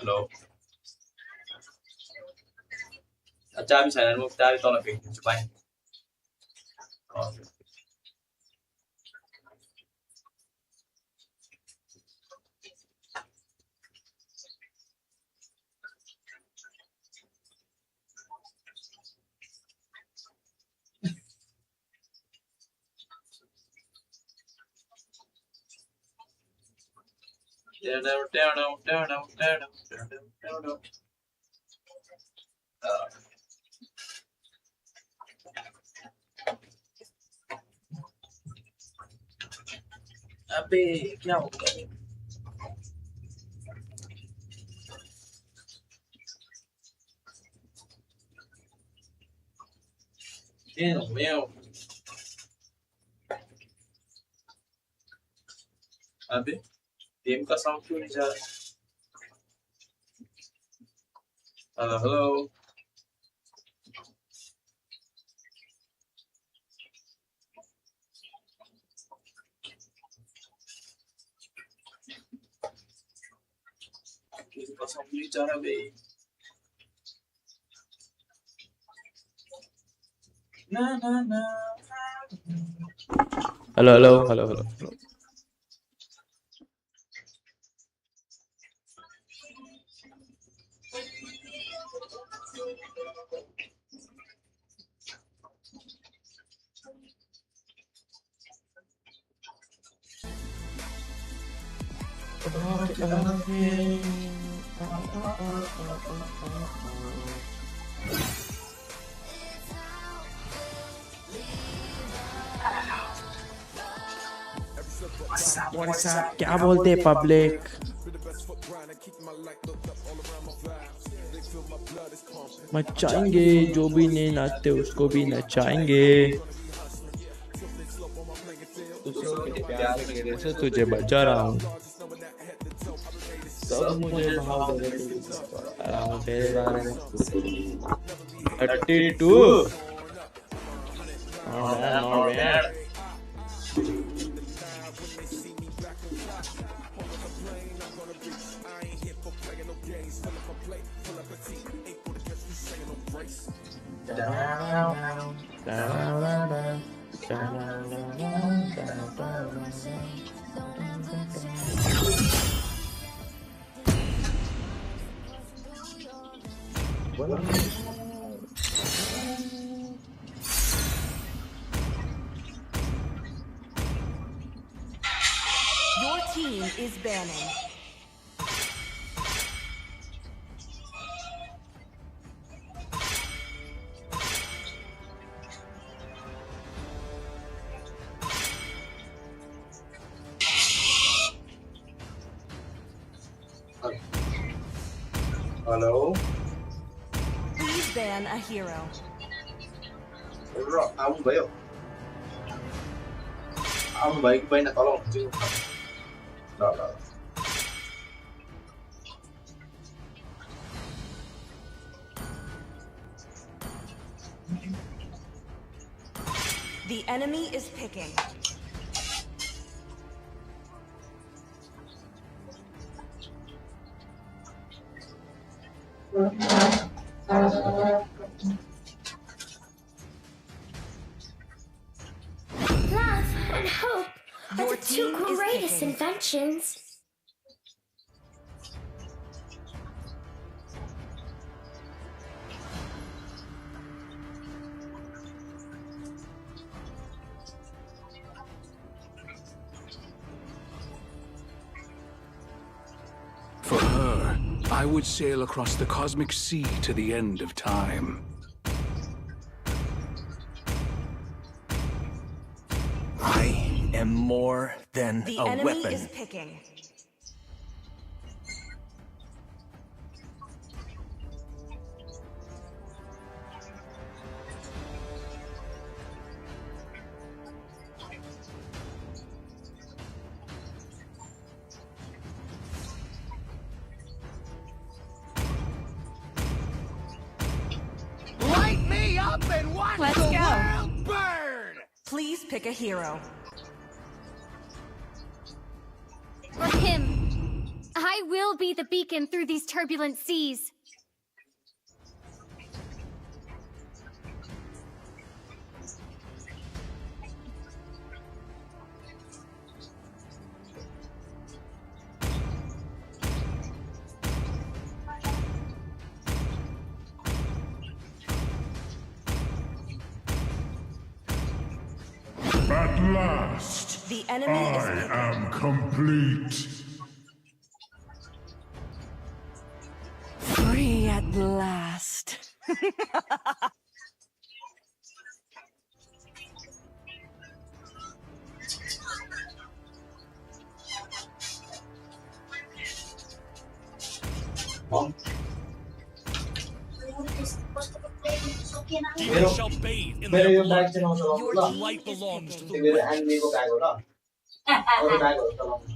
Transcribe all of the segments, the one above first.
Alo. Cha bisa nemu cha to là việc chụp ảnh. अबे क्या हो गया meu अबे गेम का साउंड क्यों नहीं जा रहा हेलो हेलो गेम का साउंड नहीं जा रहा बे ना ना ना हेलो हेलो हेलो हेलो क्या बोलते हैं पब्लिक मचाएंगे जो भी नहीं नाचते उसको भी नचाएंगे से तुझे बचा रहा हूँ सब मुझे तेरे बारे में 32 Your team is banning. Hello. Please ban a hero. Ông bảy không? Ông bảy là có lòng chứ không? Đó. The enemy is picking. Love and hope are the two greatest inventions. For her, I would sail across the cosmic sea to the end of time. I am more than The a enemy weapon. is picking. Light me up and watch Let's the go. world burn! Please pick a hero. For him, I will be the beacon through these turbulent seas. At last, The enemy is I picking. am complete. Free at last. Mom. Demons shall bathe in मेरे their yo blood. Bag चाहिँ नचलाउनु Your ल team Light is belongs to picking. the मेरो witch. एनिमीको bag हो ल अरू ब्यागहरू चलाउनु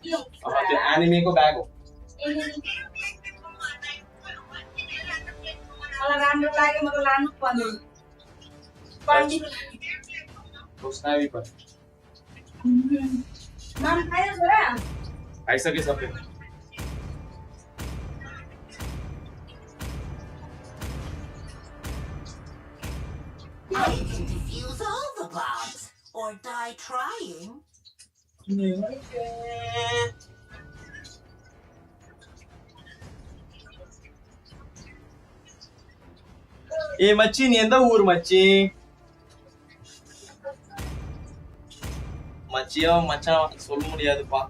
त्यो एनिमीको bag हो मलाई राम्रो लाग्यो म त लानु पर्ने स्नाइपर पर नाम खायो छोरा आइसके सबै I can defuse all the bombs or die trying. ஏ மச்சி நீ எந்த ஊர் மச்சி மச்சியா மச்சான் சொல்ல முடியாதுப்பா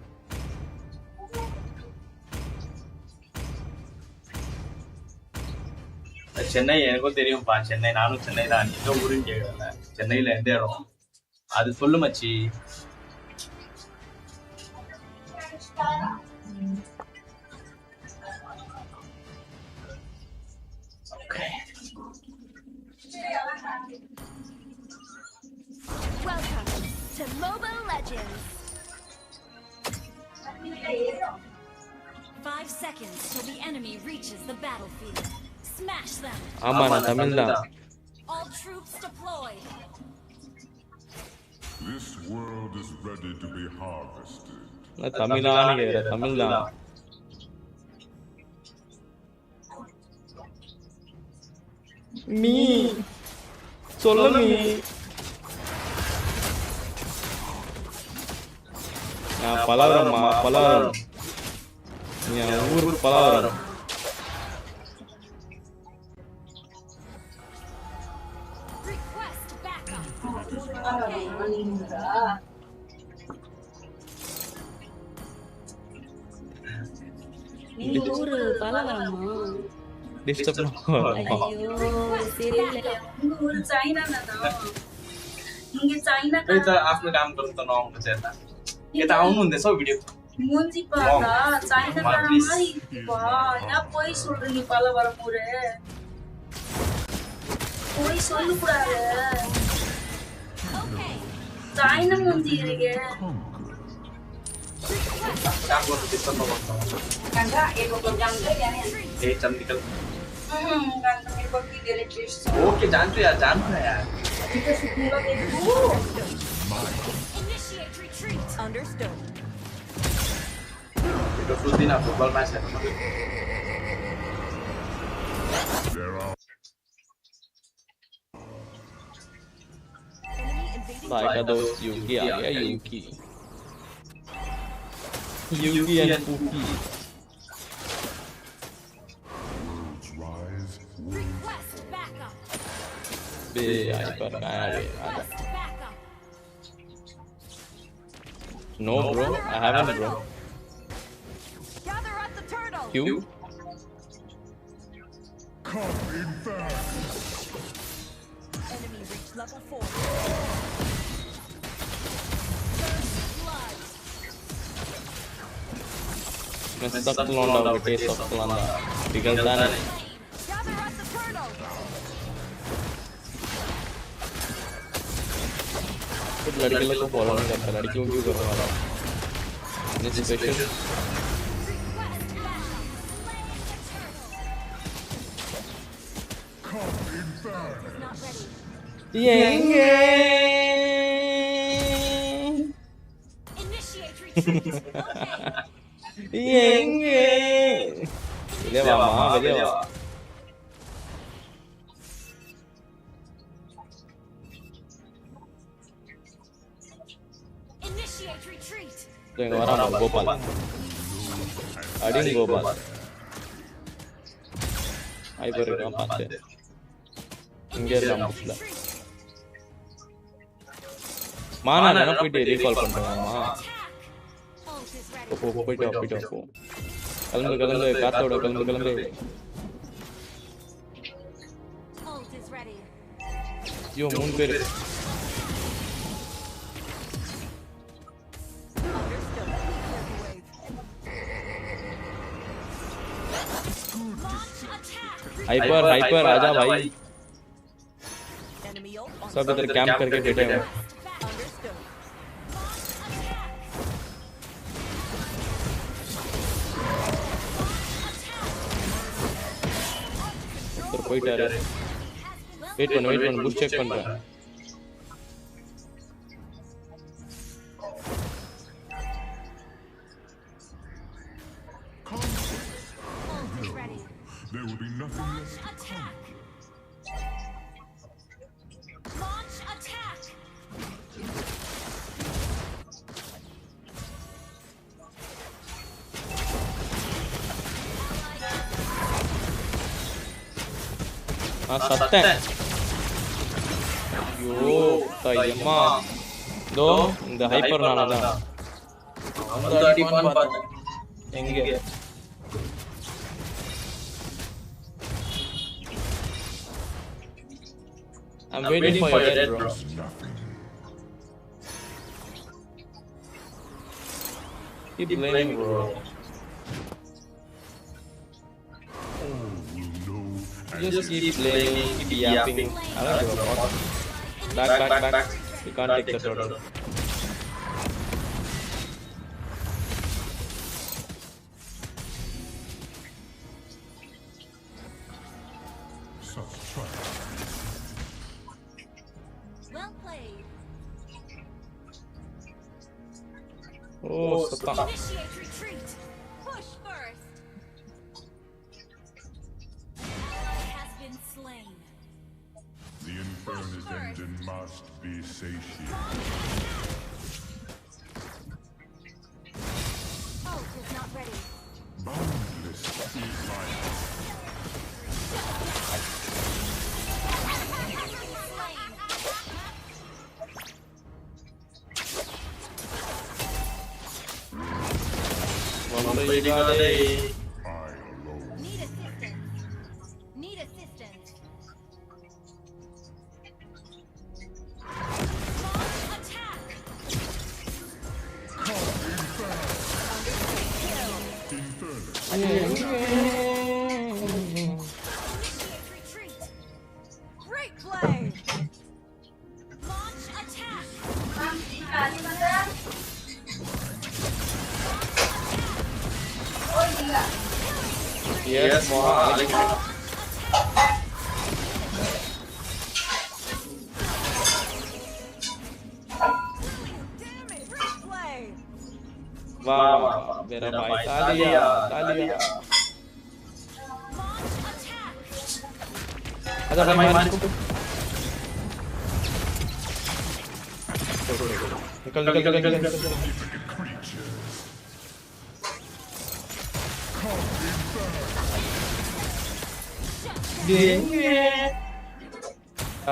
சென்னை எனக்கும் தெரியும்பா சென்னை நானும் சென்னை தான் எந்த ஊருன்னு கேட்கல சென்னையில எந்த இடம் அது சொல்லு மச்சி Welcome to Mobile Legends. 5 seconds till the enemy reaches the battlefield. Smash them. ஆமா நான் தமிழ் தான் All troops deployed. This world is ready to be harvested. நான் தமிழான்னு கேக்குறேன் தமிழ் தான் மீ சொல்ல மீ நான் பலவரம்மா பலவரம் என் ஊர் பலவரம் Request backup. ஊரு பலவரமா டிஸ்டர்ப் ஐயோ தெரியல உங்க ஊரு சைனா தானா இங்க சைனா खै त आफ्नो काम गर्नु त नआउनु चाहिँ यता यता आउनु हुँदैछ हौ भिडियो மூஞ்சி பார்த்தா சைனாக்கார மாதிரி இருக்குப்பா என்ன போய் சொல்றீங்க பலவரம் ஊரு போய் சொல்லக்கூடாது Okay. சைனா மூஞ்சி இருக்கு काम गर्नु त्यस्तो नगर्नु கண்டா एक गंगा यानी ए चल निकल गंगा में बग्गी देले टेस्ट ओके जान्छु यार इधर से पूरा देखो Initiate retreat. Understood. त्यो सुत्दिन फुटबल म्याच हेर्नु मात्रै There are Enemy invading. Like those Yuki, yeah, Yuki. Yuki and Puki. worlds rise, worlds Request backup. Be I got married. Request backup. No, bro, I haven't, bro. Gather at the turtle. You? come in fact. Enemy reached level 4. First blood. Messed up Londa, the case of Londa. Because then Gather at the turtle. कुछ लड़के लोग को follow नहीं करता लड़कियों क्यों कर रहा है इन्हें special Request backup. Come in fact. Not ready. येंगे Initiate எங்கே வெளியே வாமா வெளியே வா Initiate retreat. இங்க வரான் கோபால் அடிங்க கோபால் ஹைப்பர் இருக்கான் பார்த்து இங்க இருக்கான் புஷ்ல மானா நான் போயிட்டு ரீகால் பண்றேன்மா Ult is ready. போயிட்டு போ கிளம்பு காத்தோட கிளம்பு Ult is ready. ஐயோ 3 பேர் हाइपर आजा भाई सब इधर कैंप करके बैठे हैं तो कोई डर है वेट कर बूस्ट चेक कर रहा है Ult is ready. There will be nothing Launch left. attack. Launch attack. सत्ते ஐயோ தாயம்மா தோ இந்த ஹைப்பர் நானடா அந்த அடிப்பான் பார்த்தேன் எங்க I'm waiting for your death, bro. Keep blaming, bro. You just keep blaming, keep yapping. I don't give a fuck. Back. You can't take the turtle. Such triumph. Well played. Oh, stop. Initiate retreat. Push first. Ally has been slain. The infernus engine must be satiated. Ult is not ready. Boundless is my Mlbb I alone. Need assistance. Need assistance. Launch attack. Initiate retreat. Great play. Launch attack. Yes, Moha. वाह मेरा भाई तालिया Launch attack. अच्छा भाई मान निकल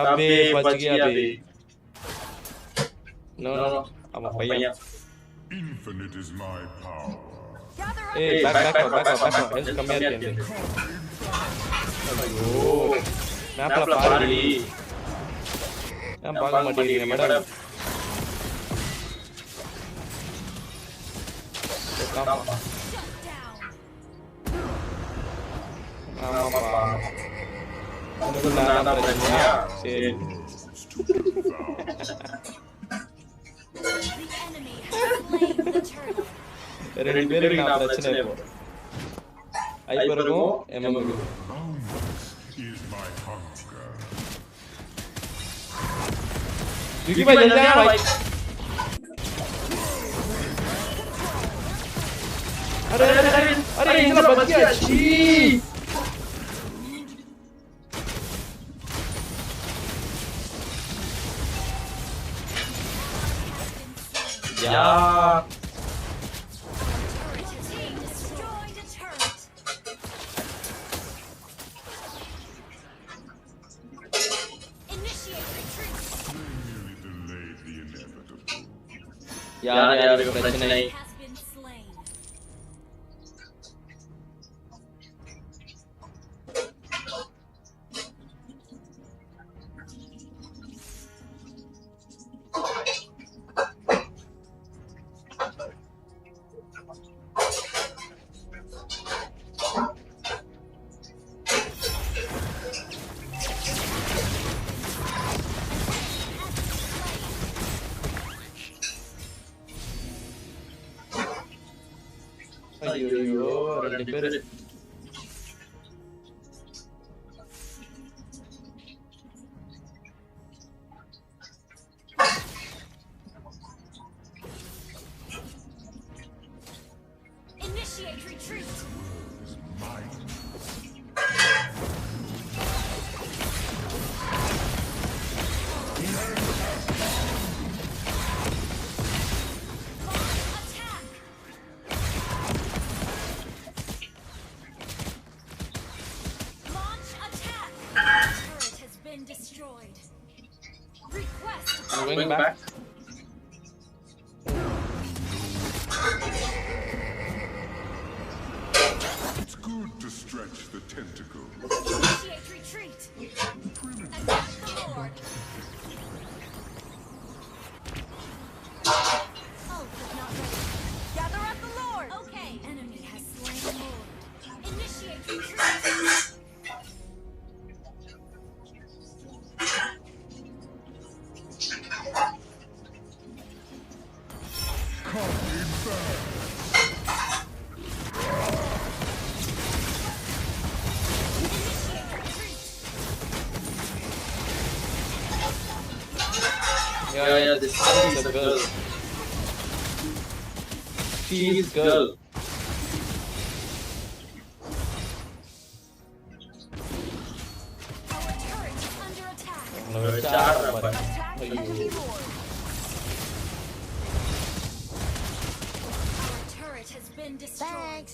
अबे बच गया अबे नो अब भैया Infinite is my power. ए बैक हेल्थ कम है क्या अयो मैं अपना पार ली हम भाग मटेरियल मैडम काम apa untuk nana berenya sih ரெண்டு பேருக்கு நான் பிரச்சனை இப்போ ஹைப்பருக்கும் எம்எம்க்கு Is my hunger. விக்கி பாய் ஜல்தி आ भाई अरे इनका बच गया छी यार Team destroyed a turret. Initiate retreat. Merely delayed the inevitable. यार ये प्रश्न नहीं Has been slain. अयो ரெண்டு பேர் Initiate retreat. Attack. Launch attack. Turret has been destroyed. Request. I'm going back. It's good to stretch the tentacle. Initiate retreat. Attack the Lord. Ult is not ready. Gather up the Lord. Okay. Enemy has slain the Lord. Initiate retreat. Yeah, this is a girl. She is girl. Our turret is under attack. चार number Attack enemy Lord. Our turret has been destroyed.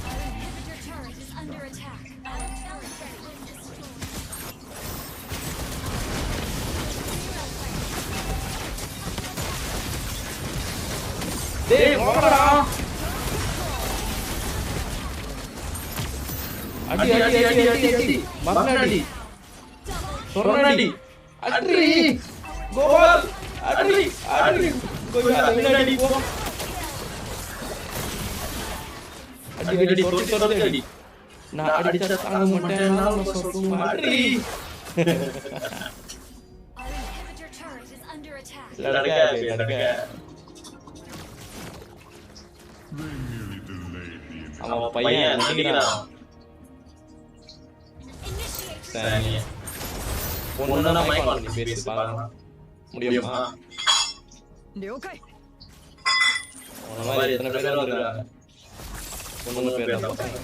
Our inhibitor turret is under attack. Our turret has been destroyed. டேய் வாடா அடி அடி அடி அடி அடி மகனடி சொர்ணடி அடி கோபால் அடி அடி கோய் அடி போ அடி அடி சொர்ணடி அடி நான் அடிச்சா தாங்க மாட்டேன் நான் சொர்ணம் அடி Our inhibitor turret is under attack. லடக்க They merely delayed the inevitable. அவன் பையன் அடிக்கிறான் Initiate சரி பொண்ணுனா மைக் ஆன் பண்ணி பேசி பார்க்கலாம் முடியுமா உன்ன மாதிரி எத்தனை பேர் வந்திருக்காங்க பொண்ணுங்க பேர் தான் பசங்க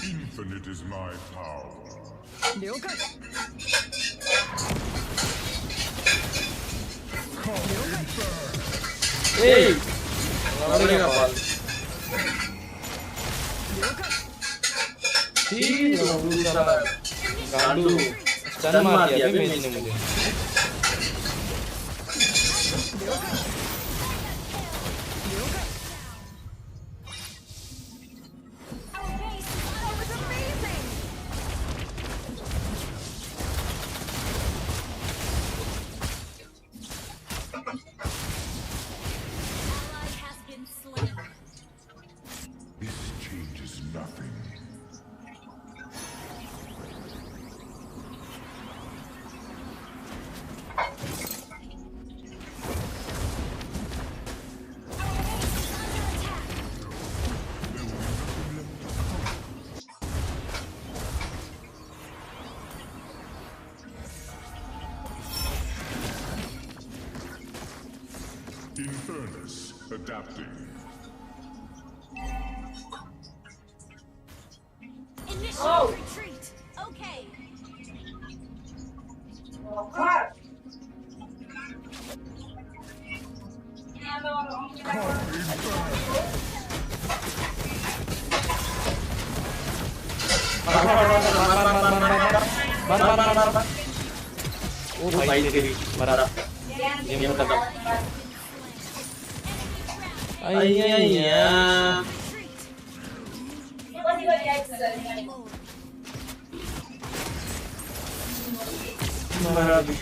Infinite is my power. ஏய் வரலையா பால் ठीक है दूसरा गांडू स्टन मार दिया अभी मेज ने मुझे Our base is amazing. Ally has been slain. This changes nothing. In fairness, Adapting. Initiate retreat. Okay. ओ भाई तेरी मरा गेम खत्म अय्या मरा भी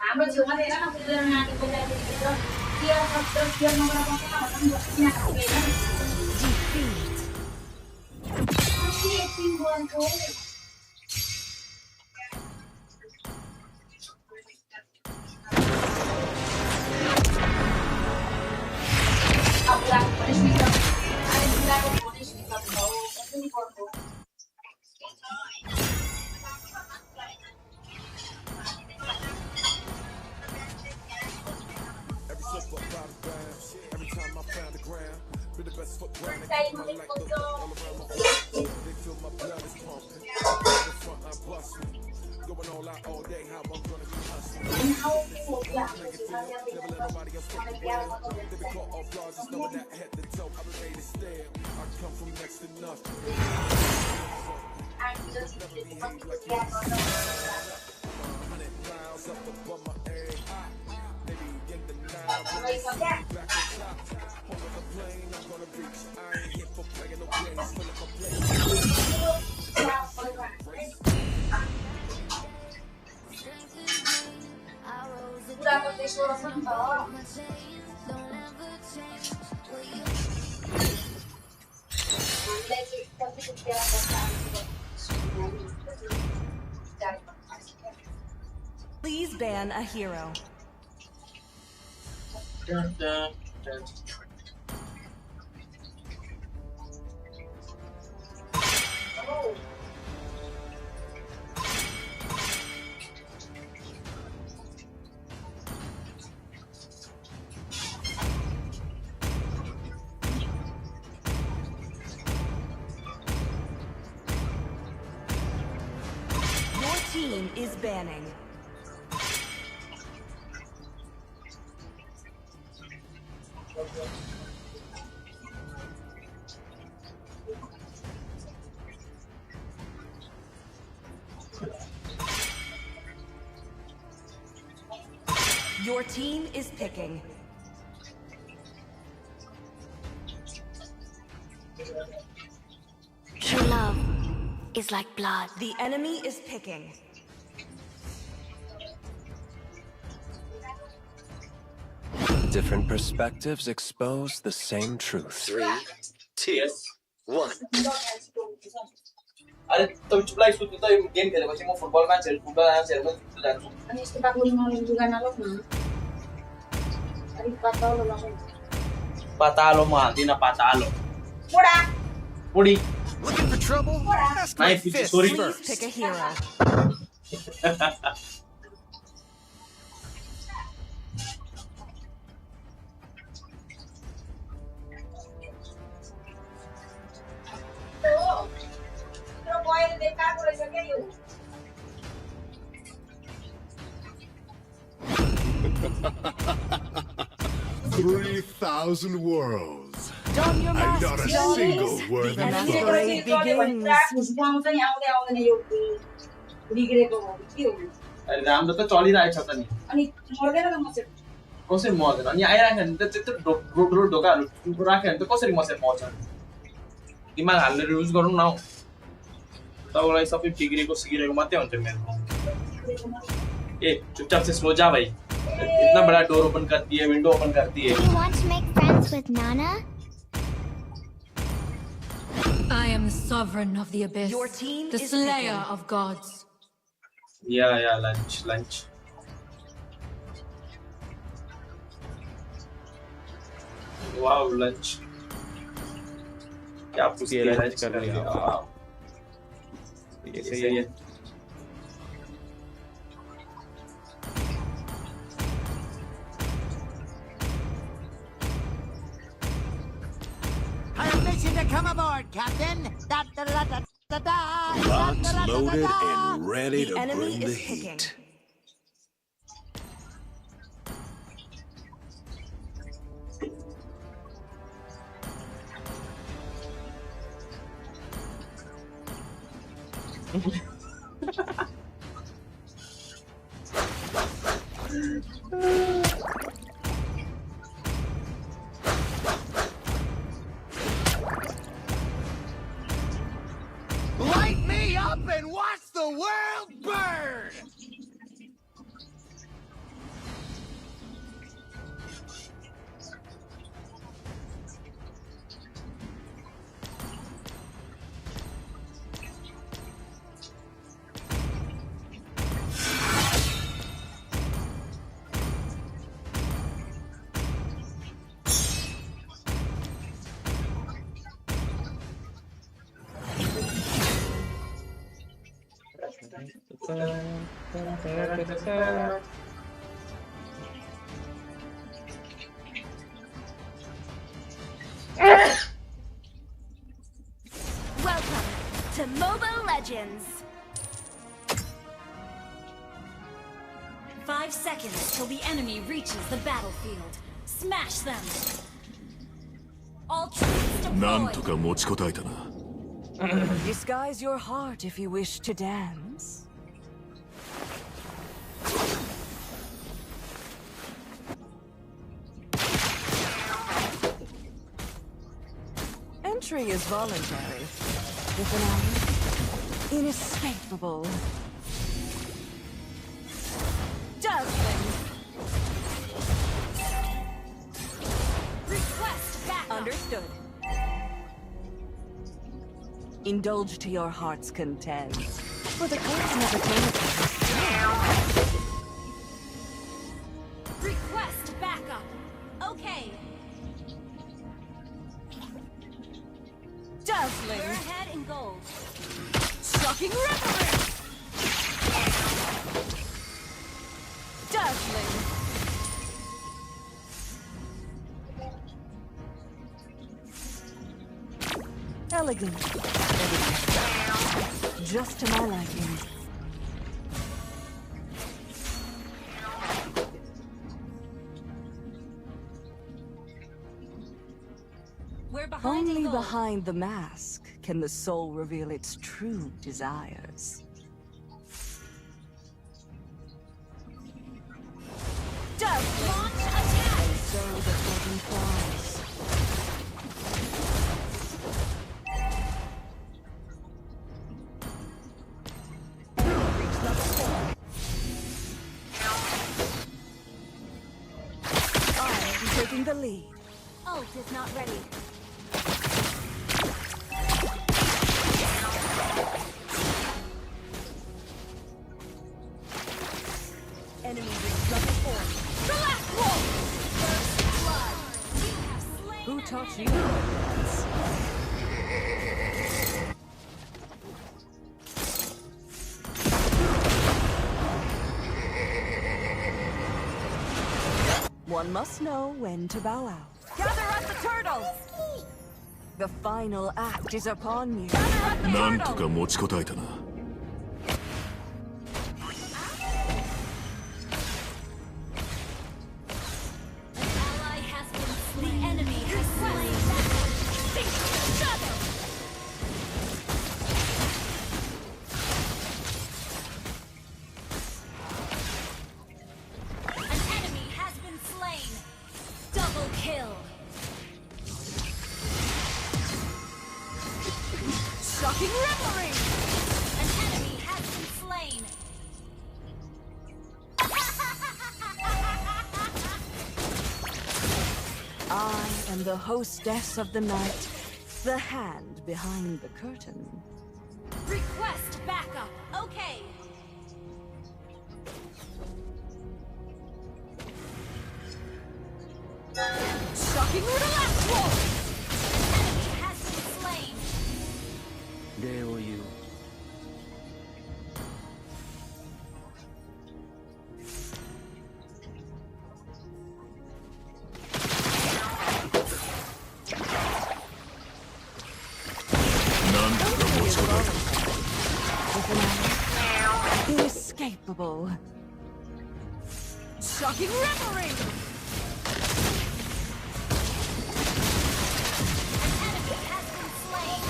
हाम्रो छेउमा हेर न पुग्दैन नानी बोलाइदिएर के सत्र के नम्बर पाउँछ भन्नु बस्नु Please ban a hero. Your team is banning. Your team is picking. True love is like blood. The enemy is picking. Different perspectives expose the same truth. 3, 2, 1. अरे तो चुपलाई सुत्नु त यो गेम खेलेपछि म फुटबल म्याचहरु जित्छु जान्छु अनि यस्तो बाक्लो लुगा नलाउँ न अलिक पातलो लगाउँ पातालो म हाल्दिन पातालो पोडा पुडी Looking for trouble? Ask my Knife with fist sorry. Please first. pick a hero. त्यो बयल देखाएको रहेछ के यो 3,000 worlds. Don your And mask, not a Jones. single worthy The foe. parade begins. खुसबु आउँछ नि आउँदै आउँदैन यो बिग्रेको हो के हो अरे राम्रो त चलिरहेछ त नि अनि मर्दैन त म चाहिँ कसरी मर्दैन अनि आइराख्यो भने त त्यत्रो रोड ढोकाहरु राख्यो भने त कसरी मर्छ दिमाग हालेर युज गर्नु न तपाईलाई सबै बिग्रेको सिगिरेको मात्रै हुन्छ मेरो ए चुपचाप से सो जा भाई इतना बड़ा डोर ओपन करती है विंडो ओपन करती है Do you want to make friends with Nana? I am the sovereign of the abyss. Your team the is slayer picking. of gods. Yeah, lunch. Wow, lunch. क्या पूछ के lunch lunch कर कर लिया, लिया, wow. wow. ये सही सही है. है. Permission to come aboard, Captain. Da da da da da da. Locked, loaded, and ready The to enemy bring the is picking. heat. Light me up and watch the world burn! Welcome to Mobile Legends. 5 seconds till the enemy reaches the battlefield. Smash them. All troops なん deployed. とか持ちこたえたな。 Disguise your heart if you wish to dance. Entry is voluntary. With an eye, inescapable. Dazzling. Request backup. Understood. Indulge to your heart's content. For the gods never came upon. Request backup. Okay. Dazzling. We're ahead in gold. Shocking reverie. Dazzling. Elegant. Just to my liking. We're behind in Only gold. behind the mask can the soul reveal its true desires. Dazzling. Launch attack. So the curtain flies. Reach level 4. I'm taking the lead. Ult is not ready. Enemy reach level 4. Black Wolf. First blood. You have slain Who an taught you? enemy. One must know when to bow out. Gather up the turtles! The final act is upon you. Gather up the なんと turtles! か持ちこたえたな。 An ally has been slain. The enemy has slain. Shudder. An enemy has been slain. Double kill. Shocking revelry! An enemy has been slain. I am the hostess of the night, The hand behind the curtain. Request backup. Okay. Shocking roulette roll! Enemy has been slain. Dare you? None of them whatsoever. Inescapable. Shocking reverie! An enemy has been slain.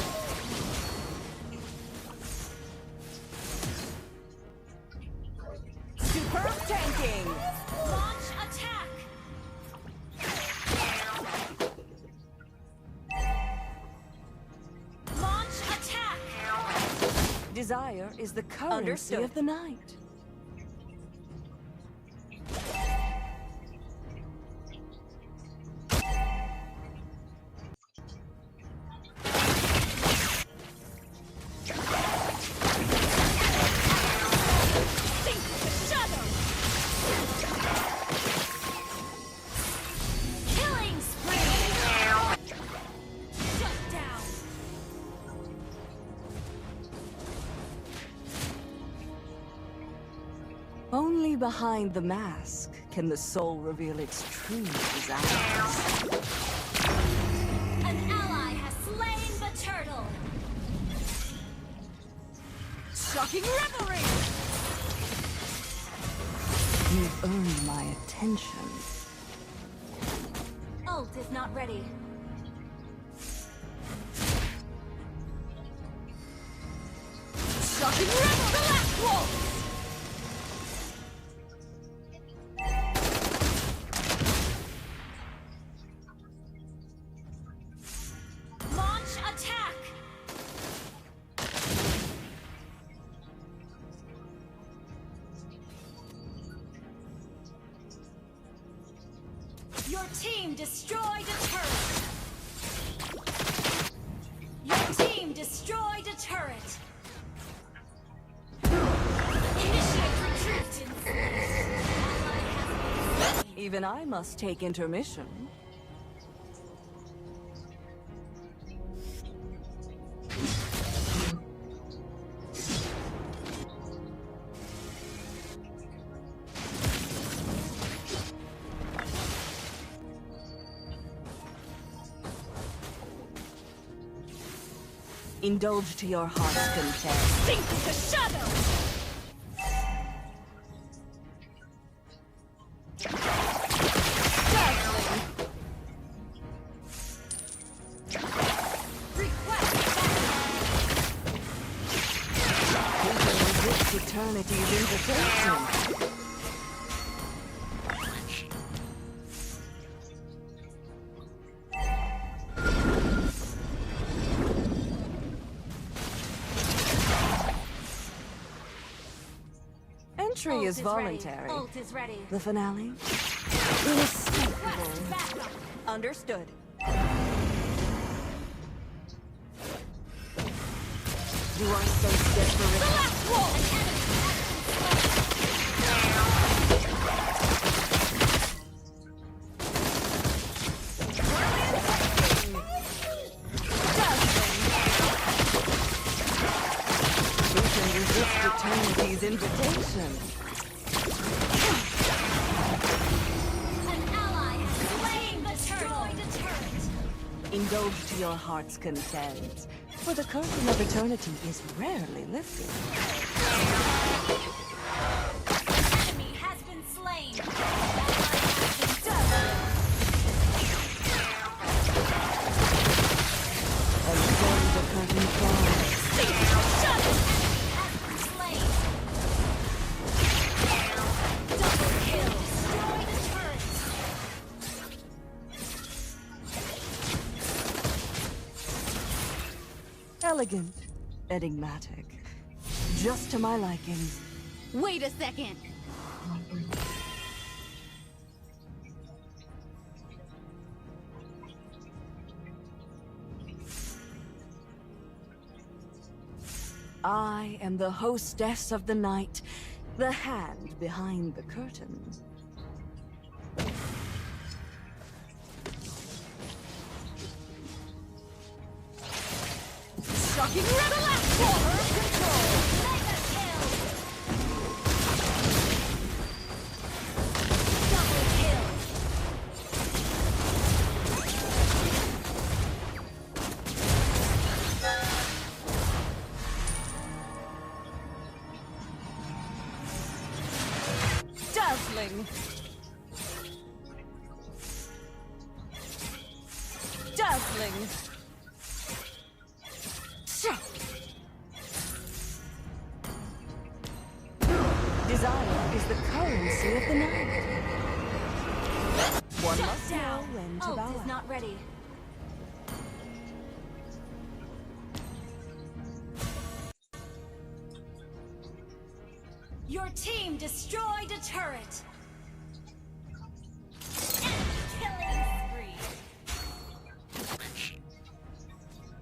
Superb tanking! Launch attack. Launch attack. Desire is the currency of the night. Sink the shadow. Killing spree. Shut down. Only behind the mask can the soul reveal its true desires. An ally has slain the turtle. Shocking reverie! You've earned my attention. Ult is not ready. Shocking reverie! The last wolf! Launch attack. Your team destroyed a turret. Your team destroyed a turret. Initiate retreat. Ally has been slain. Even I must take intermission. Indulge to your heart's content. Sink the shadow. Request Who can resist eternity's invitation? Entry Ult is is voluntary. ready. Ult is ready. The finale? Request Inescapable. backup. Understood. You are so desperate. The last wolf. An enemy has been slain. Who can resist eternity's invitation? An ally has slain the turret. Indulge to your heart's content, for the curtain of eternity is rarely lifted. Enemy has been slain. Ally has been done. And then the curtain falls. Sink the shadow. Enemy has been slain. Double kill. Destroy the turret. Elegant, enigmatic, just to my liking. Wait a second. I am the hostess of the night, the hand behind the curtain. Shocking revelation! Control! Mega kill! Double kill! Dazzling! Dazzling! Desire is the currency of the night. One must know when to bow Ult is out. not ready. Your team destroyed a turret. Killing spree.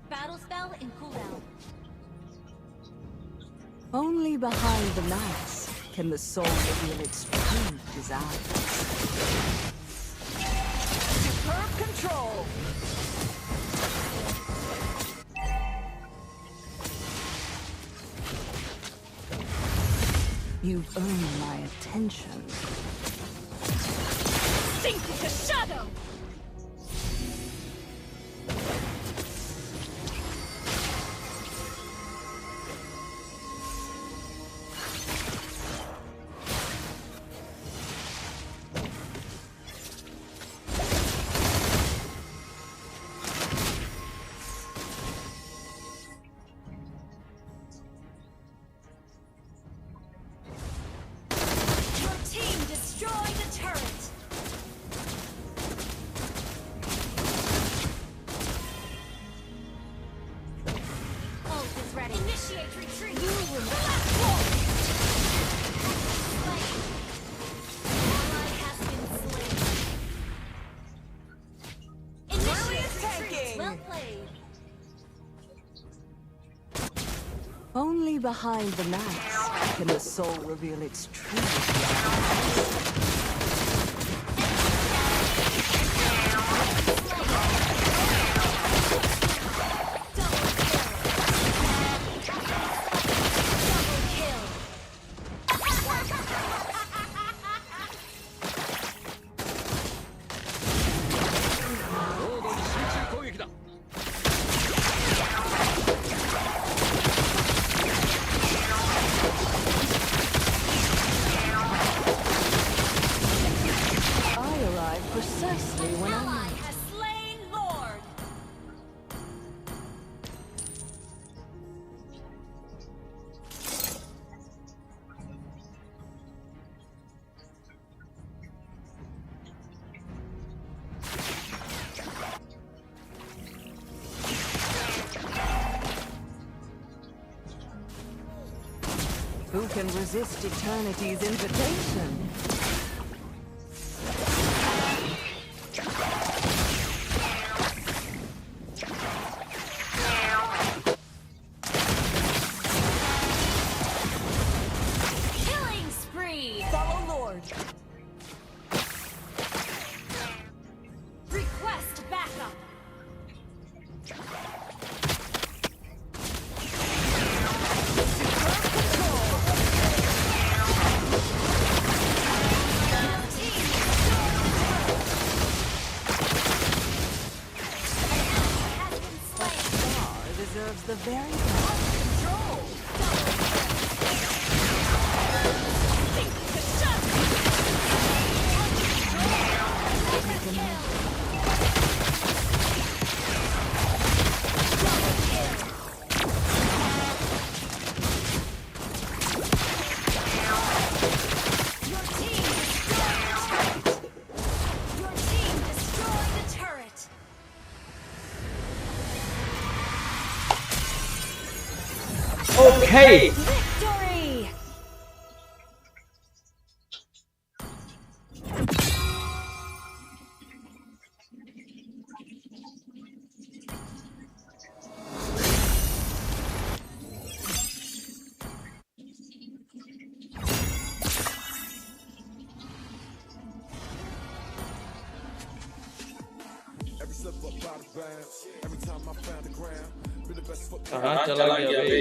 Battle spell in cooldown. Only behind the mask can the soul reveal its true desires. Superb control! You've earned my attention. Sink into shadow! Your team destroyed a turret. Ult is ready. Initiate retreat. You will not fall. Slain. Ally has been slain. Initiate Brilliant retreat. tanking. Well played. Only behind the mask can the soul reveal its true desires. I arrive precisely when I Ally need. has slain Lord. Who can resist eternity's invitation? Killing spree. Follow Lord. Request backup. Deserves the very best. Control! कहाँ चला गया बे?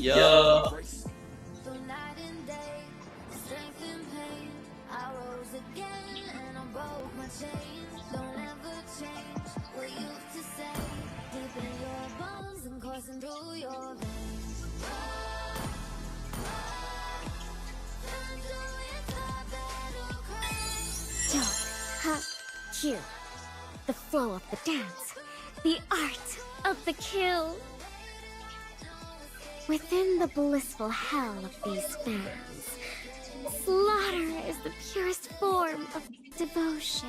Yeah. Here, the flow of the dance, the art of the kill. Within the blissful hell of these fans, slaughter is the purest form of devotion.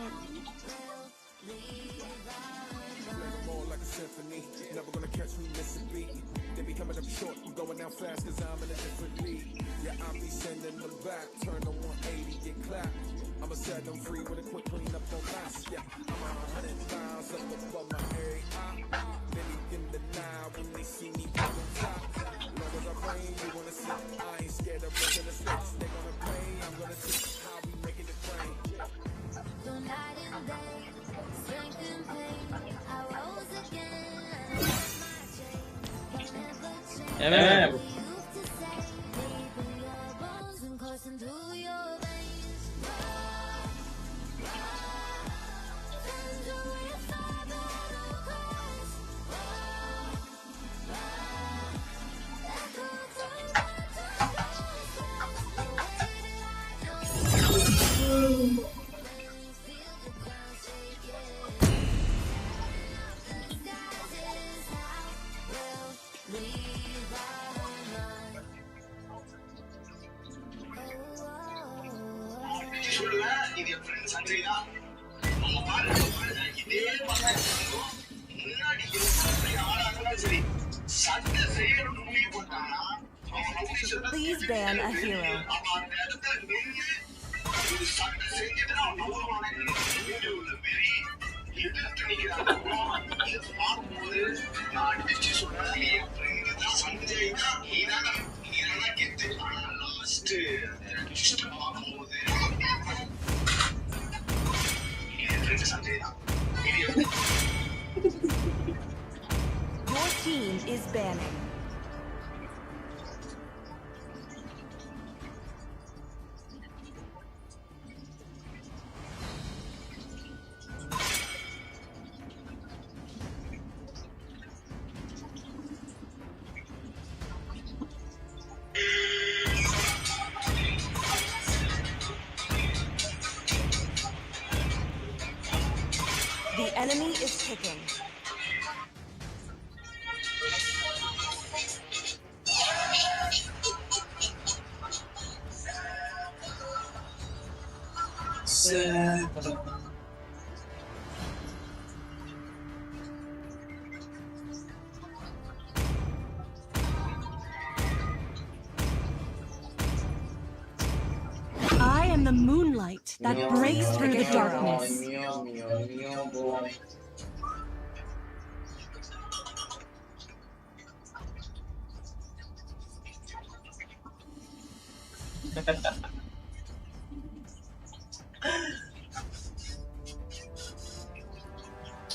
Never gonna catch me missing beat. They be coming up short, I'm going down fast cause I'm in a different league. Yeah, I be sending them back, turn on 180, get clapped. I'ma set them free with a quick clean up on mass. Yeah, I'm 100 miles up above my area. Many in the now when they see me up on top. Long as I rain, you wanna see, I ain't scared of breaking the sticks. They gonna pay, I'm gonna teach how we making it rain. Night and day, strength and pain, I rose again. MM. Please ban a hero. Your team is banning. The enemy is picking. I am the moonlight that breaks through the darkness.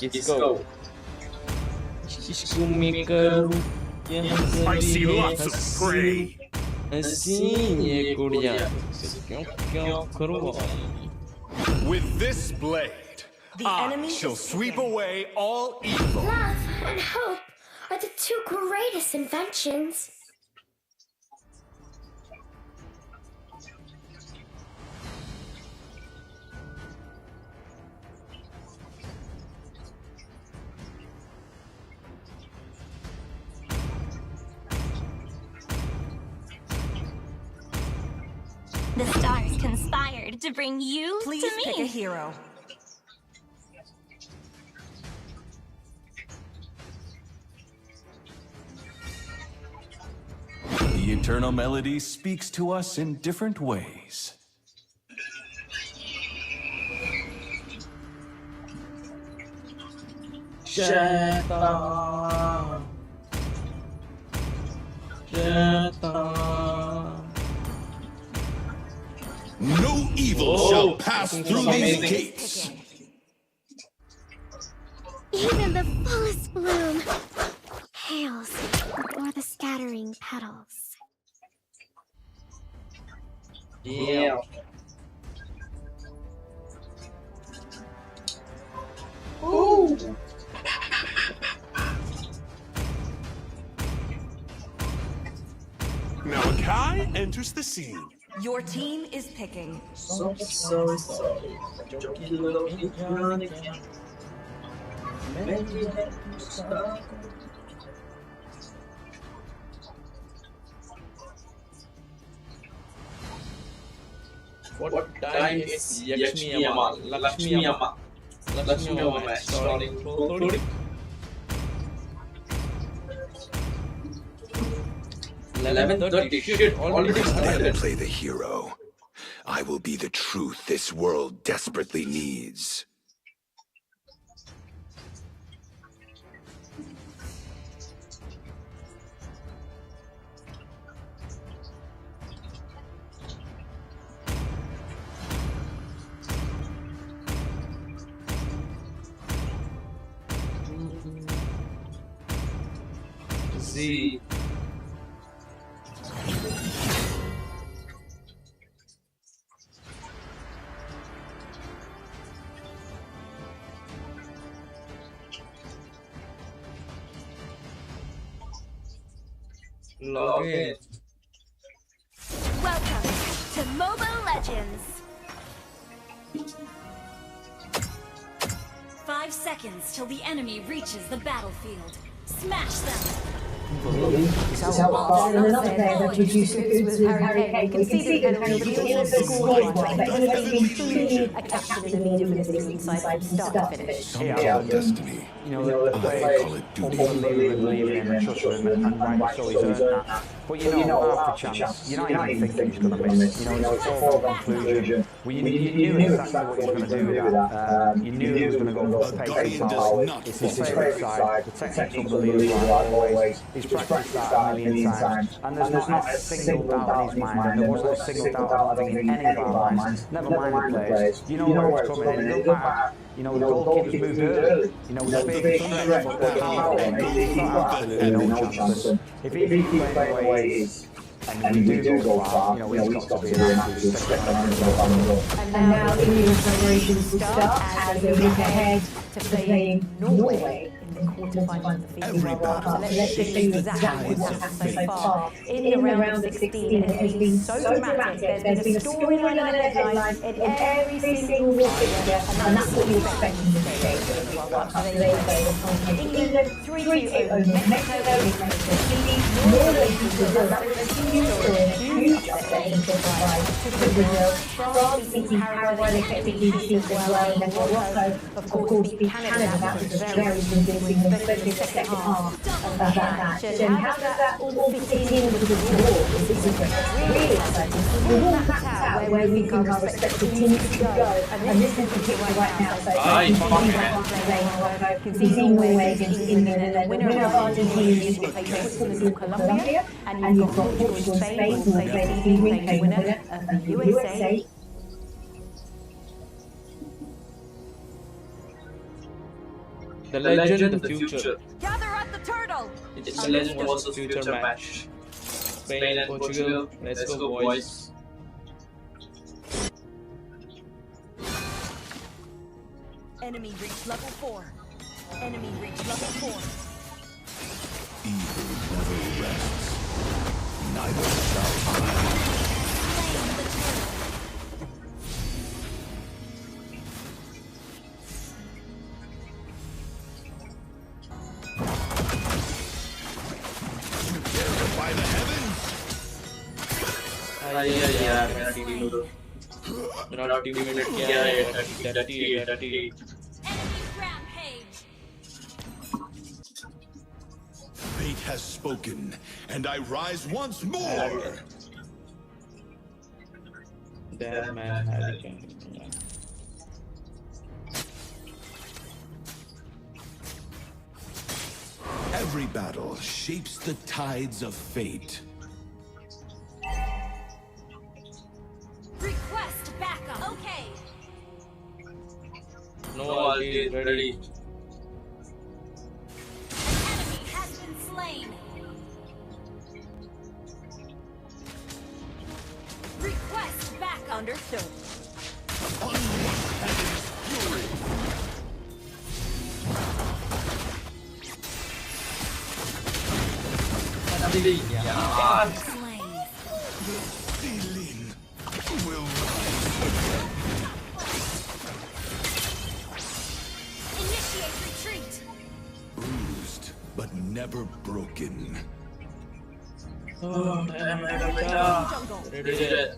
Disco. Disco maker I see lots of prey. Assim é coreano. With this blade, The I enemy shall is sweep picking. away all evil. Love and hope are the two greatest inventions. The stars conspired to bring you Please to me. pick a hero. The eternal melody speaks to us in different ways. Jetta. No evil shall pass through these gates. Even the fullest bloom hails before the scattering petals. Yeah. Ooh. Malachi enters the scene. Your team is picking. Sorry. What time is Lakshmi Amma? Lakshmi Amma. Lakshmi Amma starting loading. 11:30. Shit, already I will started. play the hero. I will be the truth this world desperately needs. Z. Log in. Welcome to Mobile Legends. 5 seconds till the enemy reaches the battlefield. Smash them! It's how far another player that produced the goods with Harry Kane. We can see that Henry also scored one, but he has been truly a captain in the media for this season inside from start to finish. Some destiny. You know, the players call it duty. unbelievably believe in him and trust him, and rightly so he's earned that. But you know, half the chance, you're not even thinking he's going to miss. You know, it's a foregone conclusion. Well, you knew exactly what he was going to do with that. You knew he was going to go for pace and power. It's his favourite side. The technique's unbelievable, like always. He's practiced that a million times. And there's not a single doubt in his mind. And there wasn't a single doubt, I don't think, in any of our minds. Never mind the players. You know where it's coming, and it doesn't matter. You know, the goalkeeper's moved early. You know, the big stretch, but they're powerful. He's got absolutely no chance. If he keeps playing the way he is, and we do go far, you know, he's got to be an absolute step on himself. And now Indian preparations will start as they look ahead to playing Norway in the quarterfinals of the FIFA World Cup. So let's just see exactly what's happened so far. In the round of 16, it has been so dramatic. There's been a storyline and a headline in every single fixture, and that's what you expect in this game of the World Cup. So they play England 3-2 over Mexico in Mexico City. Norway beat Brazil. That was a huge story, a huge upset in qualified to Brazil. France beating Paraguay, they kept it easy as well, and then Morocco, of course, beat Canada. That was a very convincing, especially the second half of that match. And how does that all fit in with the draw? This is really exciting. We've all mapped out where we think our respective teams should go, and this is the picture right now. So you can see Norway against England, and then the winner of Argentina is play Switzerland or Colombia, and you've got Portugal and Spain who will play the three-way winner of the USA. The legend of the future. Gather at the turtle! It's a legend versus future match. Spain and Portugal. Let's go, boys. Enemy reach level 4. Enemy reach level 4. Evil never rests. Neither shall I. By the heavens! Yeah, मेरा TV लो मेरा TV minute क्या है 38 Enemy rampage! Fate has spoken, and I rise once more. Dead man hurricane. Every battle shapes the tides of fate. Request backup. Okay. No, I'll be ready. An enemy has been slain. Request backup. Understood. Initiate retreat. Bruised, but never broken. Oh, damn, I got Jungle. it.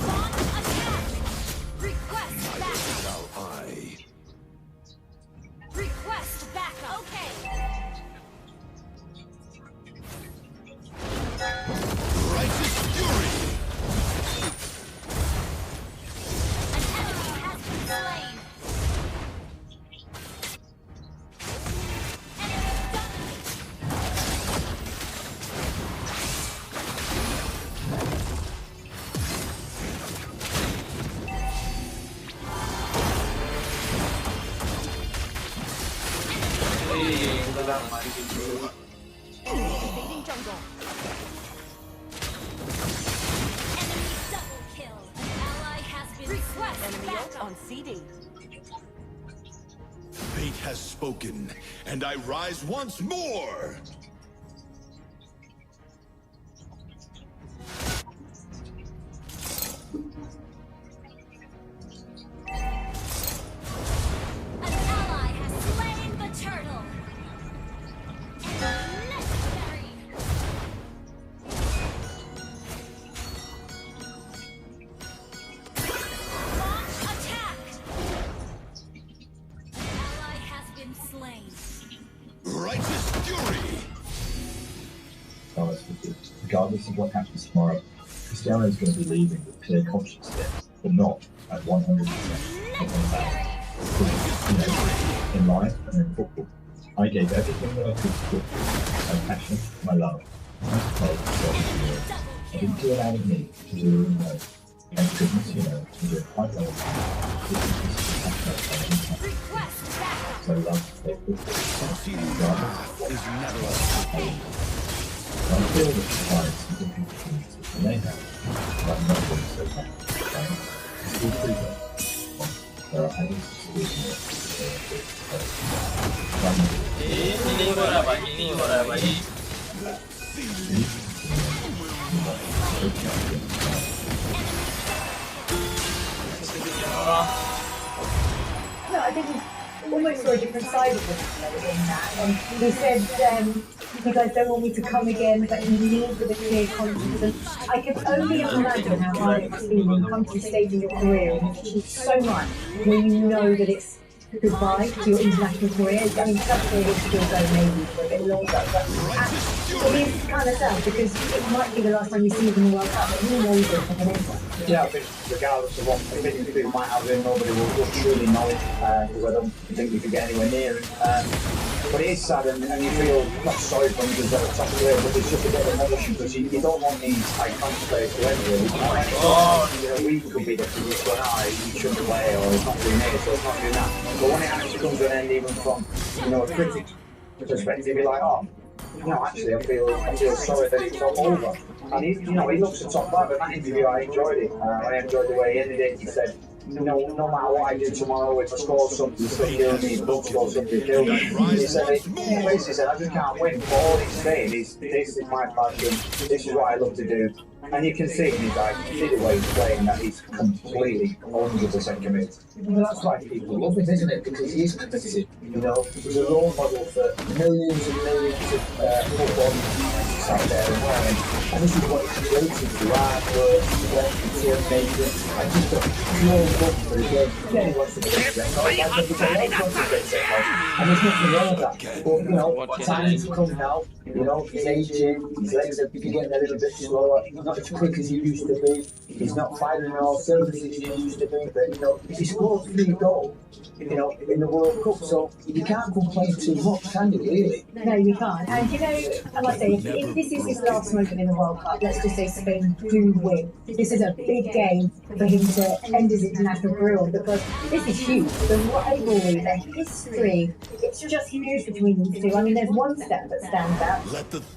Launch attack. Request backup. Now I. Request backup. Okay. Righteous fury! An enemy has been slain. Invading jungle. Enemy double kill. An ally has been request Enemy ult backup. on CD. Fate has spoken, and I rise once more! An ally has slain the turtle. Necessary. Launch attack. An ally has been slain. Righteous fury! Regardless of what happens tomorrow, Cristiano is going to be leaving with clear consciousness, but not at 100%. In life and in football, I gave everything that I could to football. My passion, my love, my play, I didn't do it out of me to do it alone. Thank goodness, to do it quite well. So love to play football. Is never a I feel that provides some different opportunities that they have, but I'm not going to say that. It's still pretty good. There are others who Ini gua lagi. No, I think we almost saw a different side of him in that. And he said, you guys don't want me to come again, but he leaves with a clear conscience. And I can only imagine how hard it must be when you come to a stage in your career and you achieve so much when you know that it's goodbye to your international career. I mean, certainly it still go maybe for a bit longer, but it is kind of sad because it might be the last time you see them in the World Cup, but who knows it from an inside. Yeah, I think regardless of what opinion people might have, then nobody will truly know it, because I don't think we could get anywhere near it. But it is sad, and you feel not sorry for him because they're at the top of the way, but it's just a bit of emotion because you don't want these iconic players to end really. We could be the previous one, he shouldn't play, or he's not doing this, or he's not doing that. But when it actually comes to an end, even from a critic perspective, you're like, oh, actually, I feel sorry that it's all over. And he looks the top five. In that interview, I enjoyed it. I enjoyed the way he ended it. He said, no matter what I do tomorrow, if I score something, still kill me. If I don't score something, kill me. He said, I just can't win. But all he's saying is, this is my passion. This is what I love to do. And you can see in his eyes, you see the way he's playing that he's completely 100% committed. And that's why people love him, isn't it? Because he is committed. You know, he's a role model for millions and millions of football enthusiasts out there as well. And this is what he's created through hard work, sweat, determination, and just a pure love for the game. Yeah, he wants to get it and there's nothing wrong with that. But, you know, time's come now. You know, he's aging, his legs are getting a little bit slower, he's not as quick as he used to be, he's not firing on all cylinders as he used to be, but, you know, he scored 3 goals, you know, in the World Cup, so you can't complain too much, can you, really? No, you can't. And you know, I must say, if this is his last moment in the World Cup, let's just say Spain do win. This is a big game for him to end his international career because this is huge. The rivalry, the history, it's just huge between these two. I mean, there's one stat that stands out.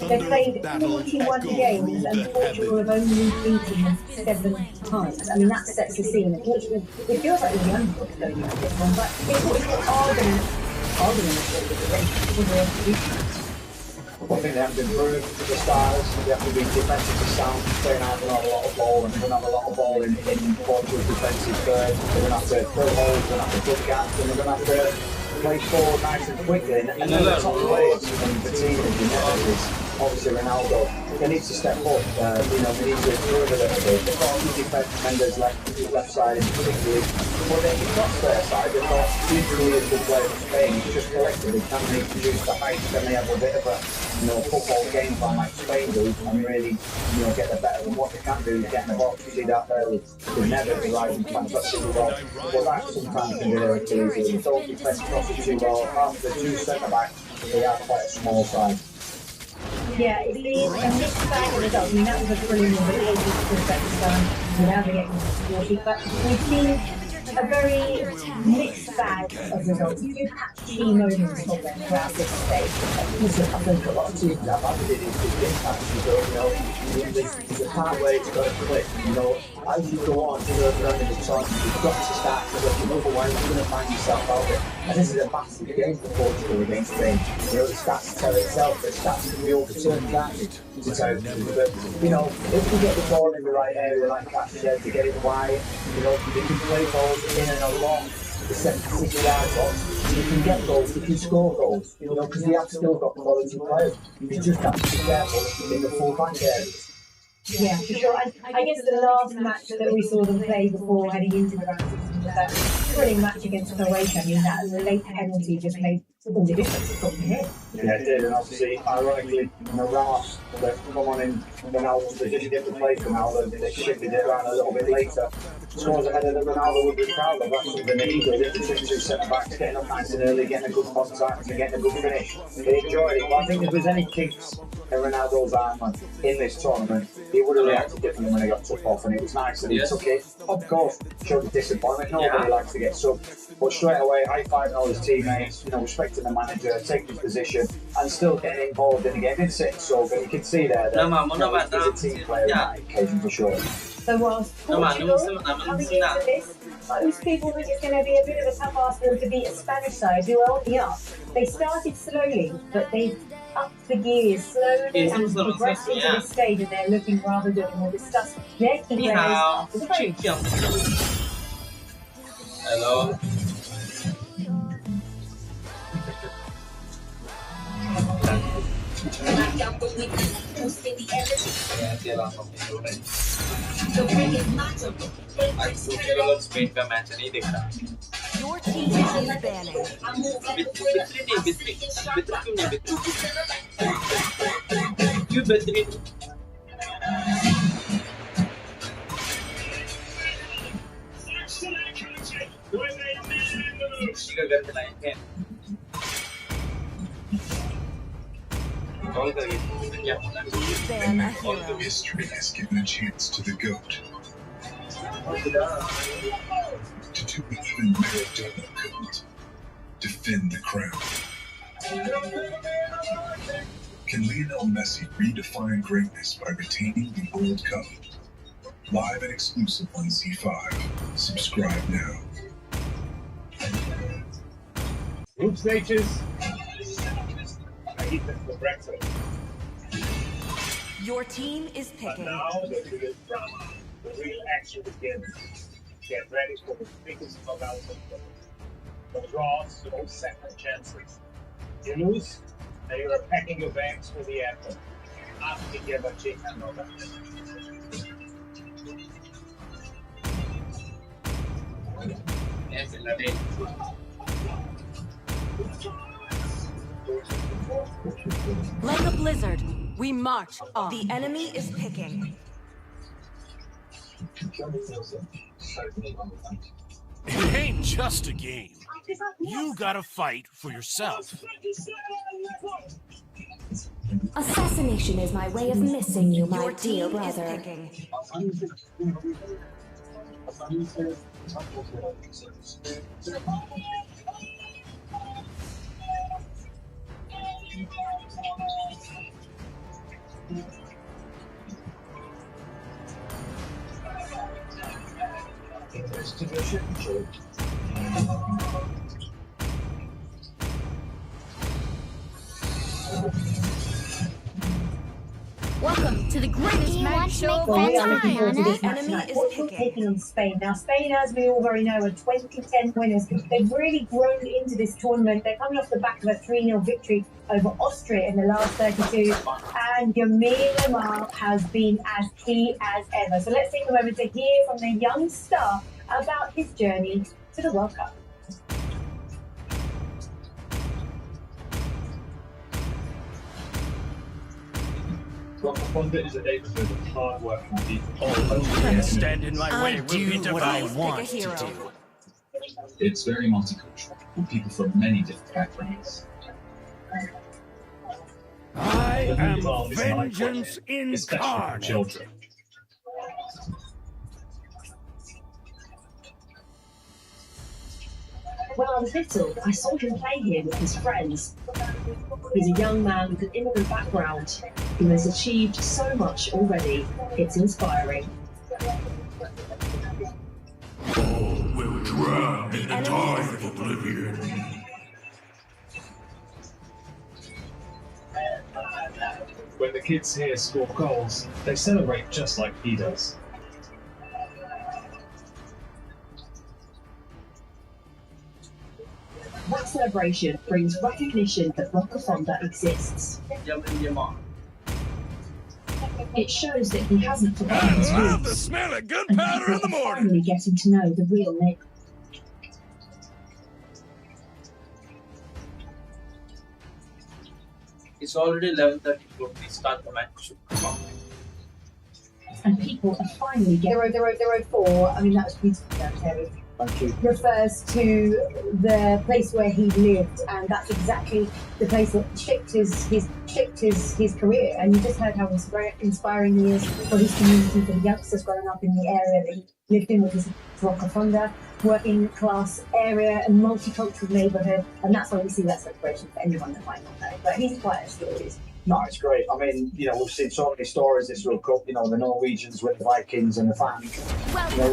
They played 41 games and Portugal have only beaten them 7 times. I mean, that sets the scene. And Portugal, it feels like they're the underdogs going into this one, but if Portugal are going to I think they have to improve the styles, they have to be defensively sound, Spain have a lot of ball and they're going to have a lot of ball in Portugal's defensive third, they're going to have to fill holes, they're going to have to plug gaps and they're going to have to play forward nice and quickly and then the top players and the team is obviously Ronaldo, they need to step up, you know, they need to improve a little bit. They've got a good defenders left side in particular, but then you've got their side, they've got equally as good players as Spain, it's just collectively can they produce the height, can they have a bit of a, you know, football game plan like Spain do and really, you know, get the better than what they can do is get in the box. You see that there with Neves rising fans that super well. Well, that sometimes can be their Achilles heel. They don't defend crosses too well. After the 2 centre backs, they are quite a small side. Yeah, it's been a mixed bag of results. I mean, that was a brilliant one, but it was just the second time without getting sporty. But we've seen a very mixed bag of results. You do have key moments for them throughout this stage. Listen, I think a lot of teams have had it is impact, you know, there's a part where it's got to click, you know, as you go on further on in the tournament, you've got to start clicking, otherwise you're going to find yourself out there. And this is a massive game for Portugal against Spain. You know, the stats tell itself, the stats can be overturned, can't they? To tell you, but, you know, if you get the ball in the right area, like Cash said, to get it wide, you know, you can play balls in and along the 76-yard box, you can get goals, you can score goals, you know, because they have still got quality players. You just have to be careful in the full-back areas. Yeah, for sure. And I guess the last match that we saw them play before heading into the round of 16 was that thrilling match against Croatia. I mean, that late penalty just made all the difference from here. Yeah, it did, and obviously, ironically, Ramos, that come on in Ronaldo's position, different place for Ronaldo, they shifted it around a little bit later. Scores ahead of the Ronaldo would be proud of. That's something that he did, between 2 centre-backs, getting up nice and early, getting a good contact and getting a good finish. They enjoyed it, but I think if there's any kinks in Ronaldo's armour in this tournament, he would have reacted differently when he got took off, and it was nice that he took it. Of course, showed the disappointment, nobody likes to get subbed, but straight away, high-fiving all his teammates, you know, respecting the manager, taking his position, and still getting involved in the game. Didn't sit and soak, and you can see there that he's a team player on that occasion for sure. So whilst Portugal coming into this, most people think it's going to be a bit of a tough ask for them to beat a Spanish side who are on the up. They started slowly, but they've upped the gears slowly and progressed into this stage, and they're looking rather good. And we'll discuss their key players after the break. Hello. Spain का match नहीं देख रहा Your team is banning. क्यों बेहतरीन All of history has given a chance to the GOAT. To do what even Maradona couldn't. Defend the crown. Can Lionel Messi redefine greatness by retaining the World Cup? Live and exclusive on Z5. Subscribe now. Group stages. I eat them for breakfast. Your team is And picking. now the real drama, the real action begins. Get ready for the biggest knockout of the no draws, no second chances. You lose, and you're packing your bags for the airport. After you a chicken knockout. Like a blizzard, we march on. The enemy is picking. It ain't just a game. You gotta fight for yourself. Assassination is my way of missing you, my dear brother. Investigation. Welcome to the greatest match show of Well, all we are looking forward to time. this match tonight. Portugal taking on Spain. Now, Spain, as we all very know, are 2010 winners. They've really grown into this tournament. They're coming off the back of a 3-0 victory over Austria in the last 32. And Yamil Lamar has been as key as ever. So let's take a moment to hear from the young star about his journey to the World Cup. Propaganda is a neighborhood of hard-working people. Can't stand in my way. I We'll do get what I devout. want to do. It's very multicultural, with people from many different backgrounds. I am Volleyball is not vengeance important, especially for incarnate. children. When I was little, I saw him play here with his friends. He's a young man with an immigrant background who has achieved so much already. It's inspiring. Will drown in the tide of oblivion. When the kids here score goals, they celebrate just like he does. That celebration brings recognition that Rockefonda exists. It shows that he hasn't forgotten his I love the roots, smell of and gunpowder people in the are morning. finally getting to know the real Nick. It's already 11:30. We start the match. And people are finally getting... 004, I mean, that was beautiful down Terry. Thank you. Refers to the place where he lived, and that's exactly the place that shaped his career. And you just heard how inspiring he is for his community, for the youngsters growing up in the area that he lived in, which is Rockefonda, working class area and multicultural neighbourhood, and that's why we see that celebration for anyone that might not know. But he's quite a story. No, it's great. I mean, you know, we've seen so many stories this World Cup. You know, the Norwegians with the Vikings and the fans. You know,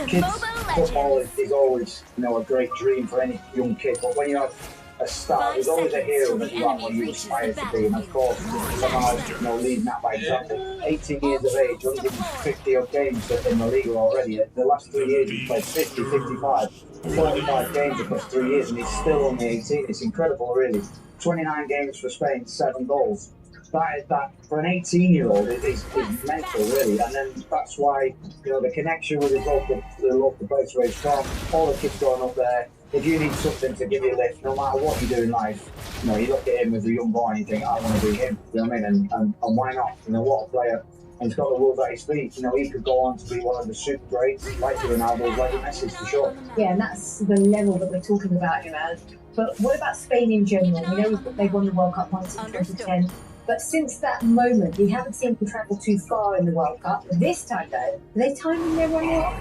kids football is always, you know, a great dream for any young kid. But when you have a star, there's always a hero that you have when you aspire to be. And of course, somehow, you know, leading that by example. 18 years of age, only given 50 odd games in the league already. The last 3 years, he's played 50, 55, 45 games across 3 years, and he's still only 18. It's incredible, really. 29 games for Spain, 7 goals. That for an 18-year-old is mental, really. And then that's why, you know, the connection with the local place where he's from, all the kids going up there. If you need something to give you a lift, no matter what you do in life, you know, you look at him as a young boy and you think, I want to be him. You know what I mean? And why not? You know, what a player. And he's got the world at his feet. You know, he could go on to be one of the super greats, like the Ronaldo, like the Messi, for sure. Yeah, and that's the level that we're talking about him as. But what about Spain in general? We know they've won the World Cup once in 2010. But since that moment, we haven't seen them travel too far in the World Cup. This time, though, are they timing their run out?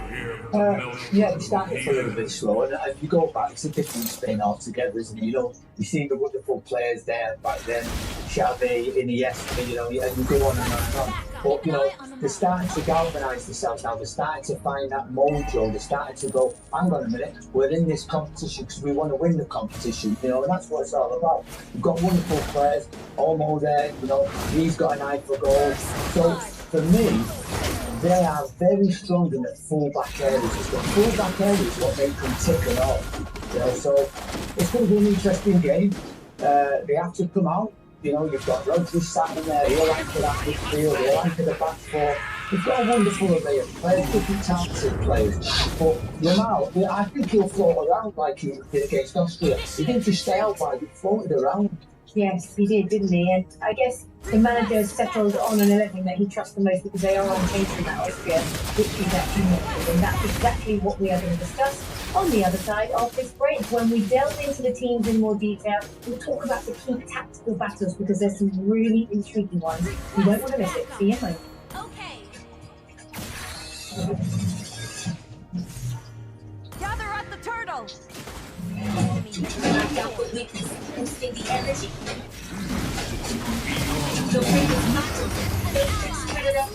Yeah, we started a little bit slow. And if you go back, it's a different Spain altogether, isn't it? You know, you see the wonderful players there back then, Xavi, Iniesta, you know, and you go on and on and on. But, you know, they're starting to galvanise themselves now. They're starting to find that mojo. They're starting to go, hang on a minute, we're in this competition because we want to win the competition, you know, and that's what it's all about. We've got wonderful players. Almost there, he's got an eye for goal. So for me, they are very strong in the full-back areas. It's the full-back areas what make them tick and all. So it's going to be an interesting game. They have to come out. You've got Rodri sat in there. He'll anchor that midfield. He'll anchor the back four. You've got a wonderful array of players, different talented players. But Yamal, I think he'll float around like he did against Austria. He didn't just stay out wide, he floated around. Yes, he did, didn't he? And I guess the manager settled on an 11 that he trusts the most because they are unchanged from that Austria, which is actually not. And that's exactly what we are going to discuss on the other side of this break. When we delve into the teams in more detail, we'll talk about the key tactical battles because there's some really intriguing ones. You don't want to miss it. See you in a moment. Gather at the turtle! Knocked out with weakness, boosting the energy. The ring is muscle. Spread it up.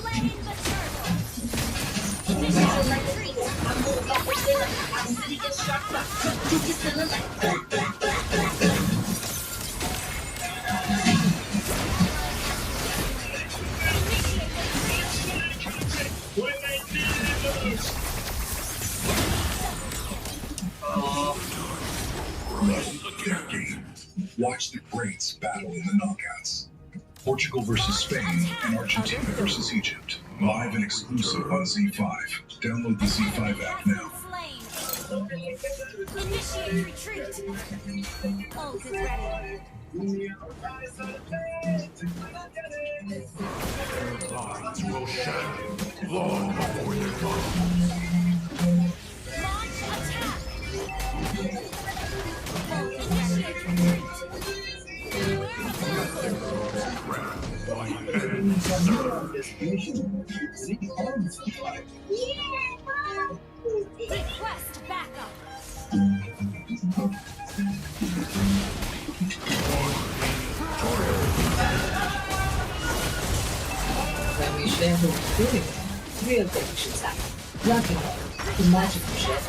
This is like a eagle. I'm moving up with dinner. I'm sitting in sharp rock. You can still like Watch the greats battle in the knockouts. Portugal versus Spain and Argentina versus Egypt. Live and exclusive on Z5. Download the Z5 app now. Initiate retreat. Ult is ready. Their lives will shine long before their dawn. Launch attack. Ult is ready. Request backup. When we share what we're doing, real things happen. Lucky, the magical share.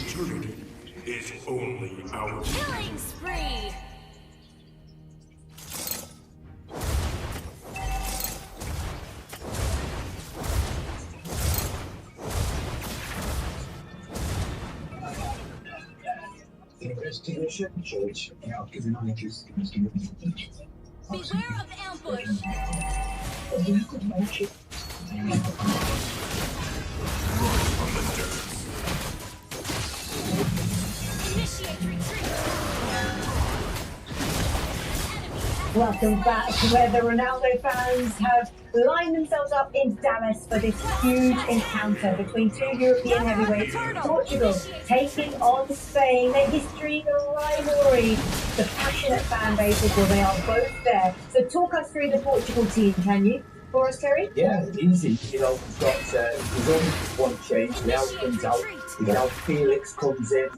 Eternity is only ours. Killing spree. Investigation shows giving managers Beware of ambush. Initiate retreat. Welcome back to where the Ronaldo fans have lined themselves up in Dallas for this huge encounter between two European heavyweights. Portugal taking on Spain. The history, the rivalry, the passionate fan bases, well, they are both there. So talk us through the Portugal team, can you? For us, Terry? Yeah, easy. He's got his own one change. Leao comes out. Now Felix comes in.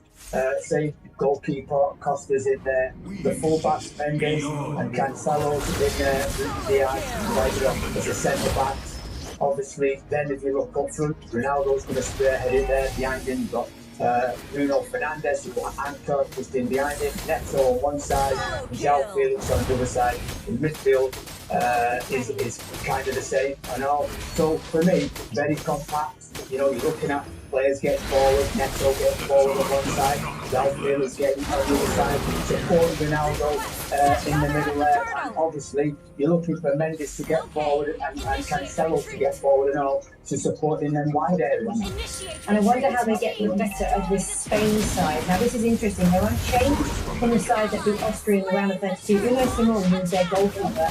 Same goalkeeper, Costa's in there. The full-backs, Mendes and Cancelo's in there. Diaz as a centre-backs. Obviously, then if you look up front, Ronaldo's going to spearhead in there. Behind him, you've got Bruno Fernandes, you've got Anchor just in behind him. Neto on one side, João Felix on the other side. In midfield is kind of the same, I know. So for me, very compact. You're looking at players getting forward, Neto getting forward on one side, João Felix getting on the other side, supporting Ronaldo in the middle there. And obviously, you're looking for Mendes to get forward and Cancelo to get forward and all to support in them wide areas. And I wonder how they get the better of this Spain side. Now, this is interesting. They're unchanged from the side that beat Austria in the round of 32. Uno Simon, who's their goalkeeper,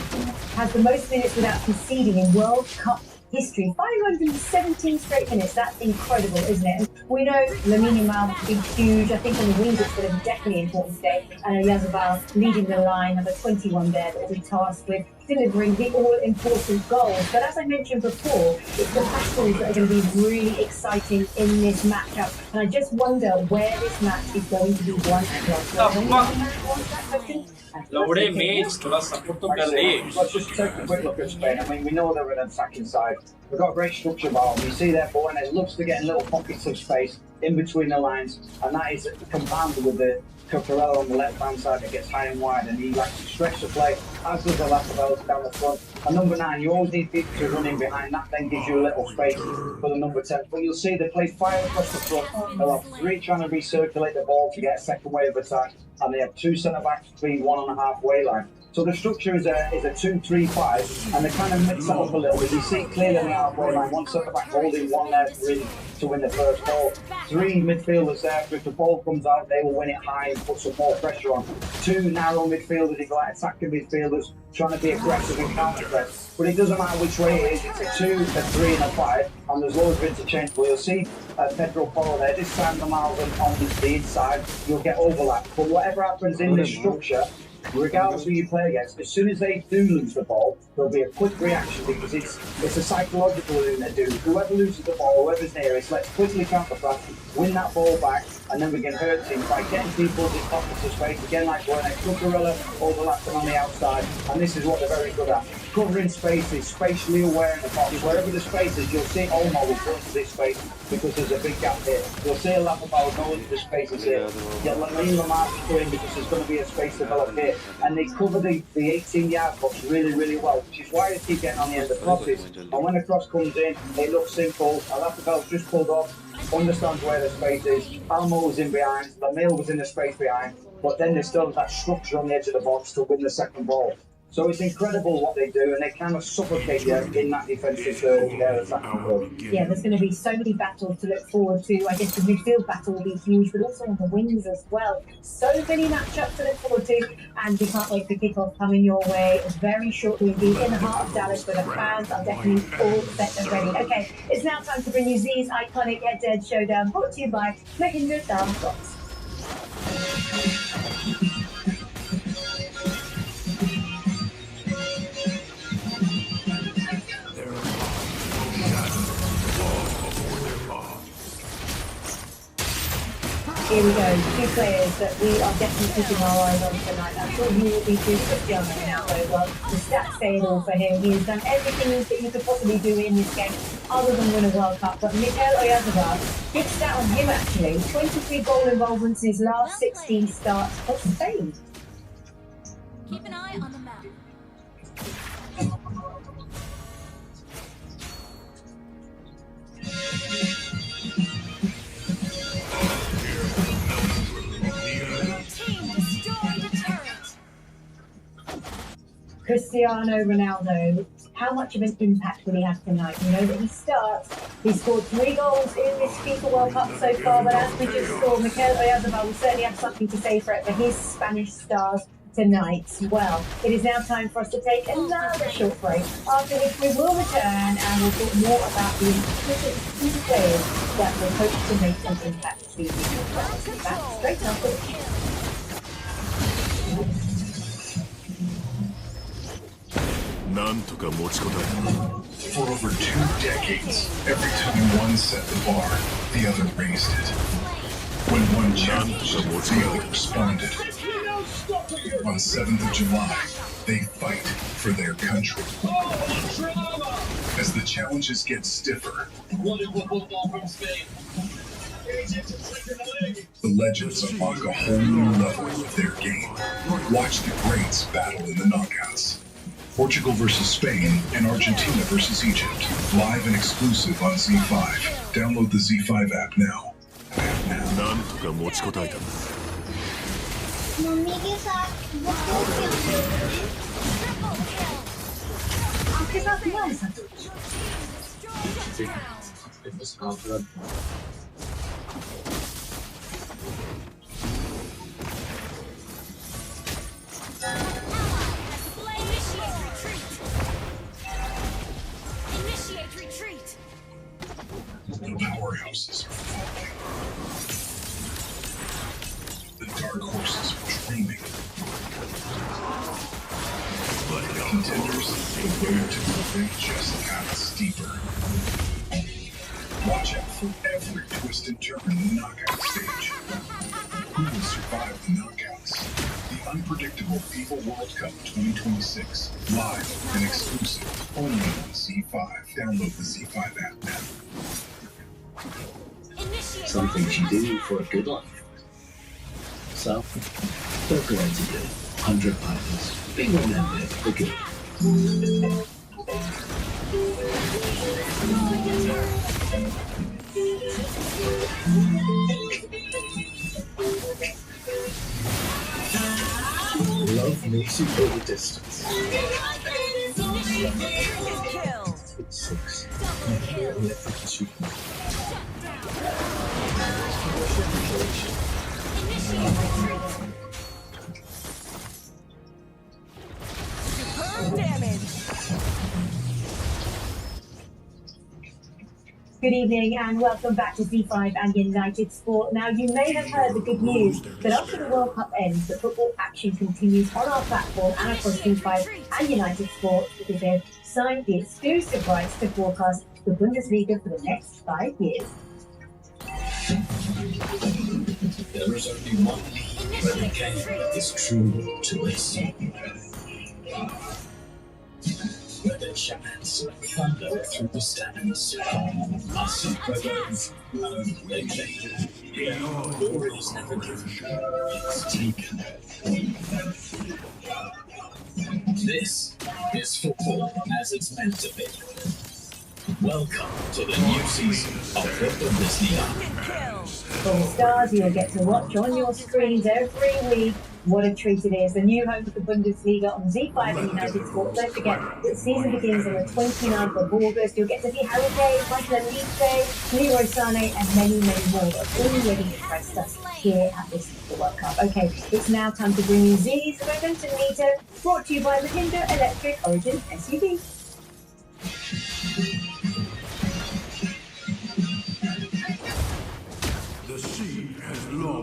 has the most minutes without conceding in World Cup history. 517 straight minutes. That's incredible, isn't it? And we know Lamine Yamal will be huge. I think on the wings it's going to be definitely important today. And Yazabal leading the line, number 21 there, that will be tasked with delivering the all-important goals. But as I mentioned before, it's the battles that are going to be really exciting in this matchup. And I just wonder where this match is going to be won. Laure Mage to support to Let's just take a quick look at Spain. I mean, we know they're an attacking side. We've got a great structure about them. You see there, Bornes loves to get in little pockets of space in between the lines, and that is compounded with the Cucurella on the left-hand side that gets high and wide, and he likes to stretch the play, as does the Lacabellas down the front. And number 9, you always need people to run in behind. That then gives you a little spaces for the number 10. But you'll see they play 5 across the front. They'll have 3 trying to recirculate the ball to get a second wave of attack, and they have 2 centre-backs between 1 and a half-way line. So the structure is a 2-3-5, and they kind of mix that up a little bit. You see clearly on the halfway line, 1 centre-back holding 1 there to win the first ball. 3 midfielders there, so if the ball comes out, they will win it high and put some more pressure on. 2 narrow midfielders, if you like, attacking midfielders, trying to be aggressive and counter-press. But it doesn't matter which way it is, it's a 2, a 3 and a 5, and there's loads of interchangeable. You'll see Pedro Polo there, this time the Malvern on the inside, you'll get overlap. But whatever happens in this structure, regardless of who you play against, as soon as they do lose the ball, there'll be a quick reaction because it's a psychological thing they do. Whoever loses the ball, whoever's nearest, let's quickly counter-press, win that ball back, and then we can hurt teams by getting people in pockets of space, again like Werner Cucurella overlapping on the outside, and this is what they're very good at. Covering spaces, spatially aware in the box. Wherever the space is, you'll see Olmo will go into this space because there's a big gap here. You'll see a Lacabal go into the spaces here. You'll Lamine Lamar go in because there's going to be a space developed here. And they cover the 18-yard box really, really well, which is why they keep getting on the end of crosses. And when the cross comes in, it looks simple. Lacabel's just pulled off, understands where the space is. Almo was in behind, Lamille was in the space behind, but then they still have that structure on the edge of the box to win the second ball. So it's incredible what they do, and they kind of suffocate you in that defensive third of their attacking third. Yeah, there's going to be so many battles to look forward to. I guess the midfield battle will be huge, but also on the wings as well. So many matchups to look forward to, and we can't wait for kickoff coming your way very shortly indeed in the heart of Dallas, where the fans are definitely all set and ready. Okay, it's now time to bring you Z's iconic head-to-head showdown, brought to you by Mythical. Here we go, 2 players that we are definitely keeping our eyes on tonight. I'm sure you will be too, Cristiano Ronaldo. Well, the stats say it all for him. He has done everything that you could possibly do in this game, other than win a World Cup. But Mythical, big stat on him actually, 23 goal involvements in his last 16 starts for Spain. Keep an eye on the map. Cristiano Ronaldo, how much of an impact will he have tonight? You know that he starts, he scored 3 goals in this FIFA World Cup so far, but as we just saw, Mikel Oyarzabal will certainly have something to say for it for his Spanish stars tonight. Well, it is now time for us to take another short break, after which we will return and we'll talk more about the exquisite players that will hope to make an impact to the FIFA. Back straight after this. For over 2 decades, every time one set the bar, the other raised it. When one challenged, the other responded. On 7th of July, they fight for their country. As the challenges get stiffer, the legends unlock a whole new level of their game. Watch the greats battle in the knockouts. Portugal versus Spain and Argentina versus Egypt. Live and exclusive on Z5. Download the Z5 app now. Initiate retreat. The powerhouses are falling. The dark horses are dreaming. But the contenders, the road to victory just got steeper. Watch out for every twist and turn in the knockout stage. Who will survive the knockouts? The unpredictable FIFA World Cup 2026. Live and exclusive only on Z5. Download the Z5 app now. Some things you do for a good life. So, don't go out to do 100 pounds. Be remembered for good. Love makes you go the distance. It's 6. Electric achievement. Superb damage. Good evening and welcome back to Z5 and United Sport. Now, you may have heard the good news that after the World Cup ends, the football action continues on our platform and across Z5 and United Sport because they've signed the exclusive rights to broadcast the Bundesliga for the next 5 years. There is only one league where the game is true to its name. Where the giants thunder through the stands. Our superheroes own their game. Glory is never given, it's taken. This is football as it's meant to be. Welcome to the new season of the Bundesliga. For the stars you'll get to watch on your screens every week. What a treat it is. The new home of the Bundesliga on Z5 and United Sport. Don't forget, the season begins on the 29th of August. You'll get to see Harry Kane, Michael Mlbb, Leroy Sané, and many, many more. But all ready to press us here at this World Cup. Okay, it's now time to bring you Z's Momentum Meter, brought to you by Mahindra Electric Origin SUV.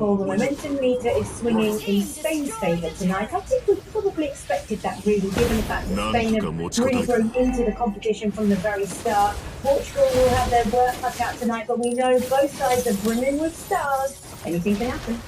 Well, the momentum meter is swinging in Spain's favour tonight. I think we probably expected that, really, given the fact that Spain have really grown into the competition from the very start. Portugal will have their work cut out tonight, but we know both sides are brimming with stars. Anything can happen.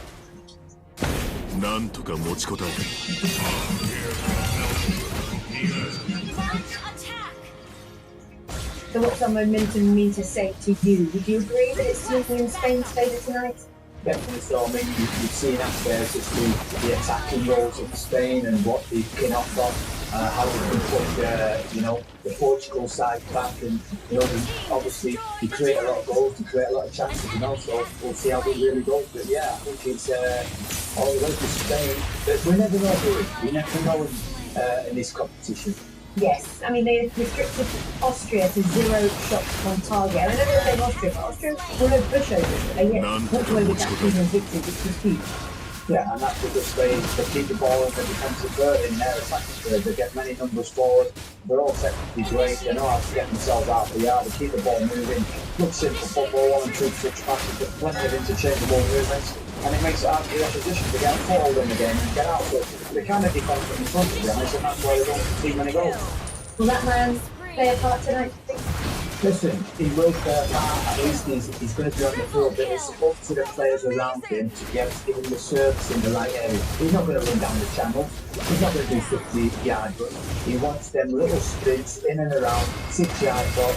So what's our momentum meter say to you? Would you agree that it's swinging in Spain's favour tonight? Definitely so. I mean, you've seen aspects just the attacking roles of Spain and what they can offer, how they can put, the Portugal side back, and obviously they create a lot of goals, they create a lot of chances, so we'll see how they really go. But yeah, I think it's all the way to Spain. But we never know, do we? We never know in this competition. Yes, I mean, they restricted Austria to 0 shots on target. And I know they're playing Austria, but Austria were no pushovers, but they walked away with that season victory, which was huge. Yeah, and that's because they keep the ball in the defensive third in their attacking third. They get many numbers forward. They're all technically great. They know how to get themselves out of the yard. They keep the ball moving. Looks simple football, 1 and 2 touch passes, but plenty of interchangeable movements. And it makes it hard for the opposition to get a foothold in the game and get out. So they kind of defend from the front, to be honest, and that's why they don't concede many goals. Will that man play a part tonight, do you think? Listen, he will play a part. At least he's going to be on the field, but it's up to the players around him to be able to give him the service in the right area. He's not going to run down the channel. He's not going to do 50-yard runs. He wants them little sprints in and around 6-yard box,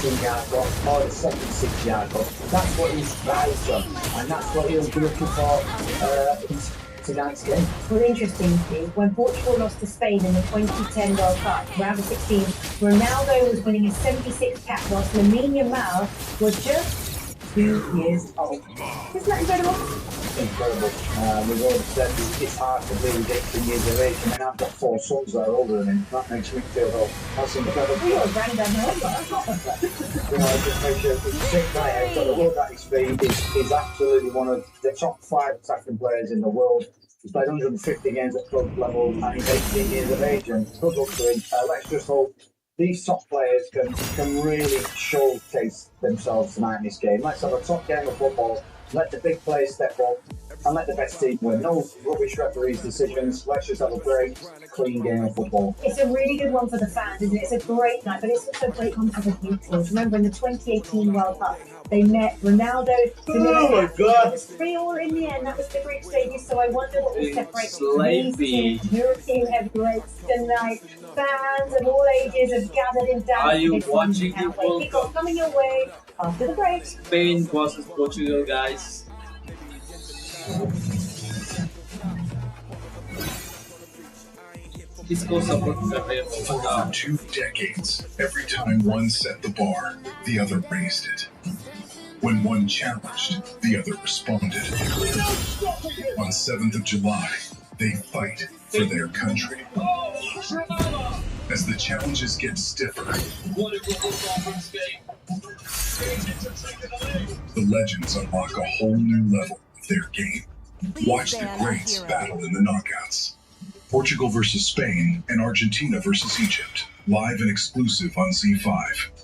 18-yard box, or the second 6-yard box. That's what he's thrives on, and that's what he'll be looking for tonight's game. Well, interesting, Steve, when Portugal lost to Spain in the 2010 World Cup, round of 16, Ronaldo was winning his 76 cap, whilst Lamine Yamal was just 2 years old. Isn't that incredible? Incredible. We've already said it's hard to believe 18 years of age. I mean, I've got 4 sons that are older than him. That makes me feel, that's incredible. Well, you're a granddad now, it just makes you sick, right? But the world at his feet is absolutely one of the top 5 attacking players in the world. He's played 150 games at club level and he's 18 years of age, and good luck to him. Let's just hope these top players can really showcase themselves tonight in this game. Let's have a top game of football. Let the big players step up and let the best team win. No rubbish referees' decisions. Let's just have a great, clean game of football. It's a really good one for the fans, isn't it? It's a great night, but it's also a great one for the neutrals. Remember, in the 2018 World Cup, They met Ronaldo. Oh my God. It was 3-3 in the end. That was the group stages. So I wonder what will separate these Sleepy. two European heavyweights tonight. Fans of all ages have gathered in Dallas. Are you for this one. watching the Can't wait. World Kickoff Cup? coming your way after the break. Spain versus Portugal, guys. Disco support कर रहे हैं For over 2 decades, every time one set the bar, the other raised it. When one challenged, the other responded. On 7th of July, they fight for their country. As the challenges get stiffer, the legends unlock a whole new level of their game. Watch the greats battle in the knockouts. Portugal versus Spain and Argentina versus Egypt. Live and exclusive on Z5.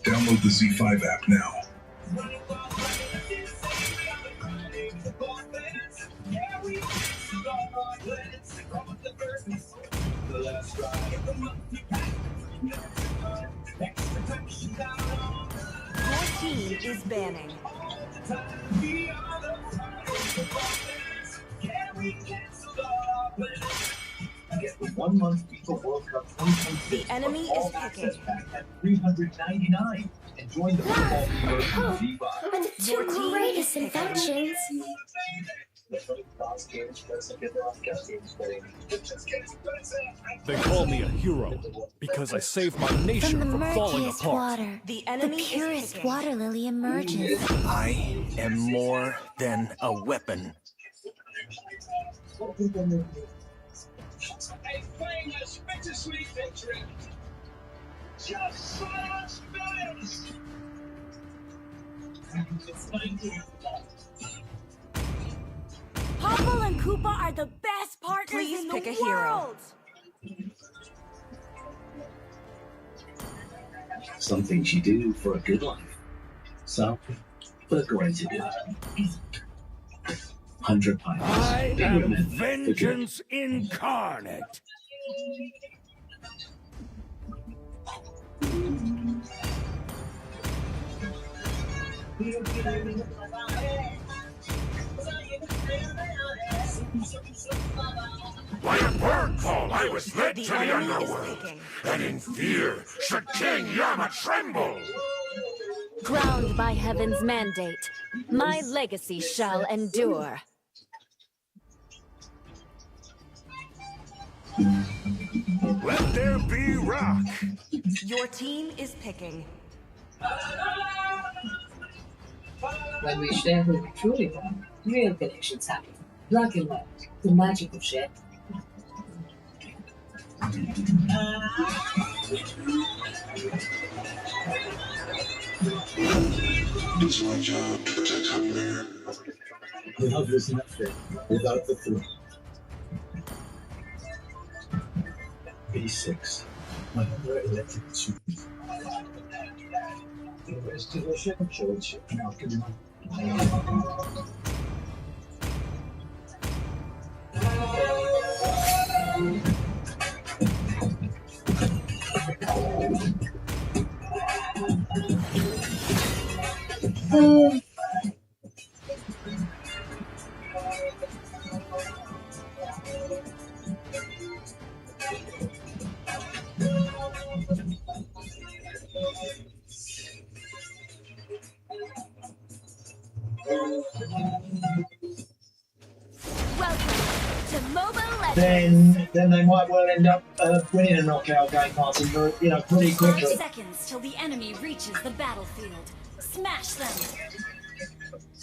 Download the Z5 app now. Your team is banning. Get the 1 month FIFA World Cup 2026 The enemy all is access picking. pack at $399 and join the football hero on Z5. And two greatest inventions. They call me a hero because I saved my nation From the from falling murkiest apart. water, The the enemy is purest picking. water lily emerges. I am more than a weapon. A famous bittersweet victory. Just silence billions. Popple and Koopa are the best partners Please in the pick a world. hero. Some things you do for a good life. So, for the greater good. 100 pints. I Be am remembered for good. vengeance incarnate. Like a bird call, I was led The to the enemy is underworld. picking. And in fear should King Yama tremble. Crowned by heaven's mandate, my legacy shall endure. Let there be rock. Your team is picking. When we share who we truly are, real connections happen. Black and white, the magic of shared. It's my job to protect hunger. Love is nothing without the food. B6. My other electric tooth. Investigation shows marketing. Then they might well end up winning a knockout game, Martin, pretty 5 quickly. seconds till the enemy reaches the battlefield. Smash them.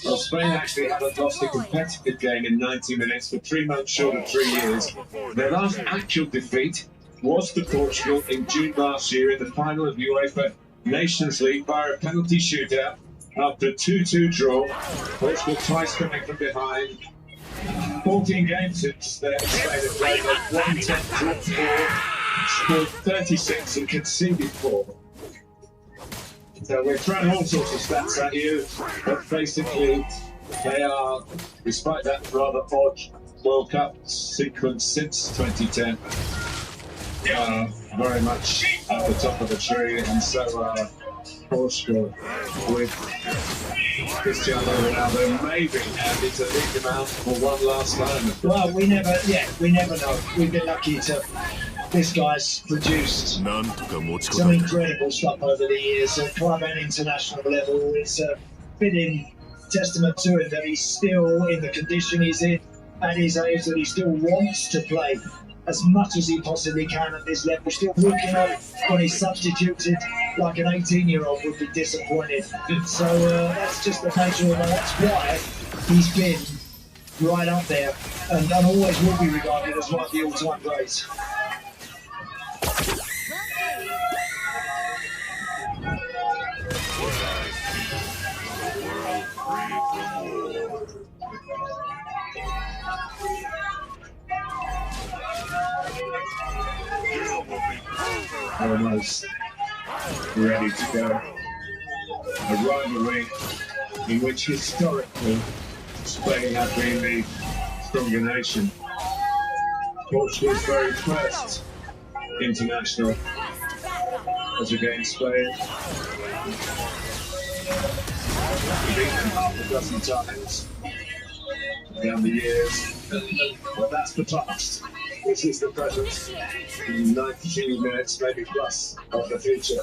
Well, Spain actually haven't lost a competitive game in 90 minutes for 3 months short of 3 years. Their last actual defeat was to Portugal in June last year in the final of UEFA Nations League by a penalty shootout after a 2-2 draw. Portugal twice coming from behind. 14 games since their Spain have played. They've won 10, drawn 4, scored 36 and conceded 4. So we're throwing all sorts of stats at you, but basically they are, despite that rather odd World Cup sequence since 2010, very much at the top of the tree, and so Portugal with Cristiano Ronaldo maybe, and it's a big amount for one last time. Well, we never know. We've been lucky to. This guy's produced some incredible stuff over the years at club and international level. It's a fitting testament to him that he's still in the condition he's in at his age, that he still wants to play as much as he possibly can at this level. Still working on when he's substituted, like an 18-year-old would be disappointed. So that's just the nature of it. That's why he's been right up there and always will be regarded as one of the all-time greats. Almost ready to go. A rivalry in which historically Spain have been the stronger nation. Portugal's very first international was against Spain. We've beaten them half a dozen times down the years, but that's the past. This is the present. 92 minutes, maybe plus, of the future.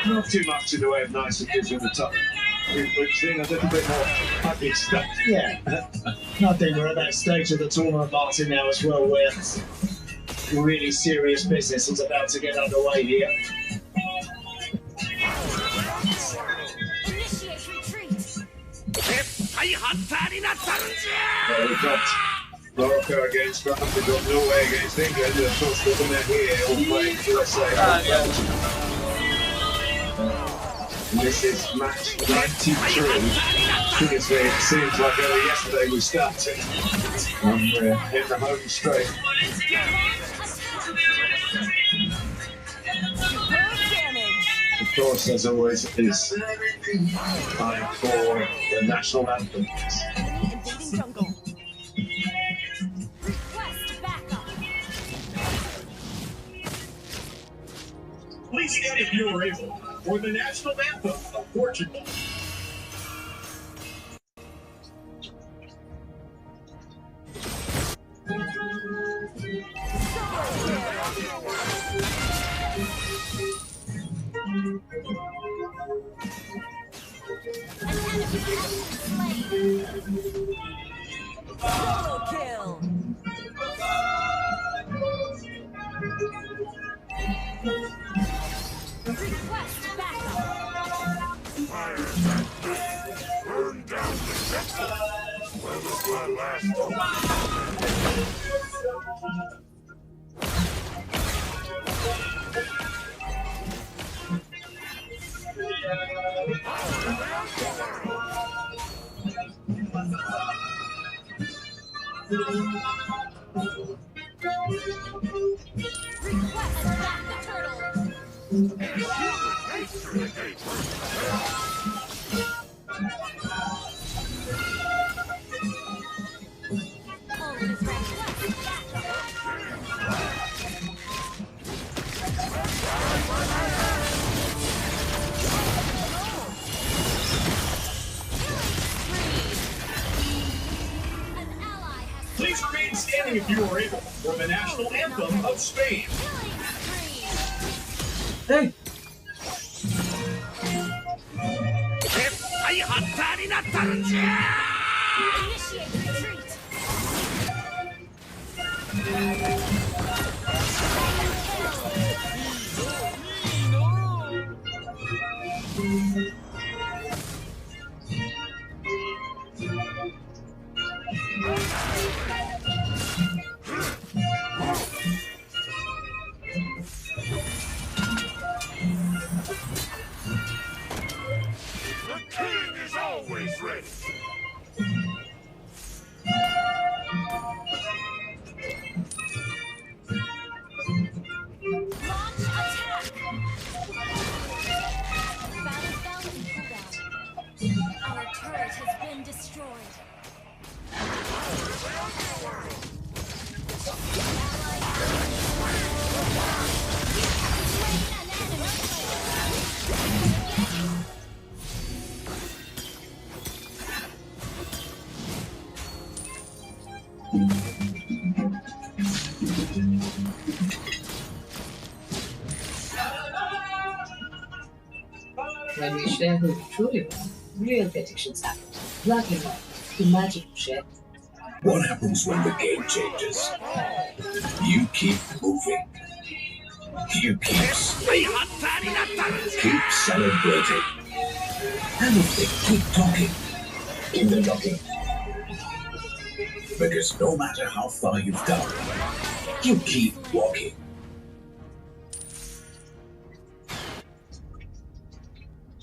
Not too much in the way of niceties in the top. We've seen a little bit more happy stuff. Yeah. I think we're at that stage of the tournament, Martin, now as well, where really serious business is about to get underway here. Well, we've got Morocco against France, we've got Norway against England, and of course the winner here all playing USA and Belgium. And this is match 93. Seriously, it seems like only yesterday we started. And we're in the home straight. Of course, as always, is time for the national anthem. Please stand if you are able for the national anthem of Portugal. Double kill. Request backup. Burn down the sector. Well, this is my last one. Request backup. Turtle. Please remain standing if you are able for the national anthem of Spain. Hey! Initiate retreat. The king is always ready. When we share who we truly are, real predictions happen. Black and white, the magic of sharing. What happens when the game changes? You keep moving. You keep slaying. Keep celebrating. And if they keep talking, keep them talking. Because no matter how far you've come, you keep walking.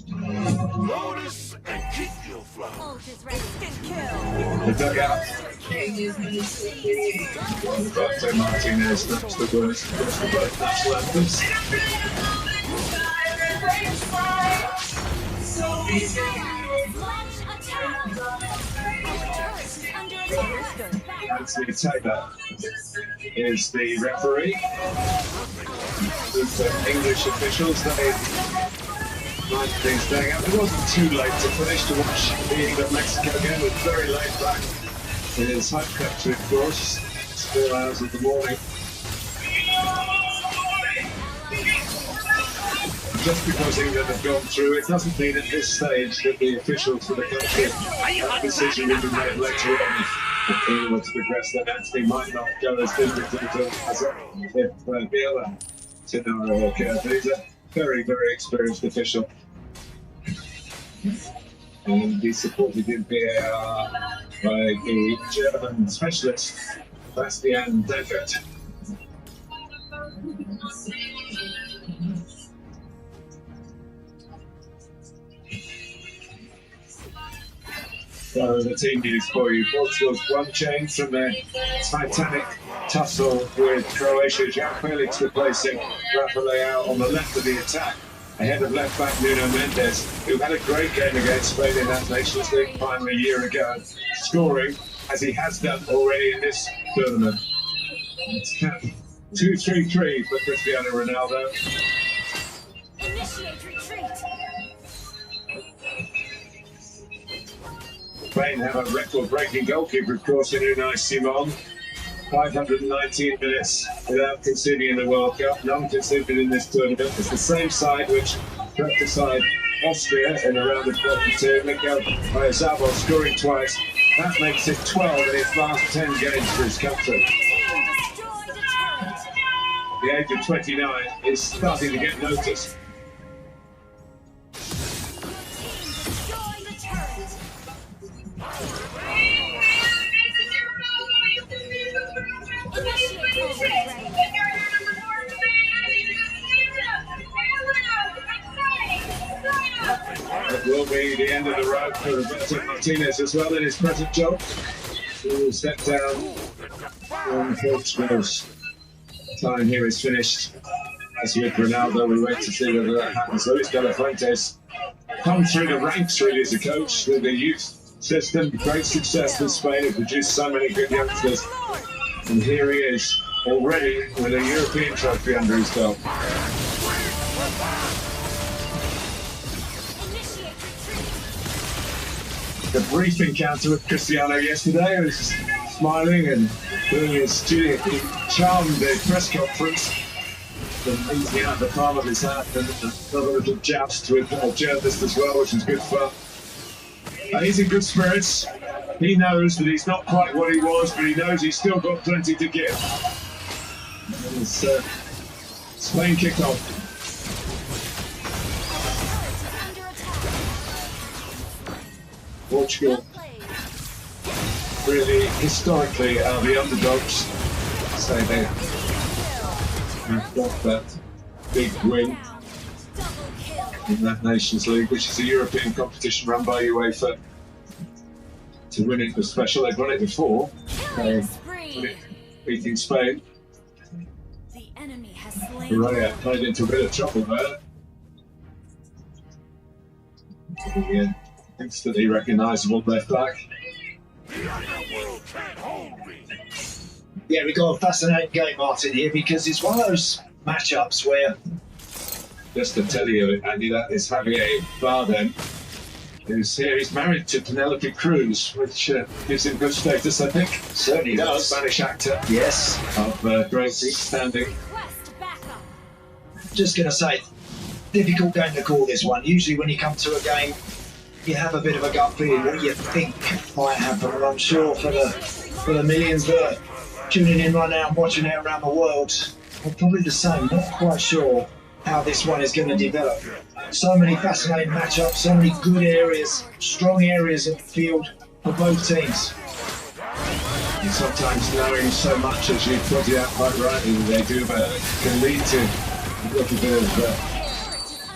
Notice and keep your flow. The dugout. Dr. Martinez, that's the worst. That's the worst national anthems. Anthony Taylor is the referee. With the English officials, they mind things going out. It wasn't too late to finish to watch the England-Mexico game. It was very late back in his home country, of course. 4 hours of the morning. Just because England have gone through, it doesn't mean at this stage that the officials for the country, that decision will be made later on. If England were to progress, then Anthony might not go as vindicated as if the other scenario occurred. But he's a very, very experienced official. And he's supported in VAR by the German specialist, Bastian Deckert. So the team news for you. Portugal's one change from their titanic tussle with Croatia. João Felix replacing Rafa Leão on the left of the attack, ahead of left back Nuno Mendes, who had a great game against Spain in that Nations League final a year ago, scoring as he has done already in this tournament. It's 2-3-3 for Cristiano Ronaldo. Initiate retreat. Spain have a record-breaking goalkeeper, of course, in Unai Simon. 519 minutes without conceding in the World Cup. None conceded in this tournament. It's the same side which swept aside Austria in the round of 32. Mikel Oyarzabal scoring twice. That makes it 12 in his last 10 games for his country. At the age of 29, is starting to get noticed. It will be the end of the road for Roberto Martinez as well in his present job. He will step down when Portugal's time here is finished. As with Ronaldo, we wait to see whether that happens. Luis de la Fuente's come through the ranks really as a coach with the youth system. Great success with Spain, who produced so many good youngsters. And here he is, already with a European trophy under his belt. The brief encounter with Cristiano yesterday, was smiling and doing his studio. He charmed the press conference, and easing out the palm of his hand, and another little joust with a journalist as well, which was good fun. He's in good spirits. He knows that he's not quite what he was, but he knows he's still got plenty to give. And it's Spain kick off. Portugal really historically are the underdogs. So they've got that big win in that Nations League, which is a European competition run by UEFA. To win it was special. They've won it before, beating Spain. The enemy has slain. Correa played into a bit of trouble there. Yeah, instantly recognisable left back. Yeah, we've got a fascinating game, Martin, here, because it's one of those matchups where... Just to tell you, Andy, that is Javier Bardem, who's here. He's married to Penelope Cruz, which gives him good status, I think. Certainly does. Spanish actor. Yes. Of great standing. Just going to say, difficult game to call this one. Usually when you come to a game, you have a bit of a gut feeling what you think might happen. And I'm sure for the millions that are tuning in right now and watching it around the world, I'm probably the same. Not quite sure how this one is going to develop. So many fascinating matchups, so many good areas, strong areas of the field for both teams. And sometimes knowing so much, as you pointed out quite rightly, that they do can lead to a little bit of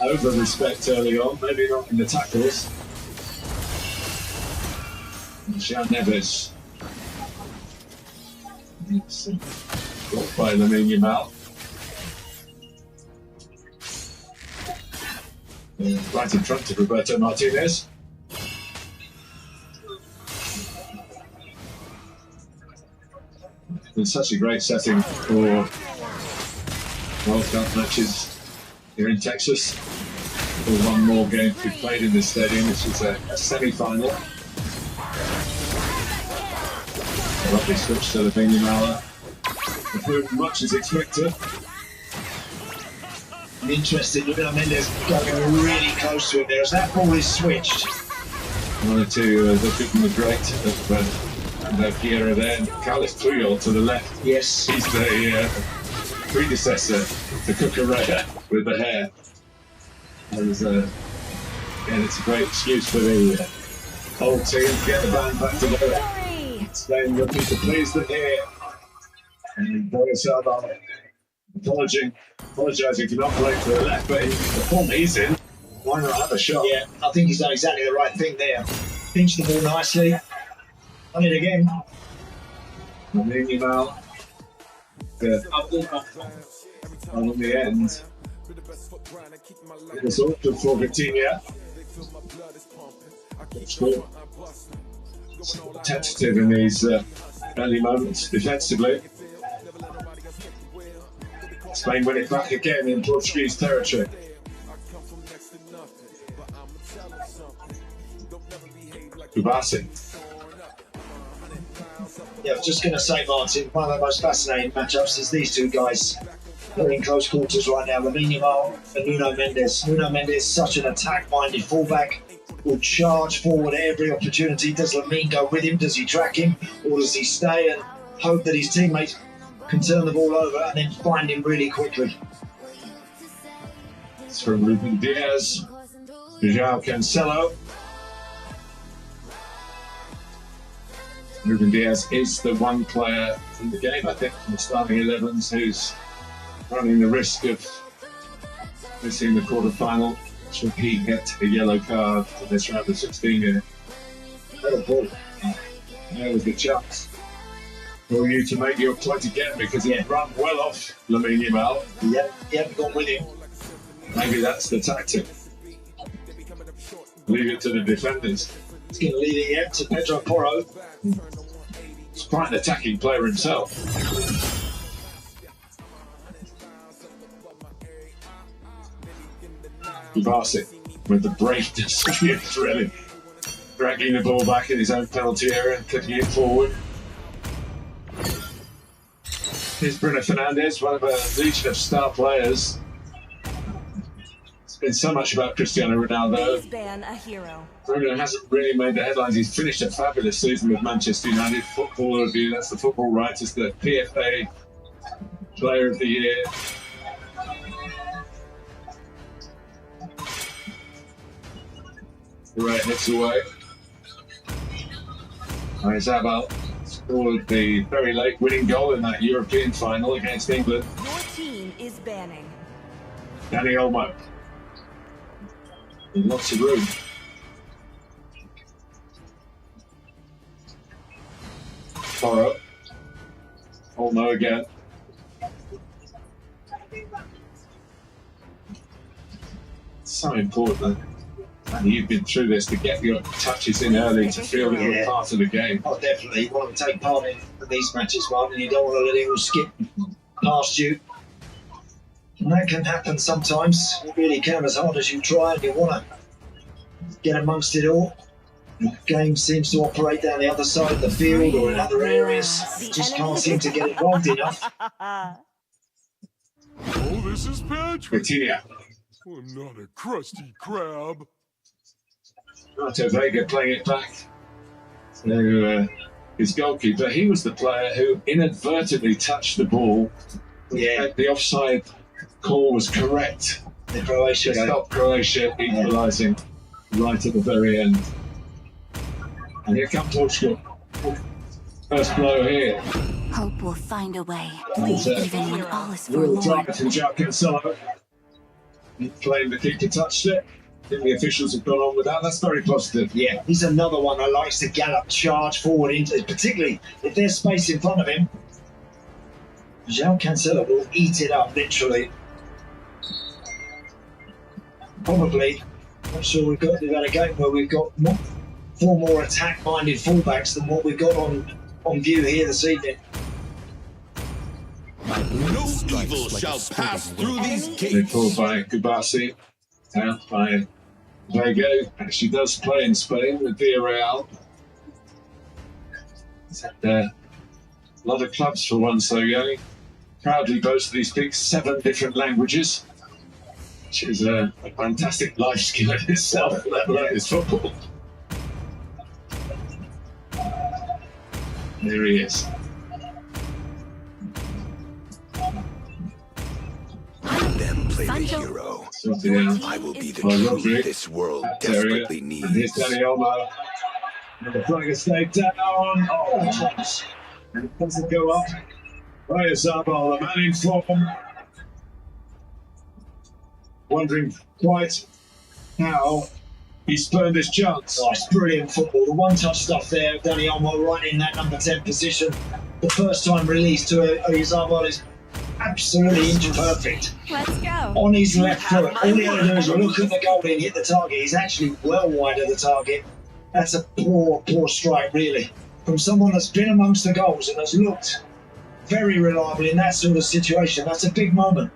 over-respect early on, maybe not in the tackles. Jean Neves. Blocked by Mlbb. Right in front of Roberto Martinez. It's such a great setting for World Cup matches here in Texas. For one more game to be played in this stadium, which is a semi-final. A lovely switch to Mlbb. Improved much as expected. Interesting, Nuno Mendes going really close to him there. As that ball is switched. One or two, the good and the great of Piera there, and Carlos Puyol to the left. Yes. He's the predecessor to Cucurella with the hair. And again, it's a great excuse for the whole team to get the band back together. Spain looking to please them here. And Boris Alba apologising for not playing to the left, but in the form he's in, why not have a shot? Yeah, I think he's done exactly the right thing there. Pinched the ball nicely. On it again. Mlbb. On the end. It was awkward for Vitinha. Tentative in these early moments defensively. Spain win it back again in Portuguese territory. Kubasi. Yeah, I was just going to say, Martin, one of the most fascinating matchups is these two guys. They're in close quarters right now, Mlbb and Nuno Mendes. Nuno Mendes, such an attack-minded fullback, will charge forward at every opportunity. Does Lamine go with him? Does he track him? Or does he stay and hope that his teammates can turn the ball over and then find him really quickly? It's from Ruben Diaz, João Cancelo. Ruben Diaz is the one player in the game, I think, from the starting 11s who's running the risk of missing the quarter-final should he get a yellow card in this round of 16 game. There was the chance for you to make your point again, because he had run well off Mlbb. He hadn't gone with him. Maybe that's the tactic. Leave it to the defenders. He's going to leave it here to Pedro Porro. He's quite an attacking player himself. Kubasi with the braveness, really dragging the ball back in his own penalty area and kicking it forward. Here's Bruno Fernandes, one of a legion of star players. It's been so much about Cristiano Ronaldo. A hero. Bruno hasn't really made the headlines. He's finished a fabulous season with Manchester United. Football Review, that's the Football Writers, the PFA Player of the Year. Right, hits away. Isabel scored the very late winning goal in that European final against England. Your team is banning. Danny Olmo. Lots of room. Porro. Olmo again. It's so important. And you've been through this to get your touches in early to feel that you're part of the game. Oh, definitely. You want to take part in these matches, Martin. You don't want to let it all skip past you. And that can happen sometimes. It really can, as hard as you try, and you want to get amongst it all. The game seems to operate down the other side of the field or in other areas. You just can't seem to get involved enough. Oh, this is Patrick. Vitinha. I'm not a crusty crab. Marto Vega playing it back to his goalkeeper. He was the player who inadvertently touched the ball. Yeah. The offside call was correct. The Croatia to stop Croatia equalising right at the very end. And here comes Portugal. First blow here. Hope will find a way, Even when all is Real forlorn. drama from João Cancelo. Playing the keeper touched it. I think the officials have gone on with that. That's very positive. Yeah, he's another one that likes to gallop, charge forward into, particularly if there's space in front of him. João Cancelo will eat it up, literally. Probably, I'm sure we've got a game where we've got four more attack-minded fullbacks than what we've got on view here this evening. No evil shall pass through these gates. They pulled by Kubasi, out by Vega. Actually does play in Spain with Villarreal. He's had a lot of clubs for one so young. Proudly boasts that he speaks 7 different languages, which is a fantastic life skill in itself, let alone his football. There he is. Them play the hero. I will be the king this world desperately needs. And here's Danny Olmo. And the flag is stayed down. Oh, and it doesn't go up. Right, Zabal, the man in form. Wondering quite how he spurned his chance. Oh, it's brilliant football. The one-touch stuff there, Danny Olmo right in that number 10 position. The first time release to Zabal is absolutely inch perfect. Let's go. On his left foot. All he had to do is look at the goal and hit the target. He's actually well wide of the target. That's a poor strike, really. From someone that's been amongst the goals and has looked very reliable in that sort of situation. That's a big moment.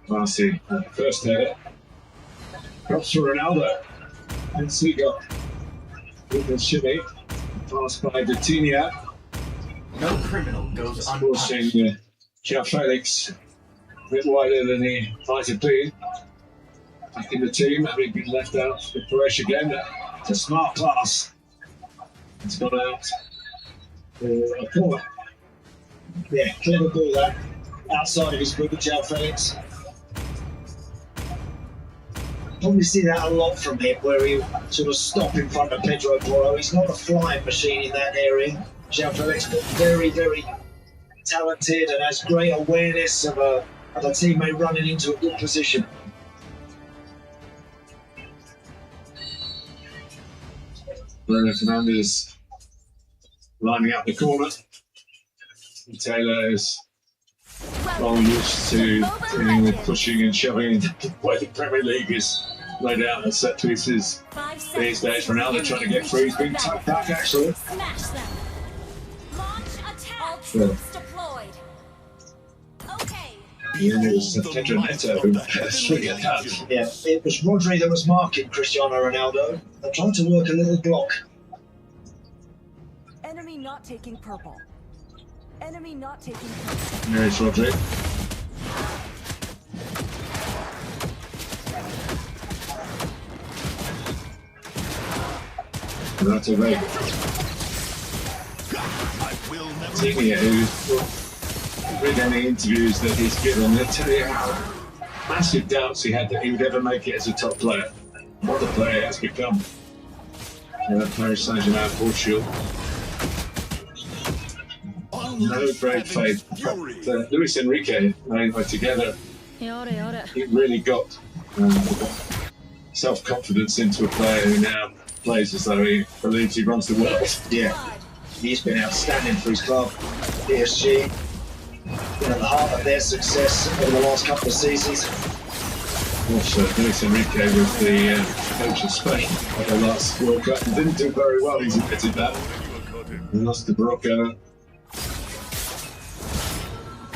Marcy, first header. Cross for Ronaldo. And so we got Lucas Shimmy. Pass by Detinia. No criminal goes Forcing João Felix a bit wider than he might have been. Back in the team, having been left out for the Croatia game. It's a smart pass. It's gone out. A corner. Yeah, clever ball there. Outside of his boot, João Felix. Probably see that a lot from him, where he sort of stop in front of Pedro Porro. He's not a flying machine in that area. João Felix, but very, very talented and has great awareness of a teammate running into a good position. Bruno Fernandes lining up the corner. Taylor is well used to dealing with pushing and shoving the way the Premier League is laid out at set pieces these days. Ronaldo trying to get free. He's been tucked back actually. Smash them. Launch attack. All Yeah. troops deployed. Okay. And it was Pedro Neto who triggered that. Yeah, it was Rodri that was marking Cristiano Ronaldo. They're trying to work a little block. Enemy not taking purple. Enemy not taking purple. There's Rodri. That's a very Timmy, who's read any interviews that he's given, they tell you how massive doubts he had that he would ever make it as a top player. What the player has become. Paris Saint-Germain, Portugal. No great faith. But Luis Enrique, they were together. He really got self-confidence into a player who now plays as though he believes he runs the world. Yeah, he's been outstanding for his club. PSG, been at the heart of their success over the last couple of seasons. Also, Luis Enrique was the coach of Spain at the last World Cup and didn't do very well, he's admitted that. He lost to Morocco.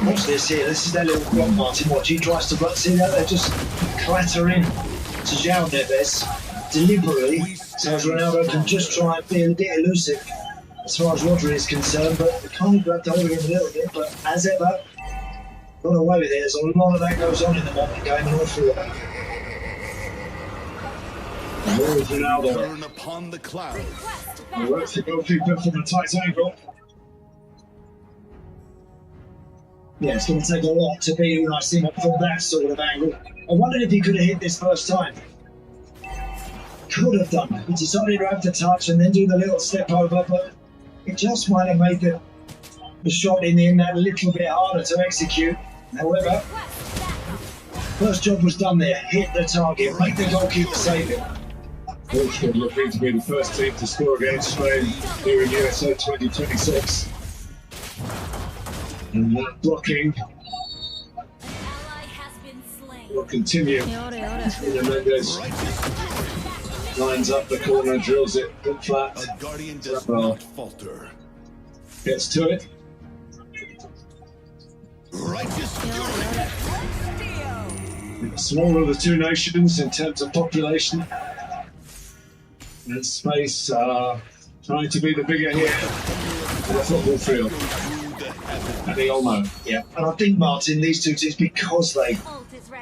Watch this here, this is their little block, Martin. Watch, he tries to run. See that? They're just clattering to João Neves deliberately, so as Ronaldo can just try and be a bit elusive as far as Rodri is concerned, but they kind of grabbed hold of him a little bit, but as ever, got away with it. There's a lot of that goes on in the modern game, an awful lot. And there is Ronaldo. Turn upon the clouds. He works the goalkeeper from a tight angle. Yeah, it's going to take a lot to beat Unai Simon from that sort of angle. I wondered if he could have hit this first time. Could have done. He decided to have the touch and then do the little step over, but it just might have made the shot in the end that little bit harder to execute. However, first job was done there. Hit the target, make the goalkeeper save it. Portugal looking to be the first team to score against Spain here in USA 2026. And that blocking will continue. Mendes lines up the corner, drills it flat. Guardian does not falter. Gets to it. Smaller of the two nations in terms of population and space, trying to be the bigger here in the football field. And the Olmo. Yeah, and I think, Martin, these two teams, because they've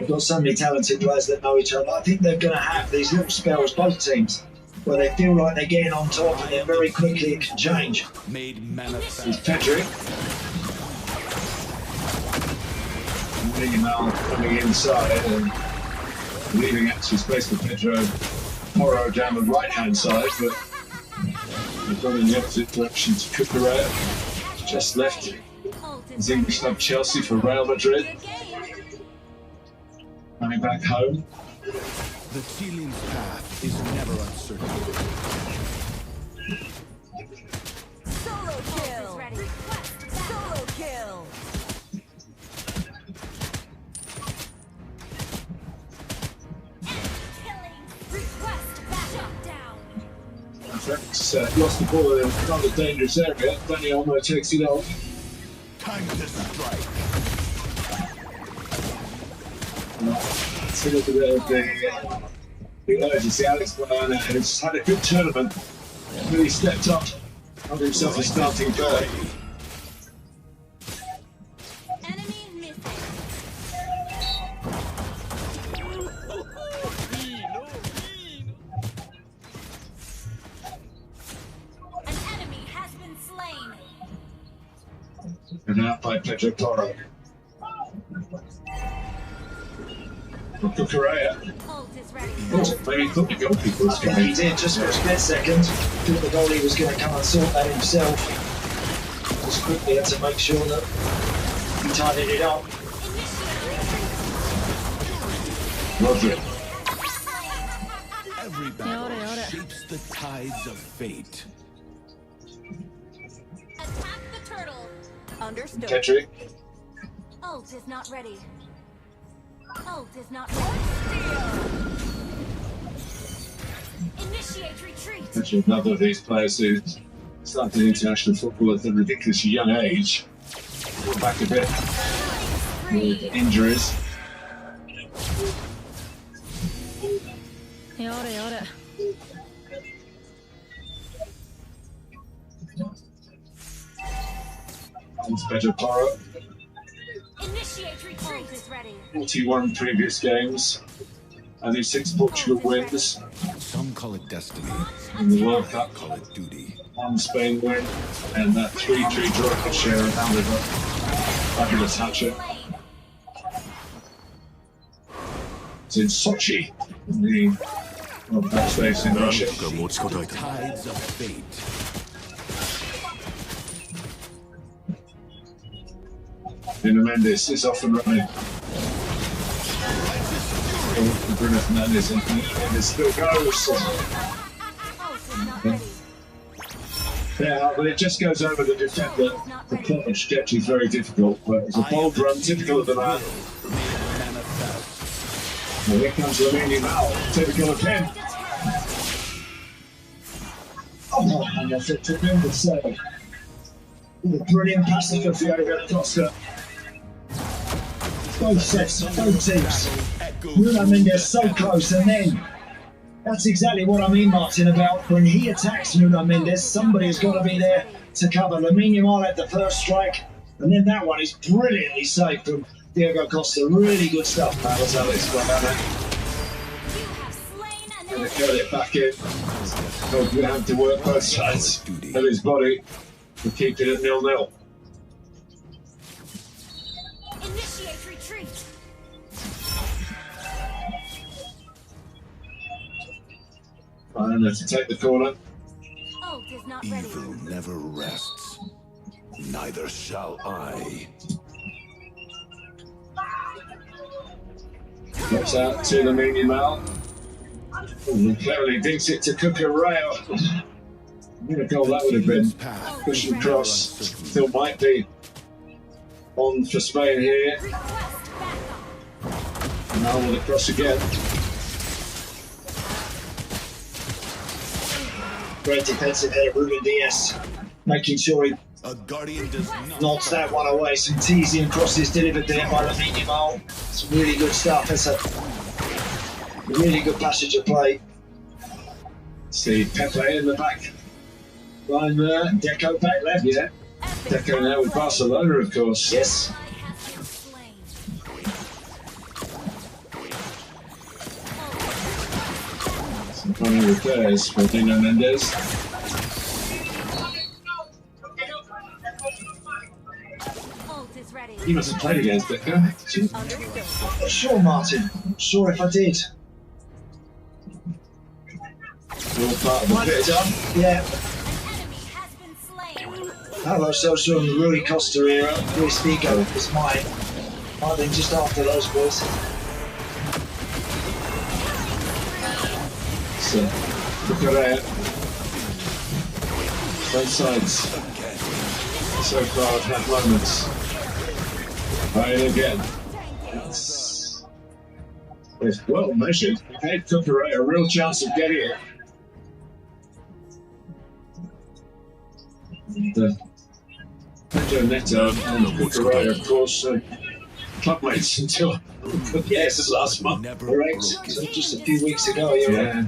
got so many talented players that know each other, I think they're going to have these little spells, both teams, where they feel like they're getting on top and then very quickly it can change. Made manifest. It's Pedri. Now coming inside and leaving actually space for Pedro Porro down the right hand side, but they've gone in the opposite direction to Cucurella. Just left his English club Chelsea for Real Madrid. Coming back home. The ceiling's path is never uncertain. Solo kill. Solo kill. Lost the ball in another dangerous area. Danny Olmo takes it on. Time to strike. See look at the urgency. Alex Banana has had a good tournament. Really stepped up, got himself a starting goal. And out by Pedro Porro. Cucurella. Maybe he thought the goalkeeper was going to. He did, just for a split second. Thought the goalie was going to come and sort that himself. Just quickly had to make sure that he tidied it up. Rodri. Every battle shapes the tides of fate. Attack the turtle. Understood. Pedri. Ult is not ready. Ult is not ready. Initiate retreat. Actually, another of these players who started international football at a ridiculously young age. Brought back a bit with injuries. It's Pedro Porro. Initiate retreat is ready. 41 previous games. Only 6 Portugal wins. Some call it destiny. In the World Cup. Call it duty. 1 Spain win. And that 3-3 draw for share of Mlbb. Fabulous hatchet. It's in Sochi. In the World Cup space in Russia. Tides of fate. Mendes is off and running. Bruno Fernandes and Mendes still goes. Yeah, but it just goes over the defender. The plot trajectory is very difficult, but it's a bold run, typical of the man. Well, here comes Lamine now, typical of him. Oh, and that's a tremendous save. Brilliant passing of Diego Costa. Both sets, both teams. Nuno Mendes so close, and then that's exactly what I mean, Martin, about when he attacks Nuno Mendes, somebody has got to be there to cover. Lamine Yamal had the first strike, and then that one is brilliantly saved Diego Costa, really good stuff, man. That's Alex. Well done, man. Gonna curl it back in. He's gonna have to work both sides of his body to keep it at 0-0. Initiate retreat. Fine, let's take the corner. Ult is not ready. Evil never rests. Neither shall I. Drops out to the minimal. And cleverly dinks it to Cucurella. What a goal that would have been. Push and cross. Still might be on for Spain here. Now with the cross again. Great defensive header, Ruben Diaz, making sure he knocks that one away. Some teasing crosses delivered there by Lamine Yamal. Some really good stuff. That's a really good passage of play. See Pepe in the back line there. Deco back left, yeah. Deco now with Barcelona, of course. Yes. Some funny repairs for Dino Mendes. He must have played against Deco. I'm not sure, Martin. I'm not sure if I did. You're part of the pitch. Yeah. Hello, Sosa and the Rui Costa era. Luis Figo is mine. I've been just after those boys. So, look at that. Both sides so far have had moments. Right again. It's well measured. Gave Cucurella a real chance of getting it. Pedro Neto and Cucurella, of course, clubmates until yes, last month. Correct. So just a few weeks ago, yeah.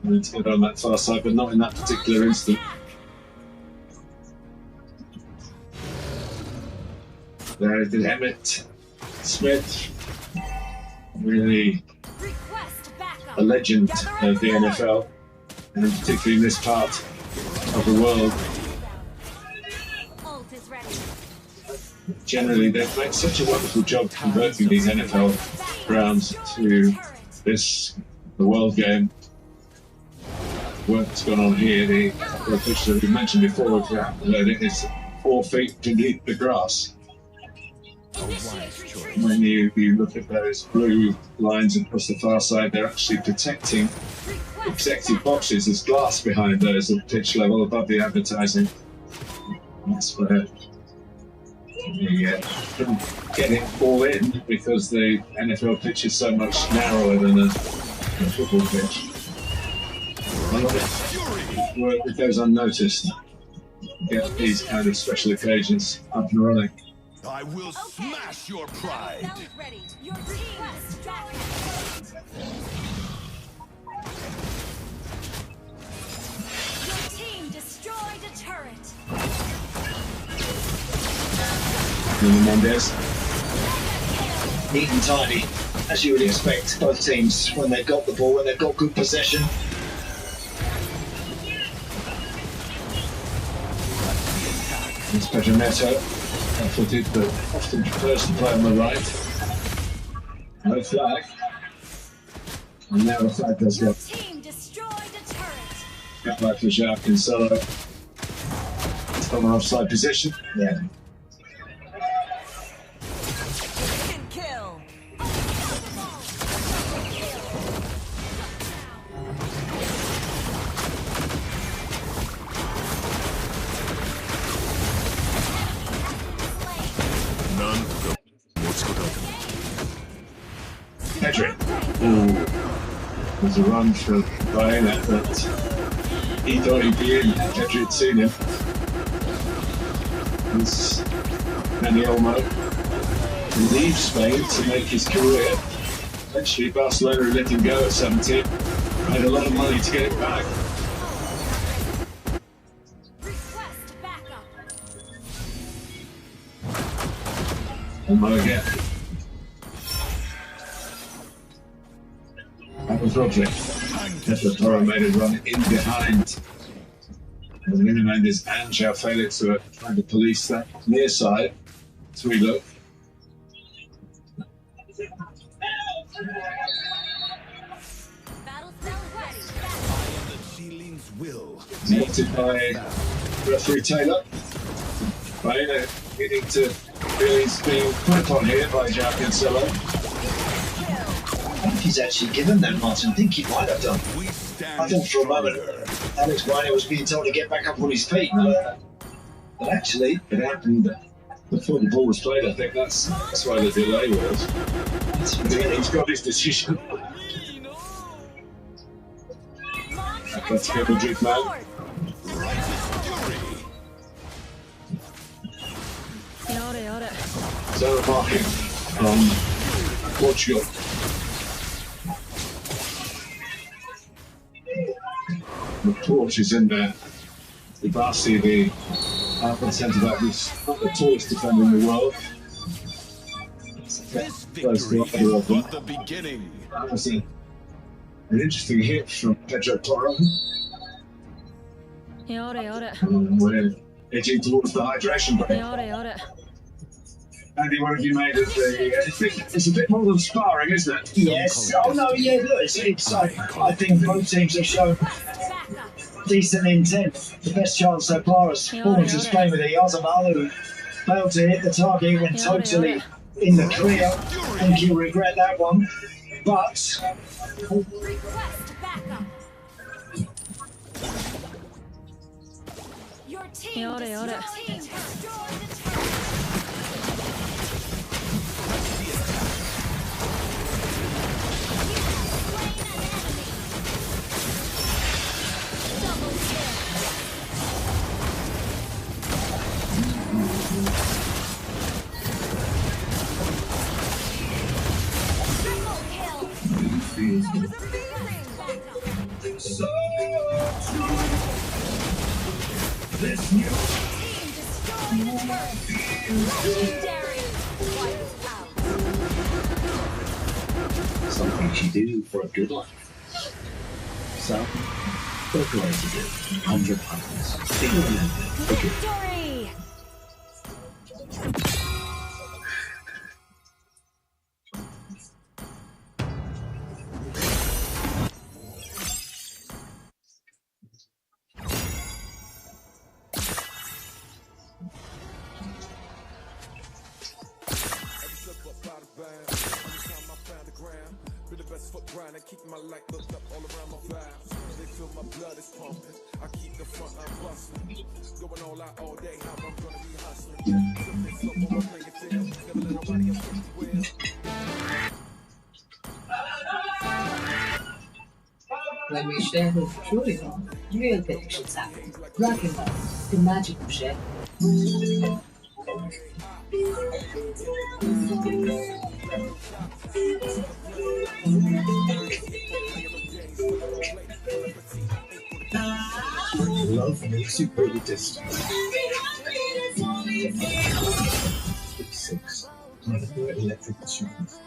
Let's get on that far side, but not in that particular instant. There is Emmett Smith, really a legend of the NFL, and particularly in this part of the world. Generally, they've made such a wonderful job converting these NFL grounds to this, the world game. Work that's gone on here, the pitch that we mentioned before, if you haven't heard it, is 4 feet beneath the grass. When you look at those blue lines across the far side, they're actually protecting protective boxes. There's glass behind those at pitch level above the advertising. That's where you couldn't get it all in because the NFL pitch is so much narrower than a football pitch. A lot of work that goes unnoticed. Get these kind of special occasions up and running. I will smash your pride. Ready. Your team is back. Your team destroyed a turret. Mendes. Neat and tidy, as you would expect, both teams, when they've got the ball, when they've got good possession. It's Pedro Neto. Footed, but often prefers to play on the right. No flag. And now the flag does go. Team destroyed a turret. Got back for Jacques and Solo. It's from an offside position. Yeah. Kill. Pedro. Ooh. There's a run for Baena, but he thought he'd be in. Pedro had seen him. It's Dani Olmo. He leaves Spain to make his career. Eventually, Barcelona let him go at 17. Paid a lot of money to get it back. again. That was Roderick. Pedro Toro made a run in behind. And the Minimanders and João Felix were trying to police that near side. So we look. Noted by referee Taylor. Right, getting to Billy's being put on here by João Cancelo. I think he's actually given that, Martin. I think he might have done. I thought for a moment Alex Bryner was being told to get back up on his feet. But actually, it happened before the ball was played. I think that's why the delay was. He's got his decision. That's good, Madrid man. Zero marking from Portugal. The torch is in there. The Barsi, the outlet centre back, is not the tallest defender in the world. This victory is but the beginning. That was an interesting hit from Pedro Toro. We're edging towards the hydration break. Andy, what have you made of the... It's a bit more than sparring, isn't it? Yes. Oh, no, yeah, look, I think both teams have shown decent intent. The best chance so far has fallen to Spain with Oyarzabal, who failed to hit the target, went totally in the clear. I think he'll regret that one. But... Your team destroyed the So this new something you do for a good life. So, what do I to do? £100. Big one. Okay. Keep my light looked up all around my vibes. They feel my blood is pumping. I keep the front line busting. Going all out all day. How I'm gonna be hustling. Slow on my playing field. Never let nobody else take the wheel. When we share with truly wrong, real connections happen. Black and white, the magical share. Love makes you pretty distant. 6 electric instruments.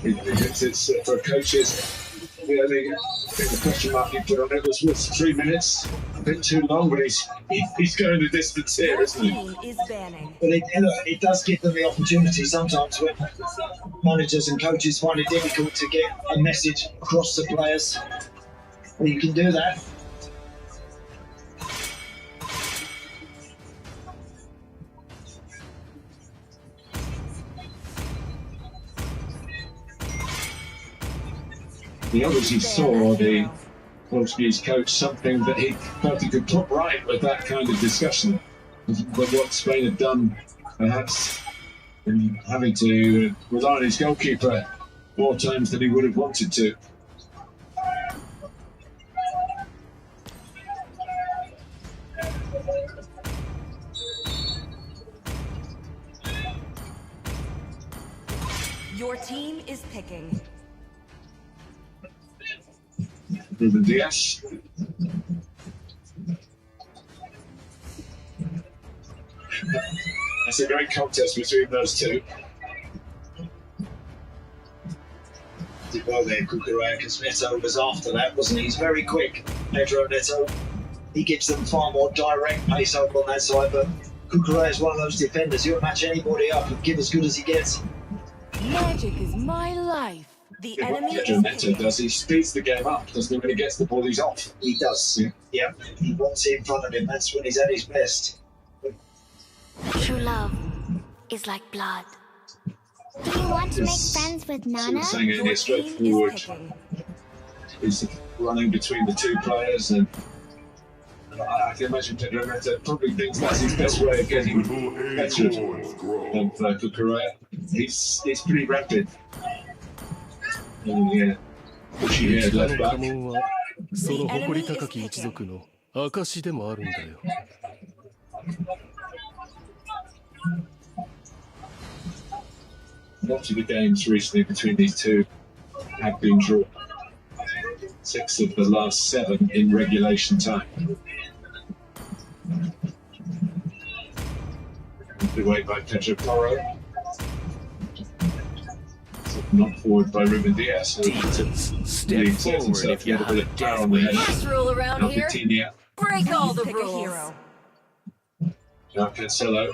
It's for coaches. The only the question mark he put on it was 3 minutes. A bit too long, but he's going the distance here, isn't he? But it does give them the opportunity sometimes when managers and coaches find it difficult to get a message across to players. Well, you can do that. He obviously saw the Portuguese coach something that he felt he could put right with that kind of discussion. But what Spain had done, perhaps, in having to rely on his goalkeeper more times than he would have wanted to. Your team is picking. Ruben Diaz. That's a great contest between those two. Did well there, Cucurella, because Neto was after that, wasn't he? He's very quick, Pedro Neto. He gives them far more direct pace over on that side, but Cucurella is one of those defenders. He'll match anybody up and give as good as he gets. Magic is my life. The enemy Pedro is Neto does. He speeds the game up, doesn't he, when he gets the ball, he's off. He does. Yeah. He wants it in front of him. That's when he's at his best. True love is like blood. Do you want to make friends with Nana? Saying it is straightforward. He's running between the two players, and I can imagine Pedro Neto probably thinks that's his best way of getting better than Cucurella. He's pretty rapid. Oh, yeah. Pushy head left back. その誇り高き一族の証でもあるんだよ。Much of the games recently between these two have been drawn. 6 of the last 7 in regulation time. The way by Pedro Porro. Knocked forward by Ruben Diaz. Step forward if you have a death wish. First rule around here, break all the Pick rules. a hero. Now Cancelo,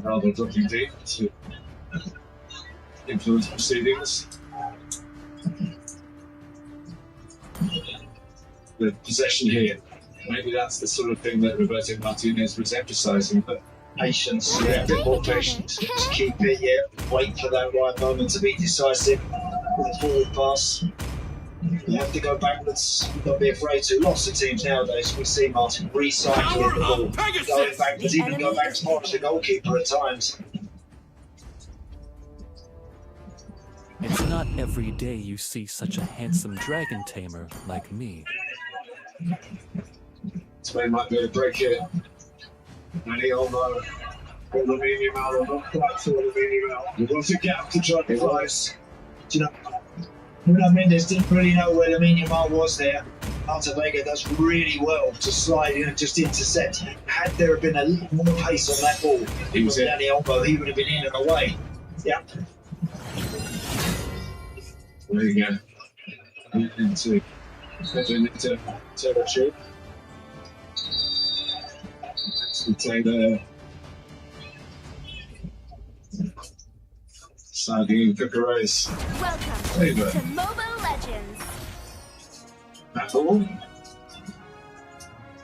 rather looking deep to influence proceedings. The possession here, maybe that's the sort of thing that Roberto Martinez was emphasising, but Patience, yeah, a bit more patience. Just keep it, yeah. Wait for that right moment to be decisive with a forward pass. You have to go backwards. Don't be afraid to. Lots of teams nowadays, we see Martin recycling the ball, going backwards, even go back as far as the goalkeeper at times. It's not every day you see such a handsome dragon tamer like me. Spain might be able to break it. And he'll know what Lamine Yamal will not quite to Lamine Yamal. He wants a gap to try to close. Do you know, Nuno Mendes didn't really know where Lamine Yamal was there. Vega does really well to slide in and just intercept. Had there been a little more pace on that ball, he was down the elbow, he would have been in and away. Yeah. There you go. Into territory. Taylor Sardine Cucurella's Welcome to Mobile Legends. Battle.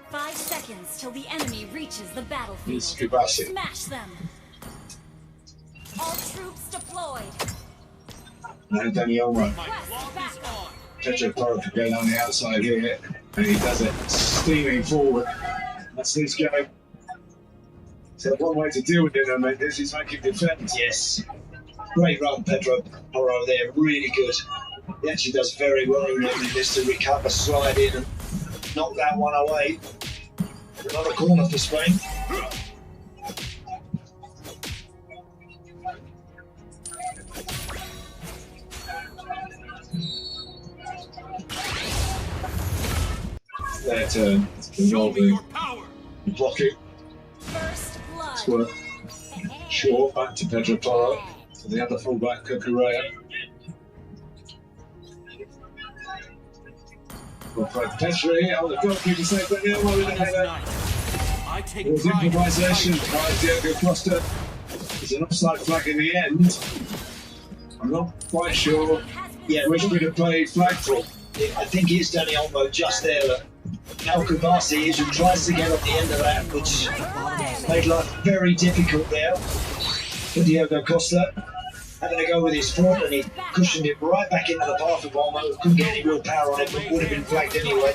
5 seconds till the enemy reaches the battlefield. It's Kubasi. Smash them. All troops deployed. And Danielmo. Pedro Porro could go down the outside here, and he does it, steaming forward. That's his go. So one way to deal with it, I mean, this is making defend. Yes. Great run, Pedro Porro there, really good. He actually does very well in this to recover, slide in and knock that one away. Another corner for Spain. Their turn, involving blocking. Squirt. Short back to Pedro Porro. To the other fullback, Cucurella. Well, Petri on the goalkeeper save, but now we're in the header. There's improvisation by Diego Costa. There's an offside flag in the end. I'm not quite sure which bit of play flag for. I think it's Danny Olmo just there. Al Kubasi is who tries to get on the end of that, which made life very difficult there for Diego Costa. Having to go with his foot, and he cushioned it right back into the path of Olmo. Couldn't get any real power on it, but would have been flagged anyway.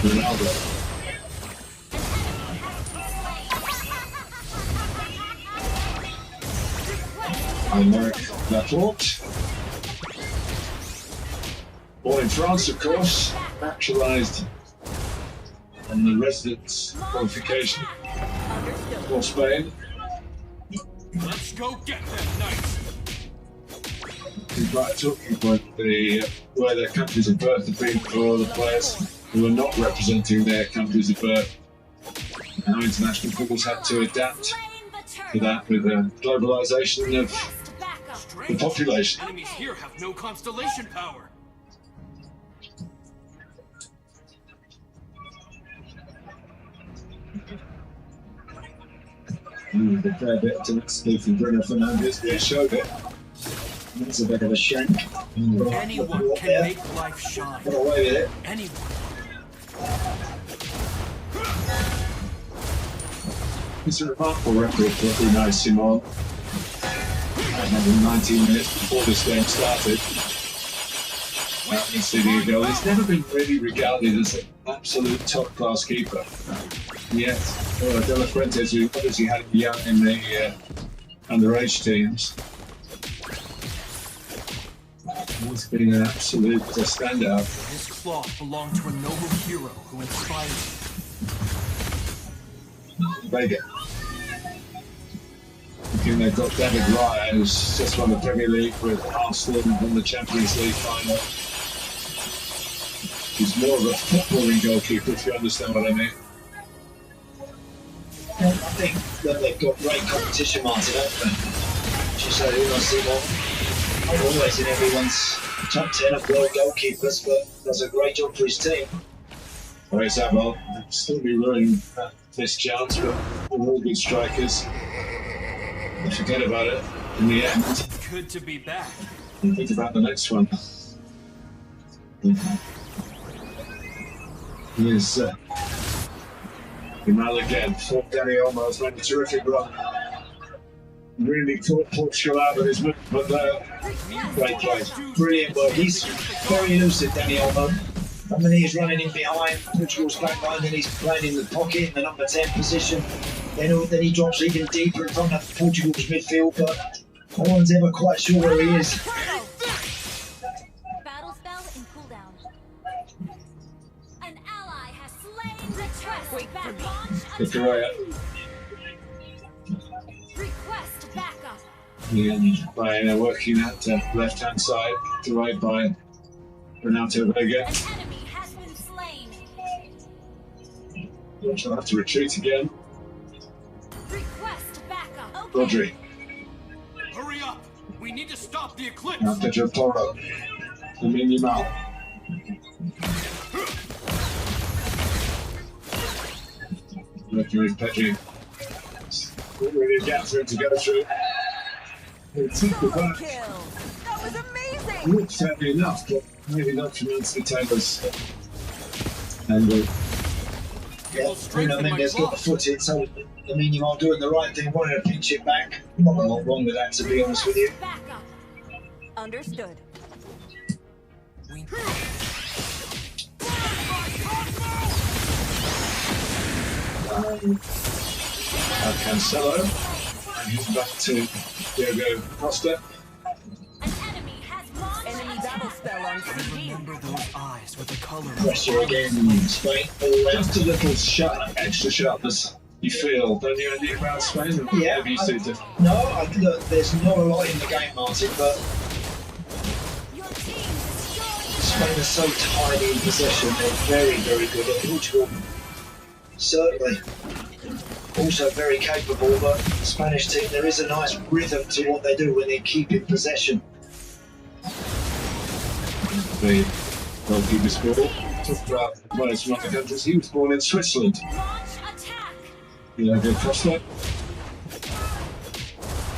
Ronaldo. Aymeric Laporte. Born in France, of course, naturalised on the residence qualification for Spain. Let's go get them, knights. We've got a talking point where their countries of birth have been for all the players who are not representing their countries of birth. And how international football's had to adapt to that with the globalisation of the population. Enemies here have no constellation power. A fair bit to escape from Bruno Fernandes. They showed it. That's a bit of a shank. Anyone can make life shine. Got away with it. Anyone. It's a remarkable record for Unai Simon. 19 minutes before this game started. Conceding a goal. He's never been really regarded as an absolute top-class keeper. Yet, De La Fuentes, who obviously had him young in the underage teams, he's been an absolute standout. This cloth belonged to a noble hero who inspired me. Vega. I think they've got David Raya, who's just won the Premier League with Arsenal and won the Champions League final. He's more of a footballing goalkeeper, if you understand what I mean. I think that they've got great competition, Martin, haven't they? She said, Unai Simon, I'm always in everyone's top 10 of world goalkeepers, but does a great job for his team. All right, Zabel, still be ruining this chance, but they're all good strikers. They forget about it in the end. Good to be back. And think about the next one. Here's Jamal again. For Danny Olmo's made a terrific run. Really thought Portugal out with his move, but great play. Brilliant work. He's very elusive, Danny Olmo. I mean, he's running in behind Portugal's back line, then he's playing in the pocket in the number 10 position. Then he drops even deeper in front of Portugal's midfield, but no one's ever quite sure where he is. Battle spell in cooldown. An ally has slain the trust. Back launch attack. Request backup. Yeah, by working at left-hand side, to right by Renato Vega. An enemy has been slain. She'll have to retreat again. Request backup. Rodri. Hurry up! We need to stop the eclipse. Now Pedro Porro. Lamine Yamal. Working with Pedri. Really a gap for him to go through. They took the back. That was amazing! Looked fairly enough, but maybe not from Anthony Taylor's angle. Yeah, Bruno Mendes got the foot in, so Lamine Yamal doing the right thing, wanting to pinch it back. Not a lot wrong with that, to be honest with you. Understood. Cancelo. And he's back to Diego Costa. Enemy battle spell on CD. Remember those eyes with the color. Pressure again, Spain. Just a little extra sharpness. You feel, don't you, Andy, about Spain? Yeah. Have you seen it? No, look, there's not a lot in the game, Martin, but Spain are so tiny in possession. They're very, very good at Portugal. Certainly. Also very capable, but the Spanish team, there is a nice rhythm to what they do when they keep in possession. The goalkeeper's ball. Talked about players from other countries. He was born in Switzerland. Diego Costa.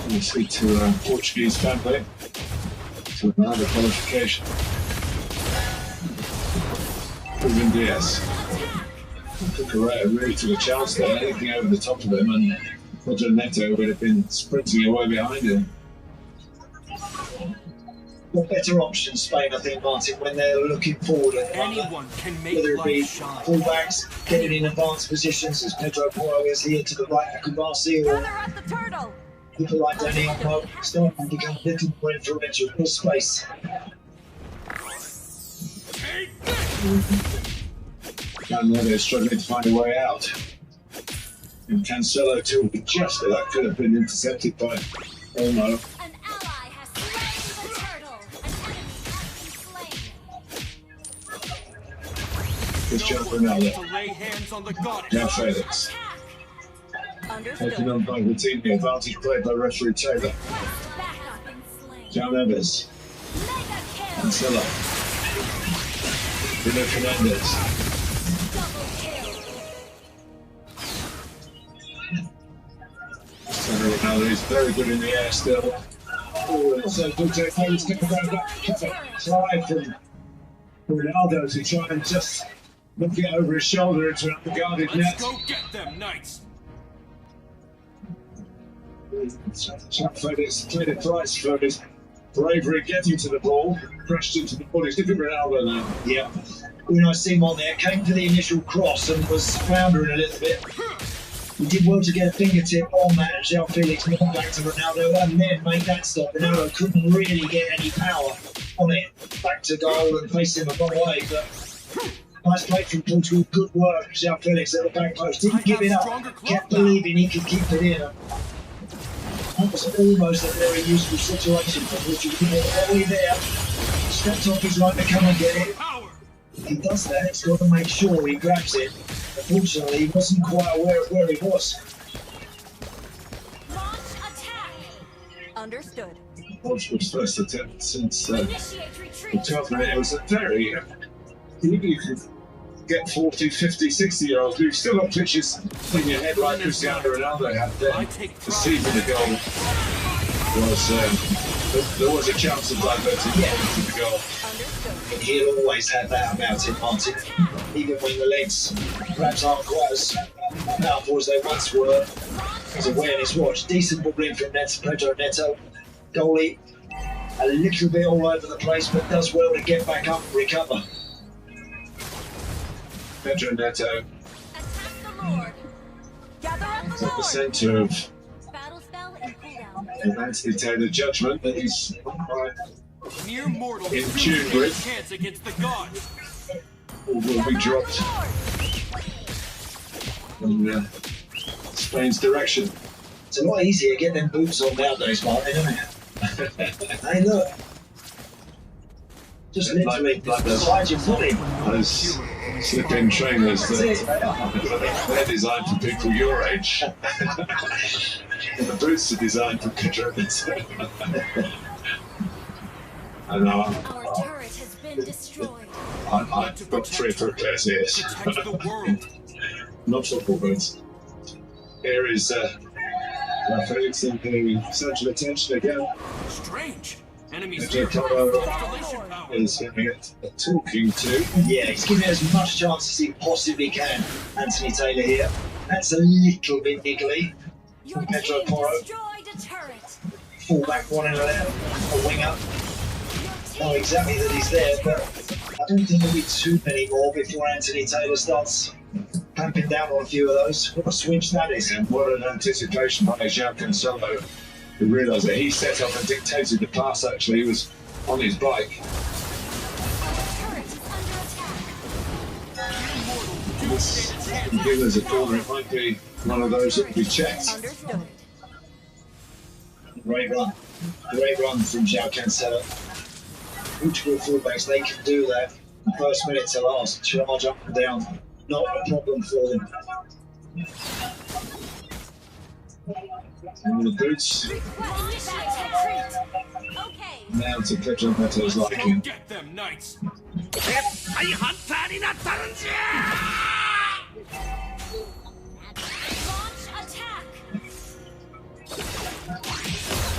Obviously to a Portuguese family. To another qualification. Ruben Diaz. Correa really took a chance there, anything over the top of him, and Roger Neto would have been sprinting away behind him. What better options, Spain, I think, Martin, when they're looking forward at anyone can make whether it be shine. fullbacks, getting in advanced positions as Pedro Porro is here to the right of Kubasi, or people like Danny Olmo starting to become a little more influential in space. And they're struggling to find a way out. And Cancelo too, just that could have been intercepted by Olmo. An ally has slain the turtle. An enemy has been slain. Cristiano Ronaldo. To lay hands on the goddess. Now Felix. Taken on by Coutinho, advantage played by referee Taylor. John Evans. Cancelo. Bruno Fernandes. Cristiano Ronaldo is very good in the air still. Oh, so good to take around that try from Ronaldo to try and just look it over his shoulder into an unguarded net. Let's go get them, knights. Jack Felix paid a price for his bravery getting to the ball, crashed into the ball. He's different Ronaldo now. Yeah. When I see him on there, came for the initial cross and was floundering a little bit. He did well to get a fingertip on that, and João Felix moved back to Ronaldo and then made that stop. Ronaldo couldn't really get any power on it. Back to goal and facing the wrong way, but nice play from Portugal. Good work, João Felix at the back post. Didn't give it up. Kept believing he could keep it in. That was almost a very useful situation for Portugal. He was all the way there. Stepped off his right to come and get it. If he does that, he's got to make sure he grabs it. Unfortunately, he wasn't quite aware of where he was. Launch attack. Understood. Portugal's first attempt since the Initiate retreat. 12th minute. It was a very... you could get 40, 50, 60-year-olds, but you've still got pictures in your head like Cristiano Ronaldo had there. Deceiving the goal was... there was a chance of diverting to the goal. And he'll always have that about him, Martin. Even when the legs perhaps aren't quite as powerful as they once were. His awareness watch. Decent ball in from Pedro Neto. Goalie a little bit all over the place, but does well to get back up and recover. Pedro Neto at the centre of Anthony Taylor judgment that he's Mere mortals in tune with. chance against the gods. Will be dropped in Spain's direction. It's a lot easier to get them boots on nowadays, Martin, isn't it? Hey, look. Just literally slide your foot in. Those slip-in trainers they're designed for people your age. And the boots are designed for Pedro Neto. I know. Our turret has been destroyed. I've got 3 or 4 pairs here. Not football boots. Here is Felix in the central attention again. Strange. Enemies is giving it a talking to. Yeah, he's giving it as much chance as he possibly can. Anthony Taylor here. That's a little bit niggly. Pedro Porro. Full back, 1 and 11. A winger. Know exactly that he's there, but I don't think there'll be too many more before Anthony Taylor starts clamping down on a few of those. What a switch that is. And what an anticipation by João Cancelo, who realised that he set up and dictated the pass. Actually, he was on his bike. This gives us a corner. It might be one of those that will be checked. Great run from João Cancelo. Portugal fullbacks, they can do that. First minute to last, charge up and down, not a problem for them. And the boots. Now to Pedro Neto's liking. Get them, knights.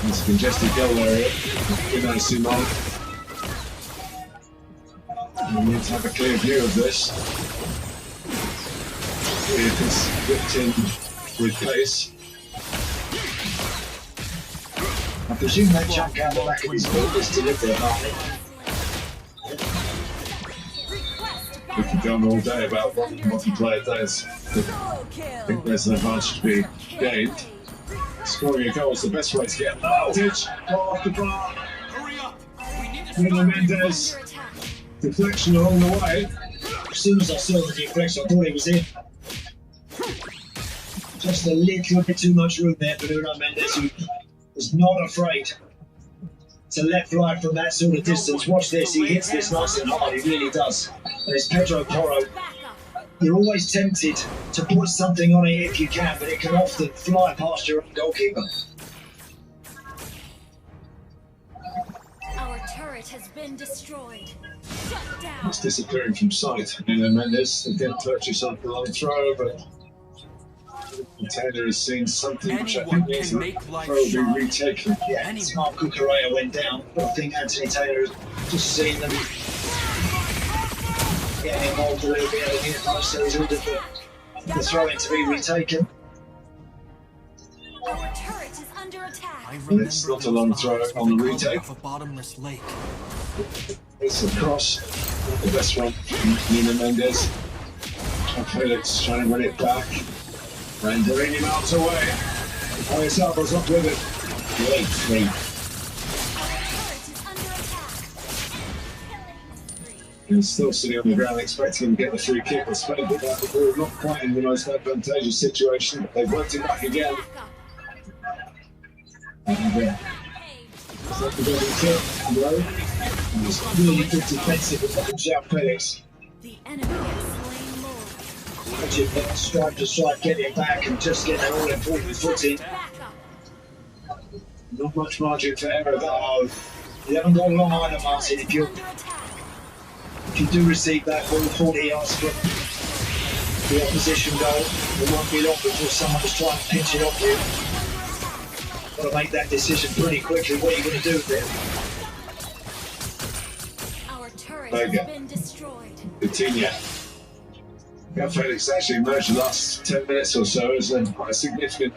It's a congested goal area. Good night, Simon. We need to have a clear view of this. It is whipped in with pace. I presume that jump out the back of his boot is deliberate, Martin. We can go on all day about what the player does. I think there's an advantage to be gained. Scoring a goal is the best way to get an advantage. Ball off the bar. Bruno Mendes. Deflection along the way. As soon as I saw the deflection, I thought he was in. Just a little bit too much room there for Nuno Mendes, who was not afraid to left right from that sort of distance. Watch this, he hits this nice and hard, he really does. And it's Pedro Porro. You're always tempted to put something on it if you can, but it can often fly past your own goalkeeper. Our turret has been destroyed. Shut down. It's disappearing from sight. Nuno Mendes again purchase on the long throw, but Taylor has seen something which I think means the throw will be retaken. Yeah, Smart Cucurella went down, but I think Anthony Taylor has just seen them getting involved a little bit in here, so he's ordered the throw-in to be retaken. Our turret is under attack. It's not a long throw on the retake. A bottomless lake. It's a cross, not the best one from Nuno Mendes. And Felix trying to run it back. Renderini miles away. Oyarzabal's up with it. Great free. He's still sitting on the ground expecting him to get the free kick. I suppose that the ball not quite in the most advantageous situation. They've worked it back again. And it's like the double kick. Low. And it's really good defensive with João Felix. The enemy has slain Lord. Watch it, strike to strike, get it back and just get that all-important footing. Not much margin for error there. Oh, you haven't got long either, Martin. If you do receive that ball 40 yards from the opposition goal, it won't be long before someone's trying to pinch it off you. Got to make that decision pretty quickly. What are you going to do with it? Our turret has been destroyed. Coutinho. João Felix actually emerged the last 10 minutes or so as quite a significant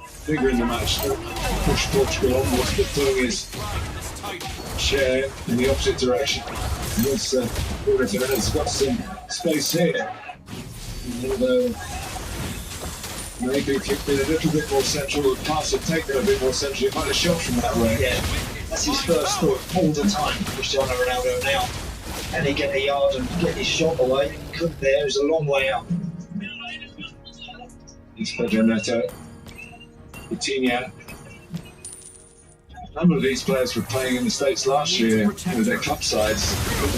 figure in the match. Push Portugal onwards, but doing his share in the opposite direction. This has got some space here. Although maybe if you've been a little bit more central, the pass had taken a bit more central, it might have shot from that way. Yeah, that's his first thought all the time, Cristiano Ronaldo now. And he get a yard and get his shot away. Couldn't there, it was a long way up. It's Pedro Neto. Coutinho. A number of these players were playing in the States last year with their club sides.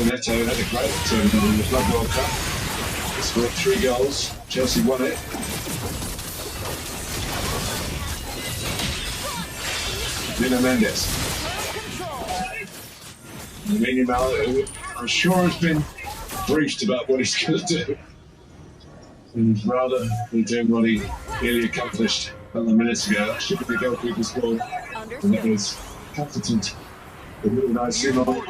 Neto had a great tournament in the Club World Cup. He scored 3 goals. Chelsea won it. Nuno Mendes. Mlbb, I'm sure has been briefed about what he's going to do. And rather than doing what he nearly accomplished a couple of minutes ago, should be the goalkeeper's goal. And that was competent. The really nice Simon.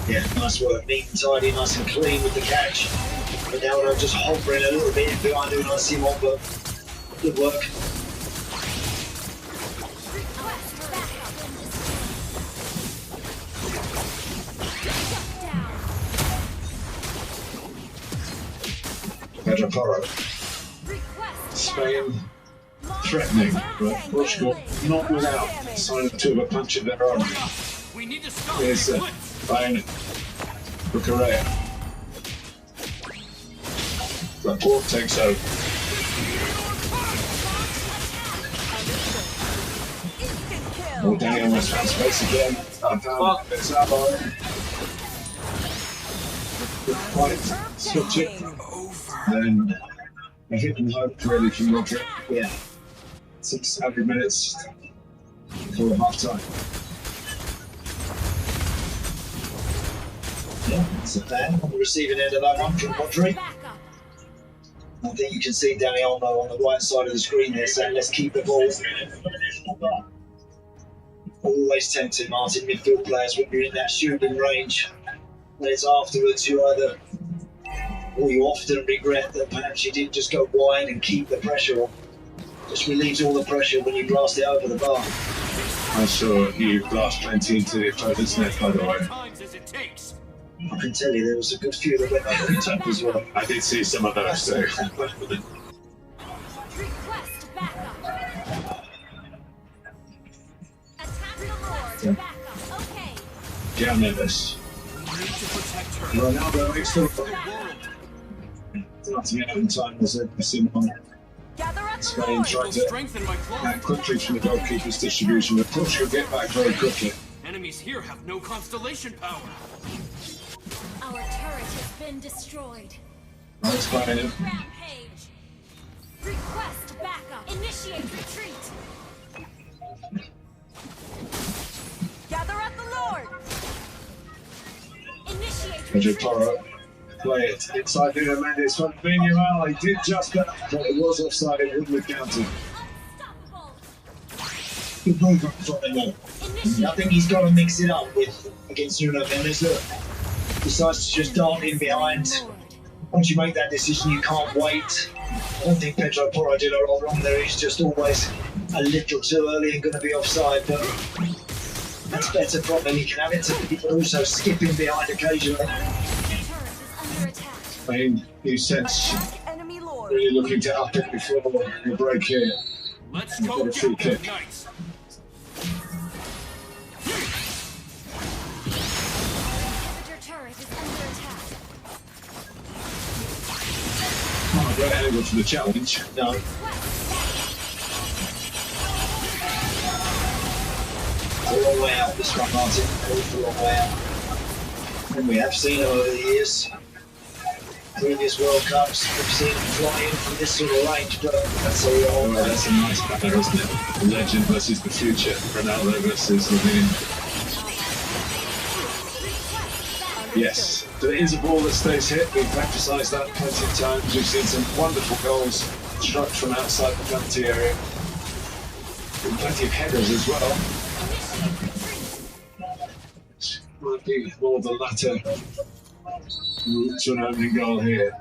Yeah, nice work. Neat and tidy, nice and clean with the catch. But now I'm just hovering a little bit behind Unai Simon, but good work. Pedro Porro. Spain threatening, but Portugal not without a sign of 2 of a punch of their own. Here's Bayern Cucurella. Laporte takes over. Oh, Danny almost found space again. There's Alvaro. Good fight. Switch it. Then a hit and hope really from Roderick. Yeah. 600 minutes before half time. Yeah, that's the plan. On the receiving end of that one from Rodri. I think you can see Dani Olmo on the right side of the screen there saying, let's keep the ball. Always tempted, Martin, midfield players, when you're in that shooting range. When it's afterwards, you often regret that perhaps you didn't just go wide and keep the pressure on. Just relieves all the pressure when you blast it over the bar. I saw you blast plenty into the opponent's net, by the way. I can tell you there was a good few that went over the top as well. I did see some of those too. João Neves. Ronaldo makes the starting out in time was a similar. Spain trying to act quickly from the goalkeeper's distribution, but Portugal get back very quickly. Enemies here have no constellation power. Our turret has been destroyed. Right, Spain. Rampage. Request backup. Initiate retreat. Gather at the Lord. Initiate Roger retreat. Toro. Play it inside Nuno Mendes from Minimal. He did just that, but it was offside. It wouldn't have counted. Good movement from him. I think he's got to mix it up with against Nuno Mendes. Look, decides to just dart in behind. Once you make that decision, you can't wait. I don't think Pedro Porro did a lot wrong there. He's just always a little too early and going to be offside, but that's better from him. He can have it to be also skipping behind occasionally. I mean, you sense really looking to up it before the break here. Let's You've go got a free get them kick. knights. Your turret is under attack. Not a great angle for the challenge. No. It's a long way out, this one, Martin. It's a long way out. And we have seen it over the years. Previous World Cups, we've seen him fly in from this sort of range, but that's a long way. That's a nice battle, isn't it? The legend versus the future. Ronaldo versus Levine. Yes, there is a ball that stays hit. We've emphasised that plenty of times. We've seen some wonderful goals struck from outside the penalty area. And plenty of headers as well. Might be more the latter route to an opening goal here.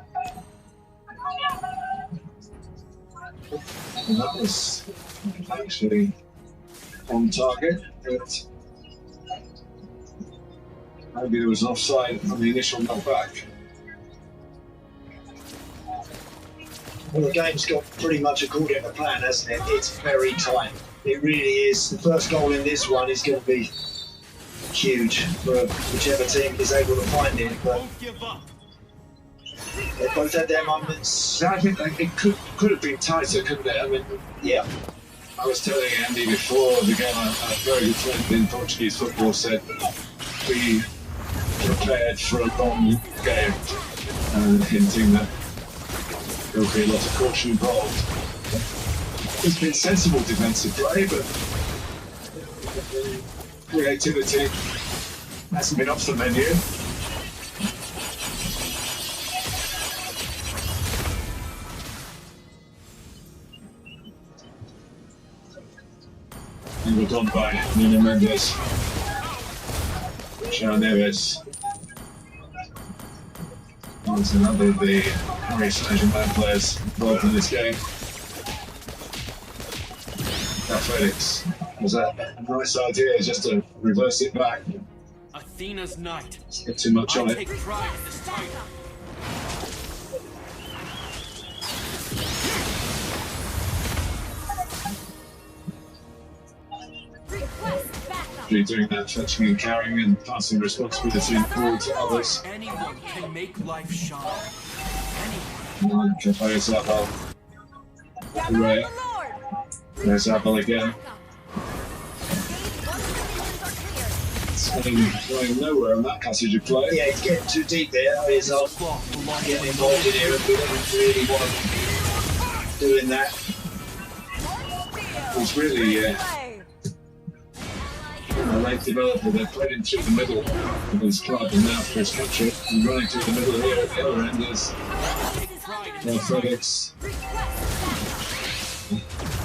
And that was actually on target, but maybe there was an offside on the initial knockback. Well, the game's got pretty much according to plan, hasn't it? It's very tight. It really is. The first goal in this one is going to be huge for whichever team is able to find it. But they both had their moments. I think it could have been tighter, couldn't it? I mean, yeah. I was telling Andy before the game, a very good friend in Portuguese football said, be prepared for a long game, hinting that there will be a lot of caution involved. It's been sensible defensive play, but creativity hasn't been off the menu. And we're done by Nuno Mendes, João Neves. That's another of the Paris Saint-Germain players involved in this game. Now Felix was a nice idea just to reverse it back. Athena's knight. Get too much on I it. take pride in this title. Be doing that, touching and carrying and passing responsibility forward to others. Anyone can make life shine. Like Zabal. Hooray. There's Zabal again. It's going nowhere on that passage of play. Yeah, he's getting too deep there. He's getting involved in here and we don't really want him doing that. He's really a late developer. They're playing through the middle of his club and now for his country. And running through the middle here at the other end is Felix.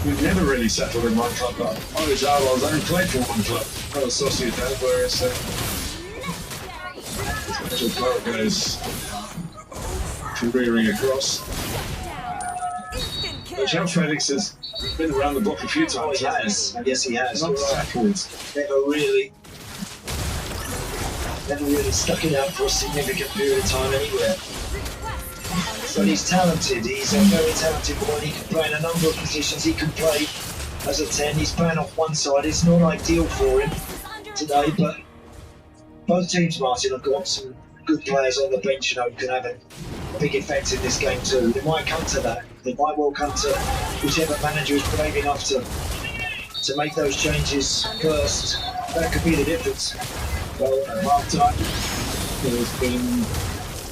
We've never really settled in one club, but Zabal's only played for one club. That was Sociedad, whereas Pedro goes careering across. But João Felix has been around the block a few times. Oh, he has. Yes, he has. Not settled. Never really stuck it out for a significant period of time anywhere. But he's talented. He's a very talented boy. He can play in a number of positions. He can play as a 10. He's playing off one side. It's not ideal for him today, but both teams, Martin, have got some good players on the bench, you know, who can have a big effect in this game too. It might come to that. It might well come to whichever manager is brave enough to make those changes first. That could be the difference. Well, at half time, there's been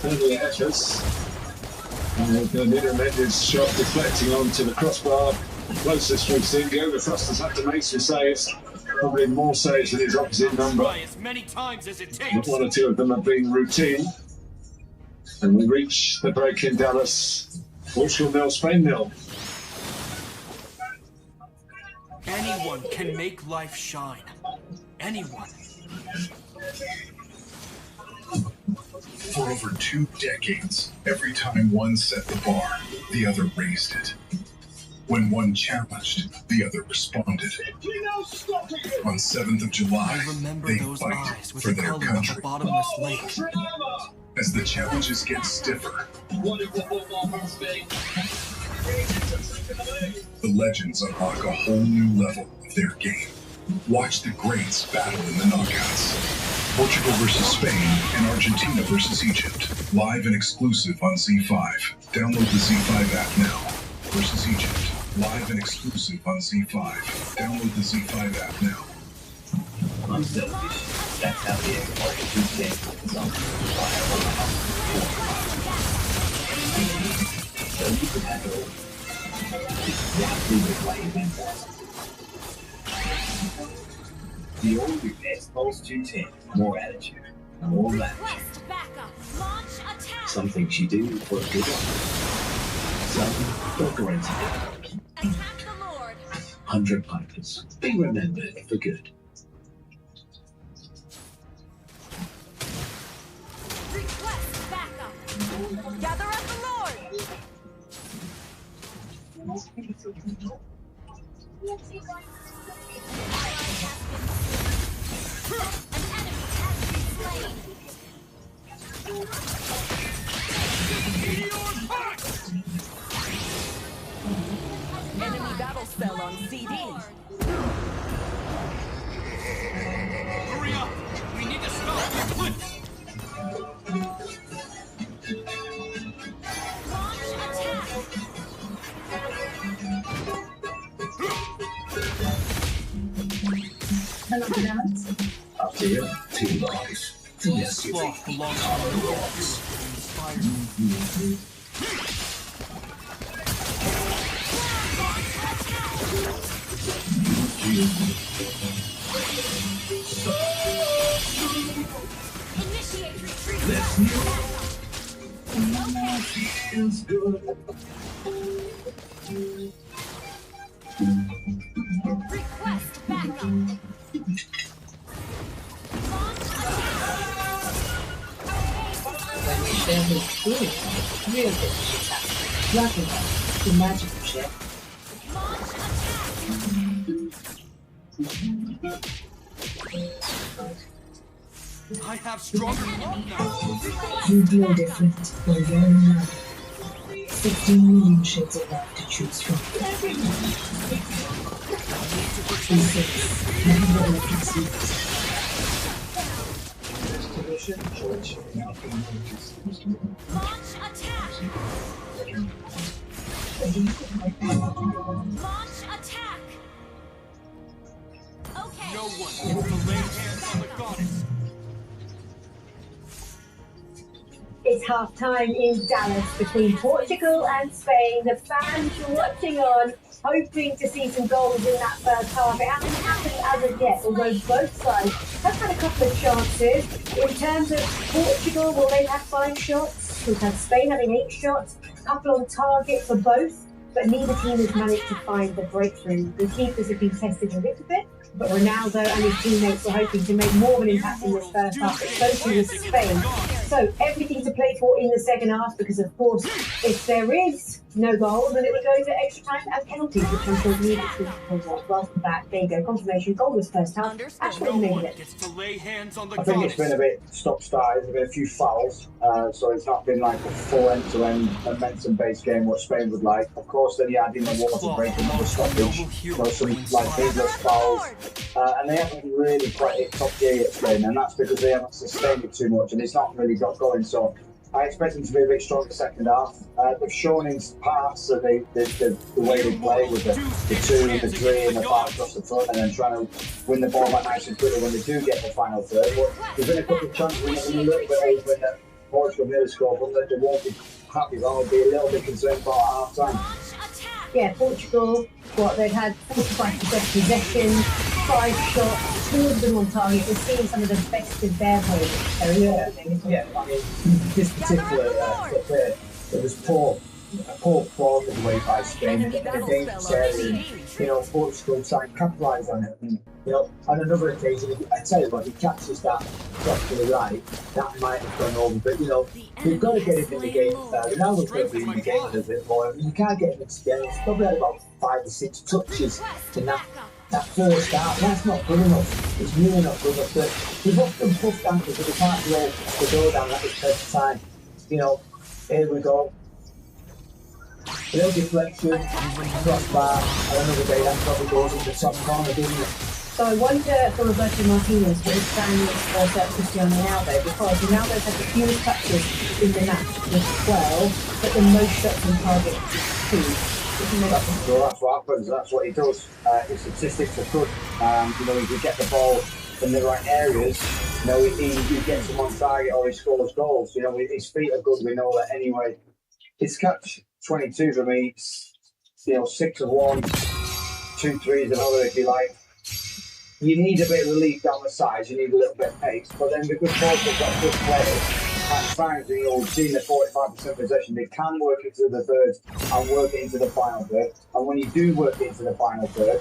early efforts. The Mlbb's shot deflecting onto the crossbar. The closest we've seen Go. Frosters had to make some saves. Probably more saves than his opposite number. As many times as it takes. But one or two of them have been routine. And we reach the break in Dallas. Portugal 0, Spain 0. Anyone can make life shine. Anyone. For over 2 decades, every time one set the bar, the other raised it. When one challenged, the other responded. On 7th of July, they fight for their country. As the challenges get stiffer, the legends unlock a whole new level of their game. Watch the greats battle in the knockouts. Portugal versus Spain and Argentina versus Egypt. Live and exclusive on Z5. Download the Z5 app now. Versus Egypt. Live and exclusive on Z5. Download the Z5 app now. I'm selfish. That's how the Argentine game is on. So you can have it all. Exactly the way you went there. The only best Pulse 210. More attitude. More match. Some things you do for a good one. Some don't go into it. 100 pipers. Be remembered for good. Request backup. Gather at the Lord. Enemy battle spell on CD. Hurry up! We need to stop the eclipse! Launch attack. Up to you. 2 lives. This sloth belongs to the hero who inspires me. Initiate retreat. Feels good. Request backup. When we share his truly real connections happen. Black and white, the magical ship. I have stronger love now. You feel different when you're in love. 16 million shades of love to choose from. Never let it see. Launch attack. Launch attack. Okay. No one gets to lay hands on the goddess. It's half time in Dallas between Portugal and Spain. The fans are watching on, hoping to see some goals in that first half. It hasn't happened as of yet, although both sides have had a couple of chances. In terms of Portugal, well, they've had 5 shots. We've had Spain having 8 shots, a couple on target for both, but neither team has managed to find the breakthrough. The keepers have been tested a little bit, but Ronaldo and his teammates were hoping to make more of an impact in this first half, especially with Spain. So everything to play for in the second half, because of course, if there is no goal, then it would go to extra time and penalties, which I'm sure needed to welcome back. There you go, confirmation. Goal was first half. Actually made it. Gets to lay hands on the I think it's been a bit stop-start. There's been a few fouls, so it's not been like a full end-to-end momentum-based game, what Spain would like. Of course, then you add in the water break and the stoppage, so some like needless fouls, and they haven't really quite hit top gear yet, Spain, and that's because they haven't sustained it too much, and it's not really got going. So I expect them to be a bit stronger second half. They've shown in parts of the way they play with the 2, the 3 and the 5 across the front and then trying to win the ball back nice and quickly when they do get the final third. But there's been a couple of chances when they've been a little bit open that Portugal nearly scored, but they won't be happy. They'll be a little bit concerned about half time. Yeah, Portugal, they've had 45% possession, 5 shots, 2 of them on target. We're seeing some of the best of their players. Yeah, I mean, this particular clip, it was poor ball away by Spain in a dangerous area. You know, Portugal trying to capitalise on it. And, you know, on another occasion, I tell you what, he catches that shot to the right, that might have gone over. But, you know, we've got to get him in the game. Ronaldo's got to be in the game a little bit more. I mean, you can't get him again. He's probably had about 5 or 6 touches in that first half. That's not good enough. It's really not good enough. We've often pushed ankles, but we can't roll the door down at this present time. You know, here we go. A little deflection, crossbar, and another day that probably goes into the top corner, doesn't it? So I wonder for Roberto Martinez what his plan is for Cristiano Ronaldo, because Ronaldo's had the fewest touches in the match with 12, but the most shots on target 2. That's what happens, that's what he does. His statistics are good. You know, if you get the ball in the right areas, you know, he gets them on target or he scores goals. You know, his feet are good, we know that anyway. His catch 22 for me, you know, 6 of 1, 2 threes another if you like. You need a bit of relief down the sides, you need a little bit of pace, but then because Portugal's got good players, at times, you know, we've seen the 45% possession, they can work into the third and work it into the final third. And when you do work it into the final third,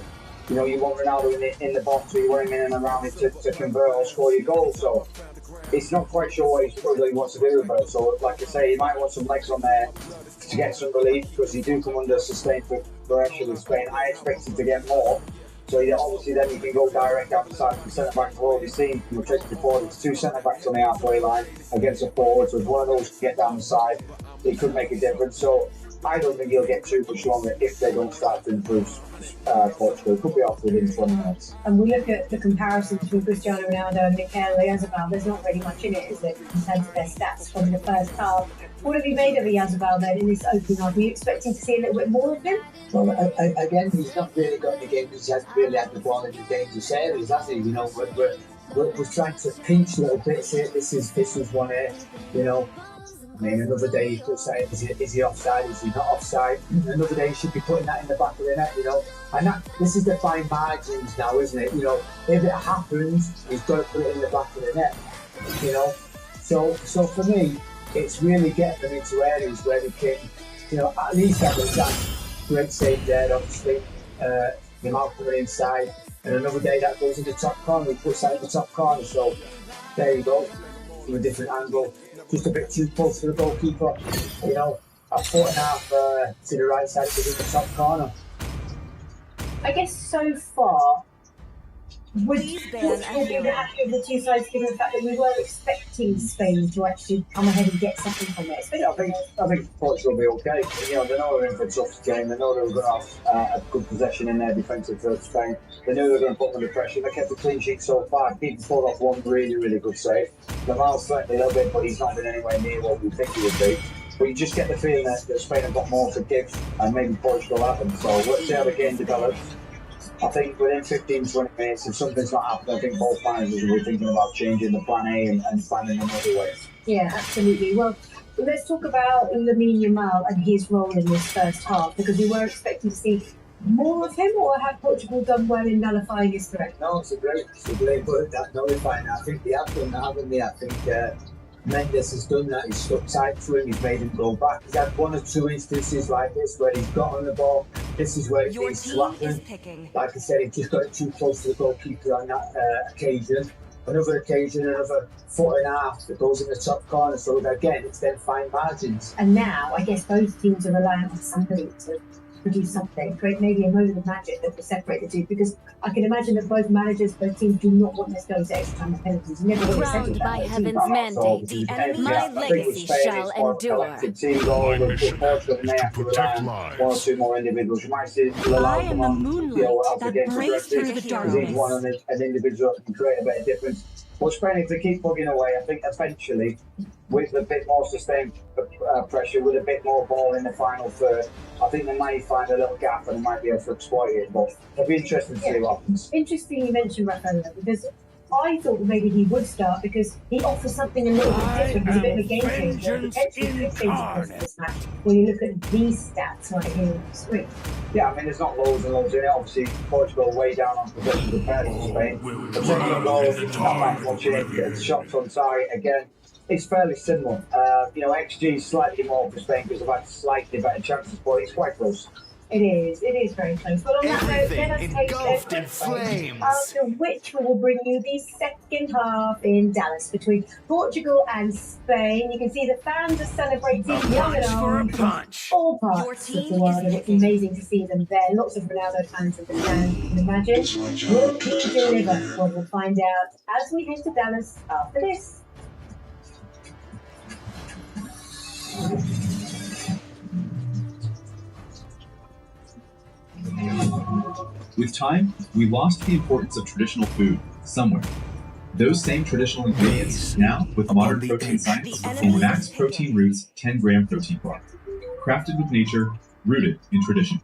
you know, you want Ronaldo in the box, so you want him in and around it to convert or score your goal. So it's not quite sure what he really wants to do with it. So, like I say, he might want some legs on there to get some relief because he do come under sustained pressure with Spain. I expect him to get more. So obviously then you can go direct outside from centre-back. We've already seen from the tricks before, there's 2 centre-backs on the halfway line against a forward. So if one of those can get down the side, it could make a difference. So I don't think he'll get too much longer if they don't start to improve Portugal. It could be off within 20 minutes. And we look at the comparison between Cristiano Ronaldo and Mythical. There's not really much in it, is there, in terms of their stats from the first half. What have you made of Oyarzabal then in this opening half? Were you expecting to see a little bit more of him? Well, again, he's not really got the game. He hasn't really had the ball in the dangerous areas, has he? You know, we're trying to pinch little bits here. This is one here, you know. I mean, another day you could say, is he offside? Is he not offside? Another day you should be putting that in the back of the net, you know. And this is the fine margins now, isn't it? You know, if it happens, he's got to put it in the back of the net, you know. So for me, it's really getting them into areas where they can, you know, at least have a chance. Great save there, obviously. The mouth coming inside. And another day that goes in the top corner, he puts that in the top corner. So there you go, from a different angle. Just a bit too close to the goalkeeper. You know, a 4.5 to the right side, to the top corner. I guess so far, would Portugal be happy with the 2 sides, given the fact that we were expecting Spain to actually come ahead and get something from it? I think Portugal will be okay. You know, they know they're in for a tough game. They know they were going to have a good possession in their defensive for Spain. They knew they were going to put them under pressure. They kept a clean sheet so far. Keeper pulled off one really good save. Lamal's threatened a little bit, but he's not been anywhere near what we think he would be. But you just get the feeling that Spain have got more to give, and maybe Portugal haven't. So let's see how the game develops. I think within 15-20 minutes, if something's not happened, I think both managers will be thinking about changing the plan A and planning another way. Yeah, absolutely. Well, let's talk about Lamine Yamal and his role in this first half, because we were expecting to see more of him, or have Portugal done well in nullifying his threat? No, it's a great word, that nullifying. I think they have done that, haven't they? I think Mendes has done that. He's stuck tight to him. He's made him go back. He's had 1 or 2 instances like this where he's got on the ball. This is where it needs to happen. Like I said, he just got it too close to the goalkeeper on that occasion. Another occasion, another 4.5 that goes in the top corner. So again, it's then fine margins. And now, I guess both teams are relying on somebody to produce something, create maybe a moment of magic that will separate the two, because I can imagine that both managers, both teams do not want this going to extra time and penalties. You never want to Crowned by heaven's mandate, the enemy my legacy shall endure. My mission is to protect lives. 1 or 2 more individuals. You might see I am the moonlight that breaks through the darkness. One an individual that can create a bit of difference. But Spain, if they keep plugging away, I think eventually with a bit more sustained pressure, with a bit more ball in the final third, I think they might find a little gap and they might be able to exploit it. But it'll be interesting to see what happens. Interesting you mentioned Rafael, because I thought maybe he would start because he offers something a little bit different. He's a bit of a game changer. Potentially could change the course of this match when you look at these stats right here on the screen. Yeah, I mean, there's not loads and loads in it. Obviously, Portugal way down on possession compared to Spain. But taking the goals, not that much in it. Shots on target, again, it's fairly similar. XG is slightly more for Spain because they've had slightly better chances, but it's quite close. It is very close. But on that note, let us take a quick break, after which we will bring you the second half in Dallas between Portugal and Spain. You can see the fans are celebrating young and old from all parts of the world, and it's amazing to see them there. Lots of Ronaldo fans in the stand, you can imagine. Will he deliver? Well, we'll find out as we head to Dallas after this. With time, we lost the importance of traditional food somewhere. Those same traditional ingredients, now with modern protein science, in Max Protein Roots 10-gram protein bar. Crafted with nature, rooted in tradition.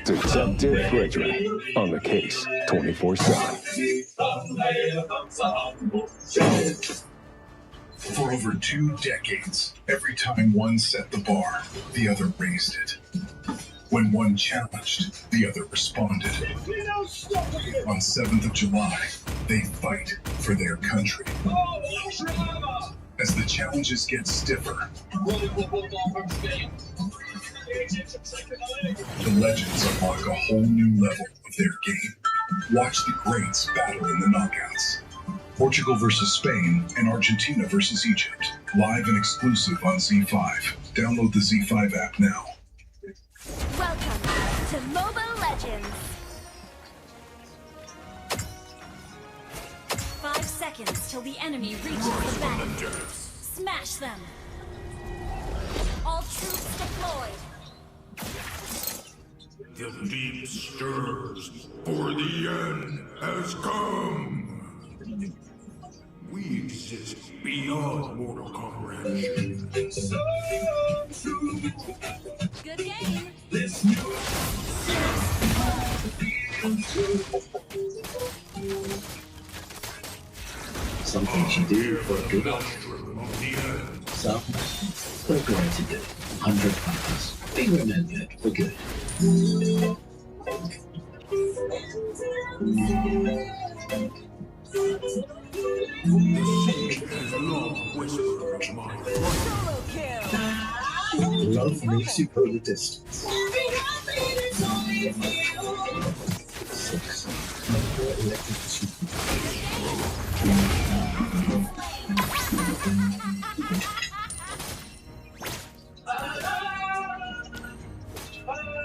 Detective Frederick on the case 24/7. For over 2 decades, every time one set the bar, the other raised it. When one challenged, the other responded. On 7th of July, they fight for their country. As the challenges get stiffer, the legends unlock a whole new level of their game. Watch the greats battle in the knockouts. Portugal versus Spain and Argentina versus Egypt. Live and exclusive on Z5. Download the Z5 app now. Welcome to Mobile Legends. 5 seconds till the enemy reaches the battle. Smash them. All troops deployed. The deep stirs, for the end has come. We exist beyond mortal comprehension. Good game. Some things you do for good. Some for a greater good. 100 pounds. Be remembered for good. Love makes you go the distance. 6. Electric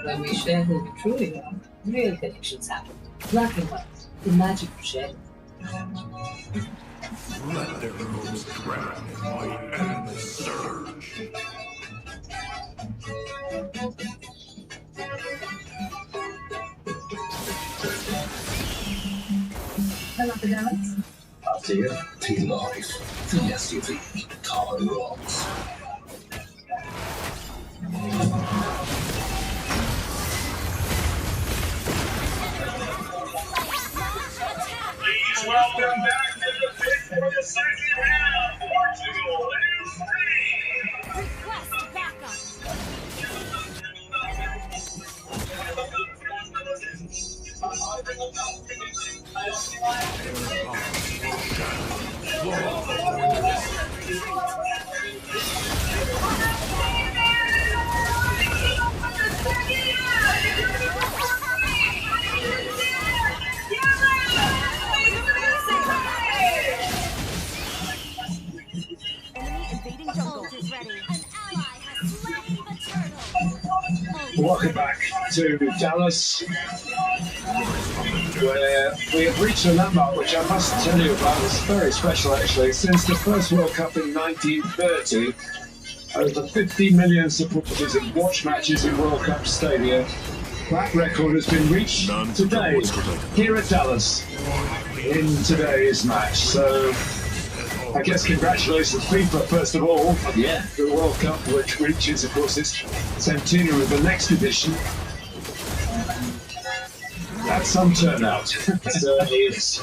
When we share who we truly are, real connections happen. Black and white, the magic of sharing. Let their hopes drown in my endless surge. After dance? After you, Team Life, the SUV, Car Rocks. Please welcome back to the pit for the second round, Portugal and Spain. Request backup. Enemy invading jungle. Ult is ready. An ally has slain the turtle. Ult Welcome back to Dallas, where we have reached a landmark which I must tell you about. It's very special actually. Since the first World Cup in 1930, over 50 million supporters in watch matches in World Cup stadia. That record has been reached today here at Dallas in today's match. So I guess congratulations FIFA first of all. Yeah. The World Cup, which reaches of course its centenary with the next edition. That's some turnout. It certainly is.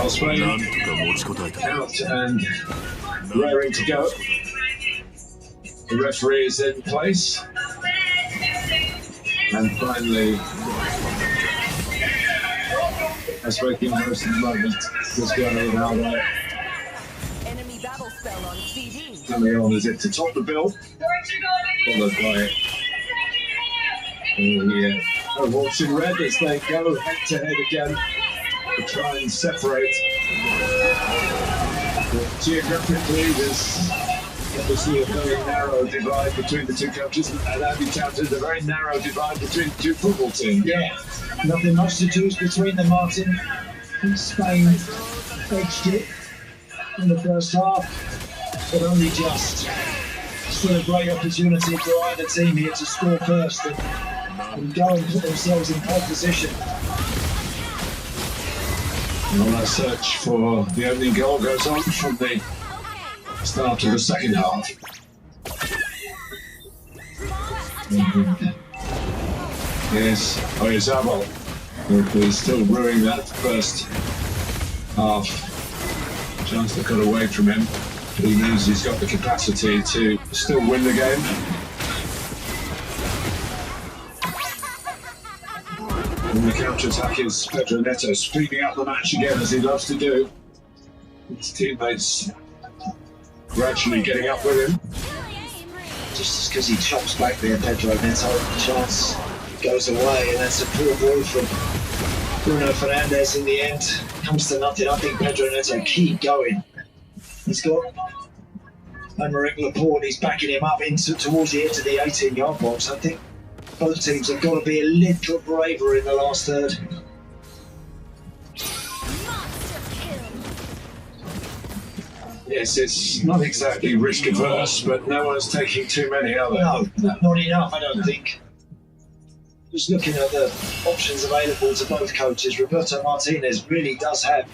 Spain out and raring to go. The referee is in place. And finally, as breaking most of the moment, was going over Ronaldo. Enemy battle spell on CD. Coming on as if to top the bill. Followed by a horse in red as they go head to head again. To try and separate. But geographically, there's obviously a very narrow divide between the two countries, and that encounters a very narrow divide between the two football teams. Yeah, nothing much to choose between them, Martin. Spain edged it in the first half, but only just. Still a great opportunity for either team here to score first and go and put themselves in pole position. Well, that search for the opening goal goes on from the start of the second half. Yes, Oyarzabal is still ruining that first half. Chance to cut away from him, but he knows he's got the capacity to still win the game. And the counter-attack is Pedro Neto speeding up the match again, as he loves to do. His teammates gradually getting up with him. Just because he chops back there, Pedro Neto, the chance goes away, and that's a poor ball from Bruno Fernandes in the end. Comes to nothing. I think Pedro Neto keep going. He's got Aymeric Laporte, he's backing him up towards the edge of the 18-yard box. I think both teams have got to be a little braver in the last third. Yes, it's not exactly risk averse, but no one's taking too many, are they? No, not enough, I don't think. Just looking at the options available to both coaches, Roberto Martinez really does have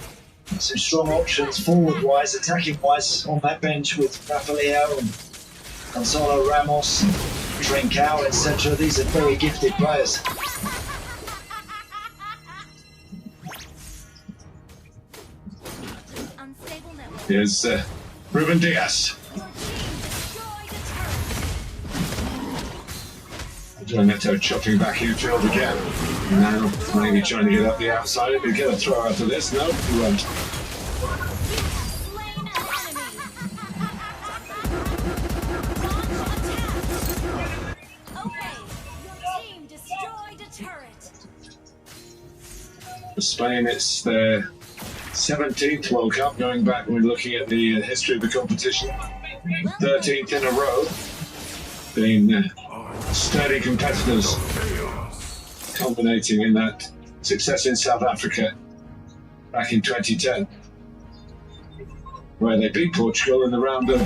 some strong options forward-wise, attacking-wise on that bench with Rafael and Gonzalo Ramos, Trincao, etc. These are very gifted players. Here's Ruben Diaz. Neto chopping back infield again. Now maybe trying to get up the outside. If we get a throw after this, no, he won't. For Spain, it's their 17th World Cup, going back when we're looking at the history of the competition. 13th in a row. Being sturdy competitors, culminating in that success in South Africa back in 2010, where they beat Portugal in the round of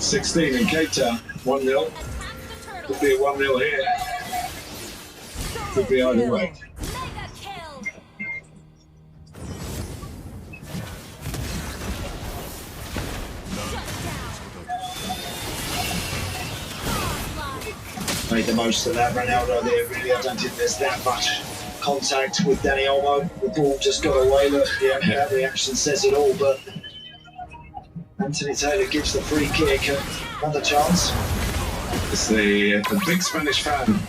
16 in Cape Town, 1-0. Could be a 1-0 here. Could be either way. Made the most of that Ronaldo there, really. I don't think there's that much contact with Dani Olmo. The ball just got away. Look, that reaction says it all, but Anthony Taylor gives the free kick another chance. It's the big Spanish fan,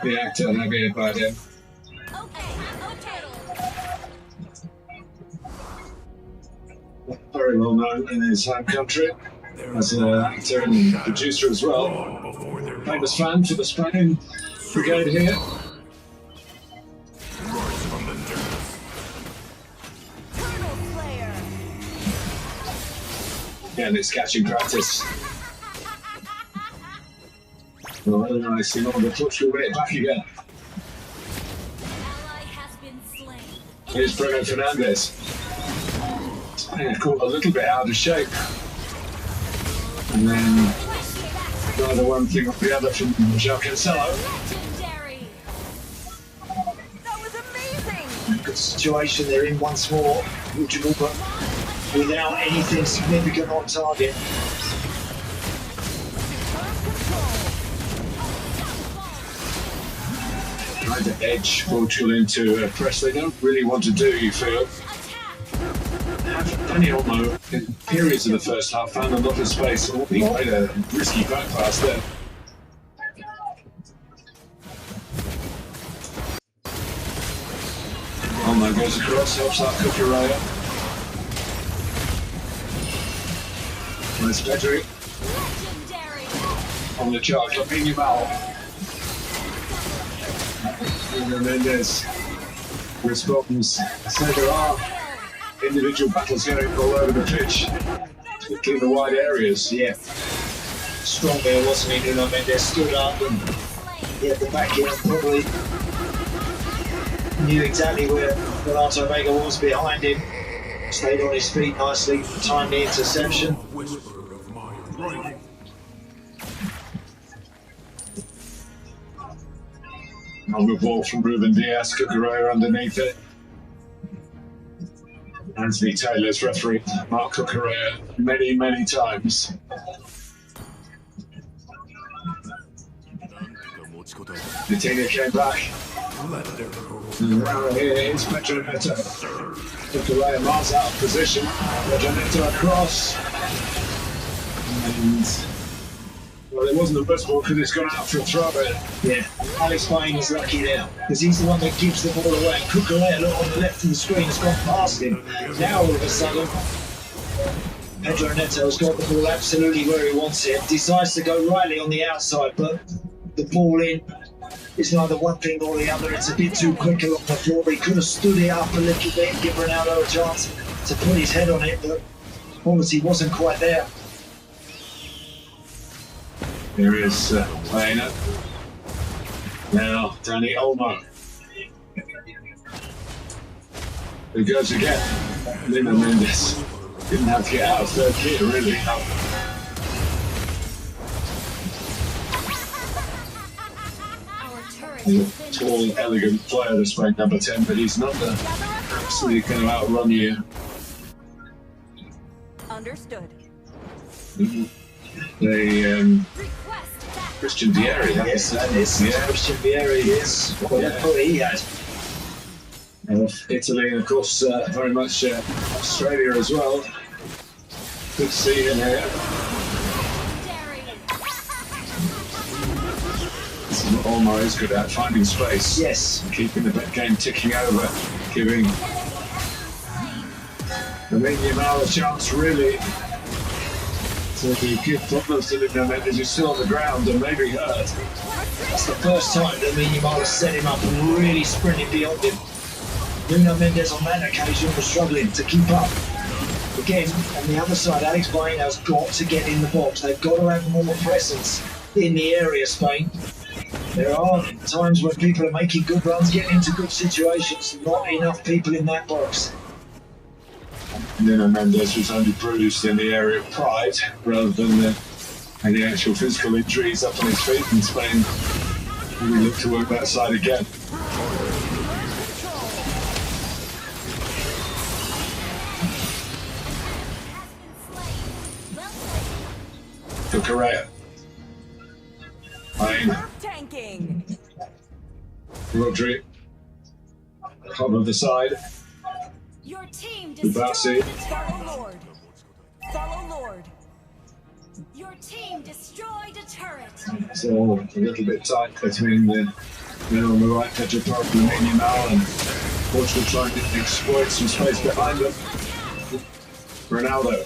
the actor Javier Bardem. Very well known in his home country as an actor and producer as well. Famous fan for the Spain brigade here. Yeah, and it's catching practice. Well, nice. You know, the touch will get it back again. Here's Bruno Fernandes. Yeah, caught a little bit out of shape. And then neither one thing off the other from João Cancelo. That was amazing! Good situation they're in once more, Portugal, but without anything significant on target. Trying to edge Portugal into a press they don't really want to do, you feel. Danny Olmo, in periods of the first half, found a lot of space. He made a risky back pass there. Olmo goes across, helps out Cucurella. Nice Pedri. On the charge, Lamine Yamal. Mendes responds. So there are individual battles going all over the pitch, particularly in the wide areas. Yeah. Strong there, wasn't he? Nuno Mendes stood up and he had the back in and probably knew exactly where Renato Vega was behind him. Stayed on his feet nicely, timed the interception. On the ball from Ruben Diaz, Cucurella underneath it. Anthony Taylor's referee, Mark Cucurella, many times. Vitinha came back. And now here is Pedro Neto. Cucurella miles out of position. Pedro Neto across. And well, it wasn't the best ball because it's gone out for a throw. Yeah, Alex Payne is lucky there because he's the one that gives the ball away. Cucurella on the left of the screen has gone past him. Now all of a sudden, Pedro Neto has got the ball absolutely where he wants it. Decides to go rightly on the outside, but the ball in is neither one thing or the other. It's a bit too quick along the floor. He could have stood it up a little bit and give Ronaldo a chance to put his head on it, but obviously wasn't quite there. Here is playing it. Now, Danny Olmo. He goes again. Nuno Mendes. Didn't have to get out of third gear, really. Tall, elegant player, this way, number 10, but he's not the absolutely going to outrun you. Understood. Christian Vieri. Yes, that is. Yeah. Christian Vieri is. What he had. Italy, and of course, very much Australia as well. Good to see him here. This is what Olmo is good at, finding space. Yes. And keeping the game ticking over, giving Lamine Yamal a chance, really. So if you give problems to Nuno Mendes, he's still on the ground and maybe hurt. That's the first time that Lamine Yamal has set him up and really sprinted beyond him. Nuno Mendes on that occasion was struggling to keep up. Again, on the other side, Alex Payne has got to get in the box. They've got to have more presence in the area, Spain. There are times when people are making good runs, getting into good situations. Not enough people in that box. Nuno Mendes was only bruised in the area of pride rather than any actual physical injuries up on his feet, and Spain really look to work that side again. Cucurella. Payne. Tanking. Rodri. Top of the side. Your team Ubasi. Follow Lord. Follow Lord. Your team destroyed a turret. So a little bit tight between the men on the right, Pedro Porro and Lamine Yamal, and Portugal trying to exploit some space behind them. Ronaldo.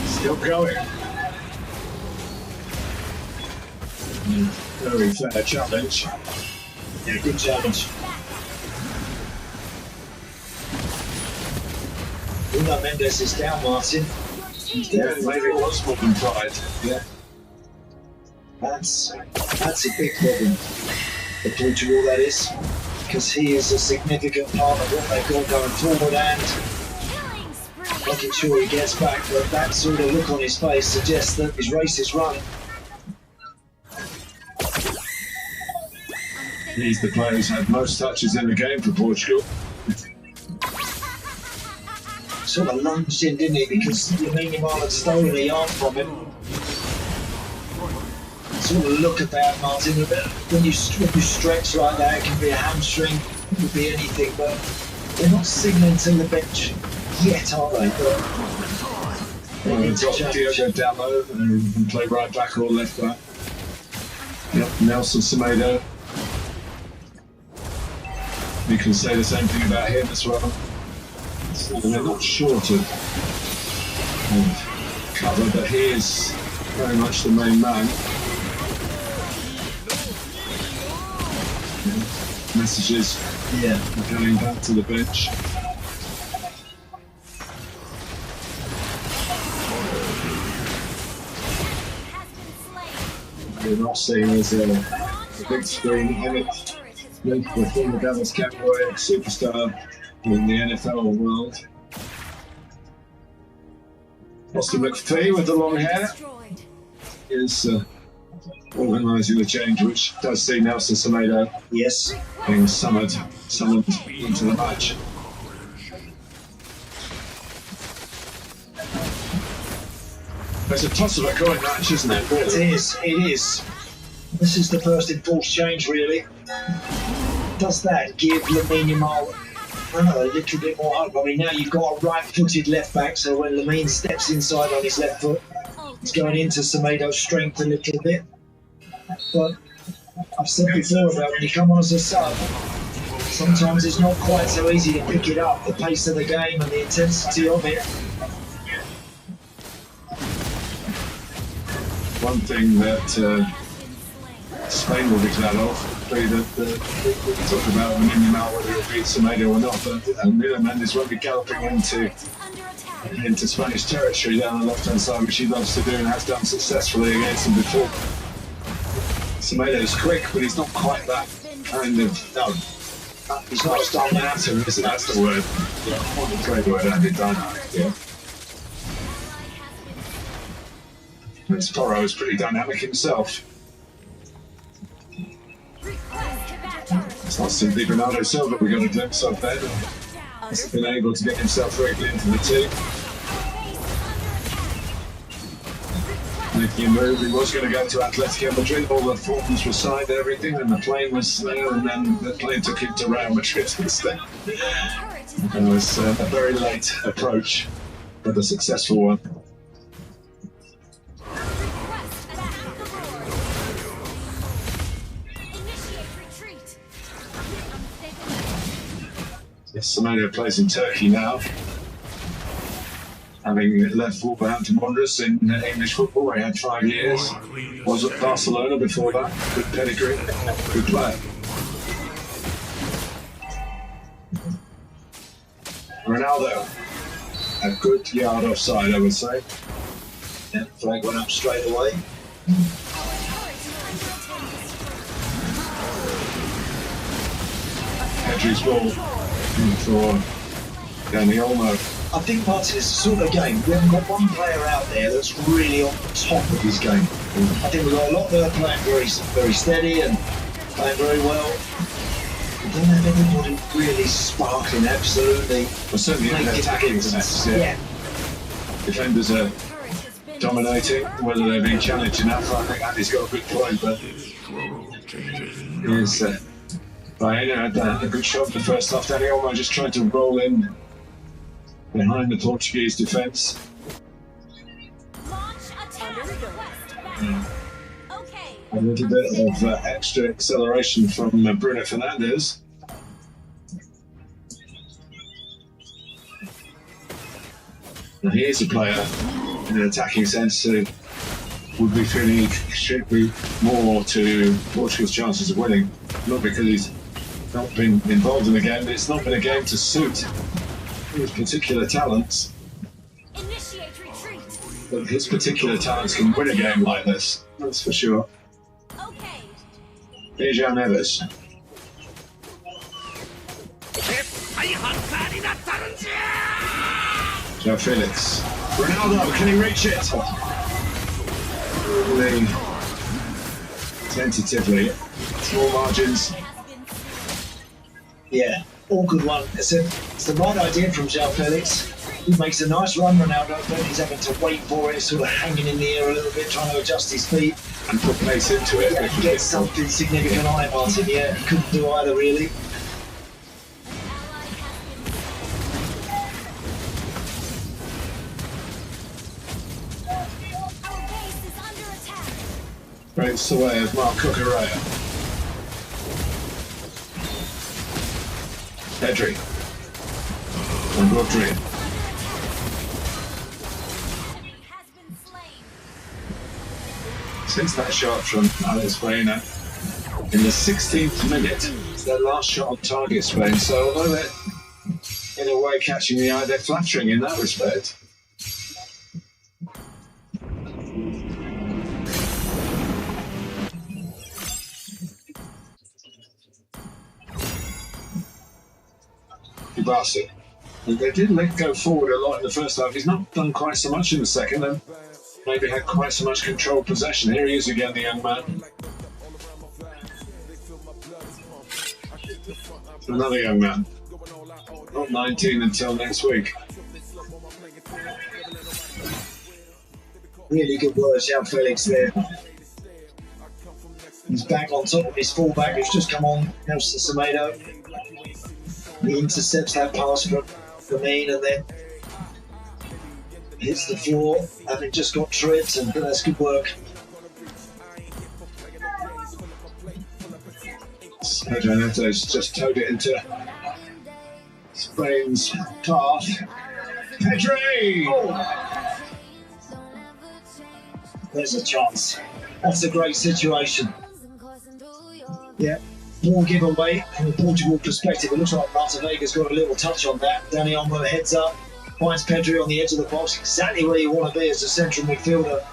Still going. Very fair challenge. Yeah, good challenge. Bruno Mendes is down, Martin. Yeah, maybe it was more than pride. Yeah. That's a big problem for Portugal, that is, because he is a significant part of what they've got going forward and making sure he gets back. But that sort of look on his face suggests that his race is run. He's the player who's had most touches in the game for Portugal. Sort of lunged in, didn't he? Because Lamine Yamal had stolen a yard from him. Sort of look about, Martin. When you stretch like that, it can be a hamstring, it could be anything, but they're not signalling to the bench yet, are they? Well, they've got Diogo Dalot and can play right back or left back. Yep, Nelson Semedo. You can say the same thing about him as well. And they're not short of cover, but he is very much the main man. Messages are going back to the bench. You're not seeing as a big screen Emmett Smith, the former Dallas Cowboy superstar in the NFL world. Austin McPhee with the long hair is organising the change, which does see Nelson Semedo being summoned into the match. It's a toss of a coin match, isn't it? It is. This is the first enforced change, really. Does that give Lamine Yamal a little bit more hope? I mean, now you've got a right-footed left back, so when Lamine steps inside on his left foot, it's going into Semedo's strength a little bit. But I've said before about when you come on as a sub, sometimes it's not quite so easy to pick it up, the pace of the game and the intensity of it. One thing that Spain will be glad of will be that we talk about Lamine Yamal, whether he'll beat Semedo or not, but Nuno Mendes won't be galloping into Spanish territory down the left-hand side, which he loves to do and has done successfully against him before. Semedo's quick, but he's not quite that kind of... No, he's not as dynamic, is it? That's the word. Yeah, great word, Andy, dynamic, yeah. Toro is pretty dynamic himself. It's not simply Bernardo Silva we got a glimpse of there. He's been able to get himself regularly into the team. Making a move, he was going to go to Atletico Madrid, all the forms were signed and everything, and the plane was there, and then the plane took him to Real Madrid instead. And it was a very late approach, but a successful one. Yes, Semedo plays in Turkey now, having left Wolverhampton Wanderers in English football where he had 5 years. Was at Barcelona before that. Good pedigree, good player. Ronaldo, a good yard offside, I would say. Yeah, flag went up straight away. Pedri's ball for Dani Olmo. I think, Martin, it's the sort of game, we haven't got one player out there that's really on top of his game. I think we've got a lot that are playing very steady and playing very well. We don't have anybody really sparkling, absolutely. Well, certainly in the attacking sense, yeah. Defenders are dominating, whether they're being challenged enough. I think Andy's got a good point, but here's Baena had a good shot in the first half. Dani Olmo just tried to roll in behind the Portuguese defence. A little bit of extra acceleration from Bruno Fernandes. Now he is a player in an attacking sense who would be feeling contribute more to Portugal's chances of winning. Not because he's not been involved in the game, but it's not been a game to suit his particular talents. Initiate retreat. But his particular talents can win a game like this, that's for sure. Okay. Here's Jan Evers. Joe Felix. Ronaldo, can he reach it? Tentatively. Small margins. Yeah, awkward one. It's the right idea from João Felix. He makes a nice run, Ronaldo, but he's having to wait for it, sort of hanging in the air a little bit, trying to adjust his feet. And put pace into it. Yeah, get something significant on it, Martin. Yeah, he couldn't do either, really. Breaks away of Mark Cucurella. Pedri. And Rodri. Since that shot from Alex Baena in the 16th minute, it's their last shot on target, Spain. So although they're in a way catching the eye, they're flattering in that respect. Kubasi. They did let go forward a lot in the first half. He's not done quite so much in the second, and maybe had quite so much controlled possession. Here he is again, the young man. Another young man. Not 19 until next week. Really good work, João Felix there. He's back on top of his fullback who's just come on, Nelson Semedo. He intercepts that pass from Lamine and then hits the floor, having just got tripped, and that's good work. Pedro Neto's just towed it into Spain's path. Pedri! Oh. There's a chance. That's a great situation. Yeah. Ball giveaway from a Portugal perspective. It looks like Marta Vega's got a little touch on that. Dani Olmo heads up, finds Pedri on the edge of the box, exactly where you want to be as a central midfielder.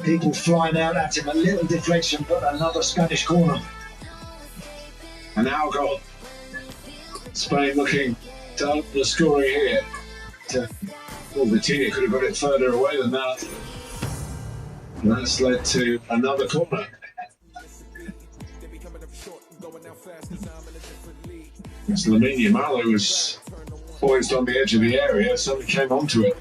People flying out at him, a little deflection, but another Spanish corner. And now goal. Spain looking to open the scoring here. Vitinha could have got it further away than that. And that's led to another corner. It's Lamine Yamal who was poised on the edge of the area, suddenly came onto it.